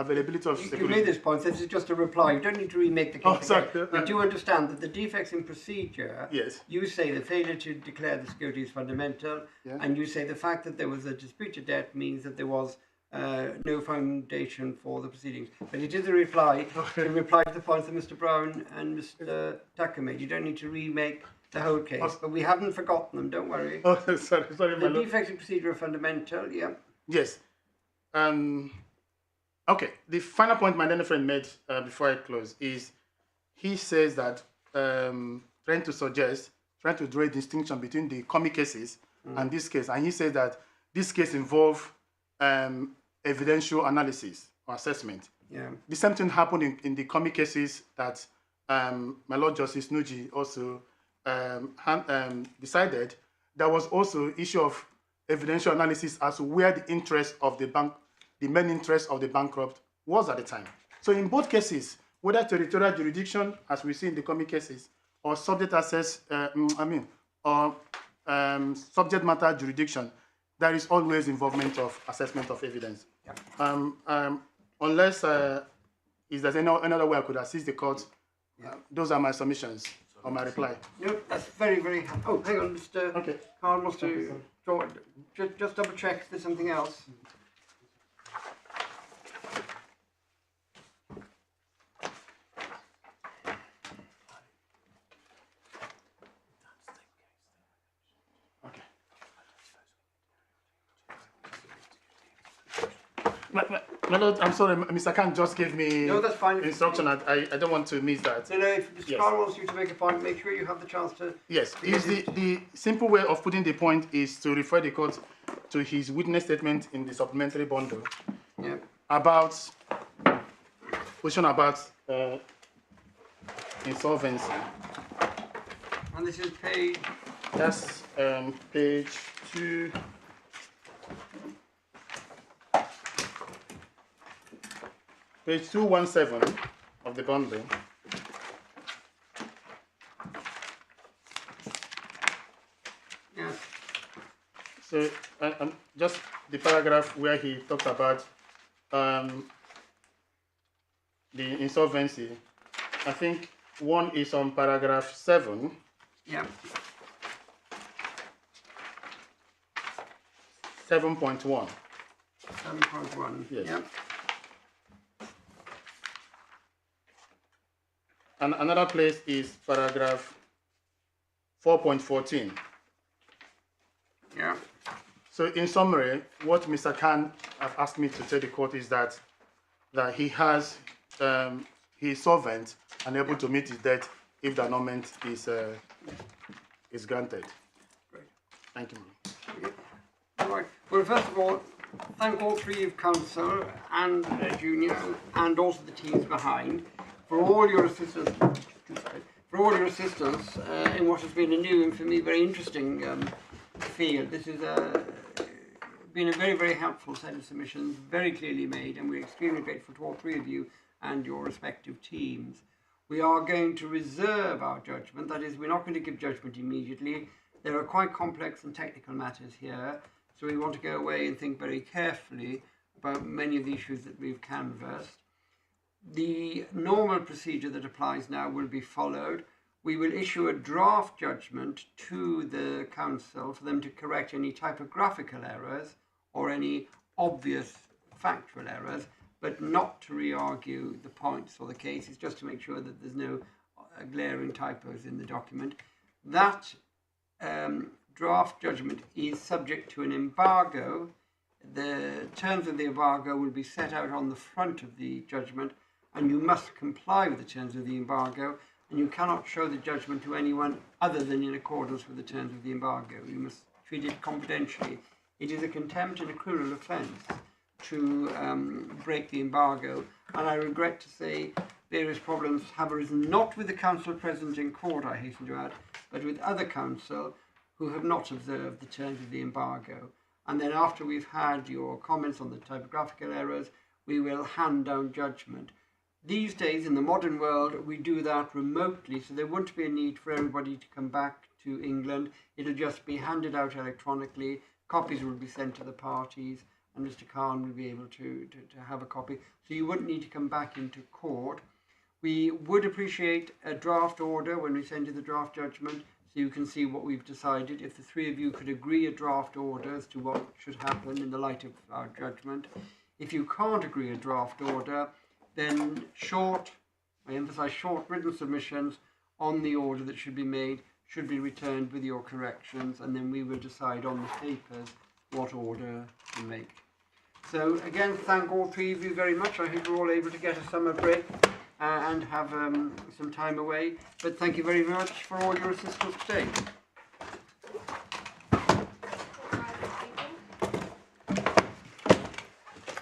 You security. made this point. This is just a reply. You don't need to remake the case. Oh, sorry. You do understand that the defects in procedure. Yes. You say the failure to declare the security is fundamental, Yeah. and you say the fact that there was a disputed debt means that there was no foundation for the proceedings. But it is a reply to the points that Mr. Brown and Mr. Tucker made. You don't need to remake the whole case, but we haven't forgotten them. Don't worry. Oh, sorry, my The lord. defects in procedure are fundamental. Yeah. Yes. Okay. The final point my learned friend made before I close is he says that trying to draw a distinction between the common cases and this case, and he says that this case involves evidential analysis or assessment. Yeah. The same thing happened in the common cases that my Lord Justice Nugee also decided. There was also issue of evidential analysis as to where the interest of the bank, the main interest of the bankrupt was at the time. So in both cases, whether territorial jurisdiction, as we see in the common cases, or subject access, subject matter jurisdiction, there is always involvement of assessment of evidence. Yeah. Unless is there any other way I could assist the court, those are my submissions or my reply. No, that's very, very. Oh, hang on, Mr. Okay. Carl wants to draw. Just double check if there's something else. Okay. My Lord, I'm sorry, Mr. Khan just gave me No, that's fine. instruction. I don't want to miss that. No, if Mr. Yes. Carl wants you to make a point, make sure you have the chance to. Yes, is the simple way of putting the point is to refer the court to his witness statement in the supplementary bundle about question about insolvency. And this is page. That's page 2. Page 217 of the bundle. Yes. So just the paragraph where he talks about the insolvency. I think one is on paragraph 7. Yeah. 7.1. 7.1. Yes. Yeah. And another place is paragraph 4.14. Yeah. So in summary, what Mr. Khan has asked me to tell the court is that he has he is solvent and able to meet his debt if the annulment is granted. Great. Thank you, ma'am. All right. Well, first of all, thank all three of counsel and Junior and also the teams behind for all your assistance. In what has been a new and for me very interesting field. This has been a very, very helpful set of submissions, very clearly made, and we're extremely grateful to all three of you and your respective teams. We are going to reserve our judgment, that is, we're not going to give judgment immediately. There are quite complex and technical matters here, so we want to go away and think very carefully about many of the issues that we've canvassed. the normal procedure that applies now will be followed. We will issue a draft judgment to the council for them to correct any typographical errors or any obvious factual errors, but not to re-argue the points or the cases, just to make sure that there's no glaring typos in the document. That draft judgment is subject to an embargo. The terms of the embargo will be set out on the front of the judgment, and you must comply with the terms of the embargo, and you cannot show the judgment to anyone other than in accordance with the terms of the embargo. You must treat it confidentially. It is a contempt and a criminal offence to break the embargo, and I regret to say various problems have arisen not with the counsel present in court, I hasten to add, but with other counsel who have not observed the terms of the embargo. And then after we've had your comments on the typographical errors, we will hand down judgment. These days, in the modern world, we do that remotely, so there won't be a need for everybody to come back to England. It'll just be handed out electronically, copies will be sent to the parties, and Mr. Khan will be able to have a copy. So you wouldn't need to come back into court. We would appreciate a draft order when we send you the draft judgment, so you can see what we've decided. If the three of you could agree a draft order as to what should happen in the light of our judgment. If you can't agree a draft order, then short, I emphasize short written submissions on the order that should be made should be returned with your corrections, and then we will decide on the papers what order to make. So again, thank all three of you very much. I hope you're all able to get a summer break and have some time away. But thank you very much for all your assistance today.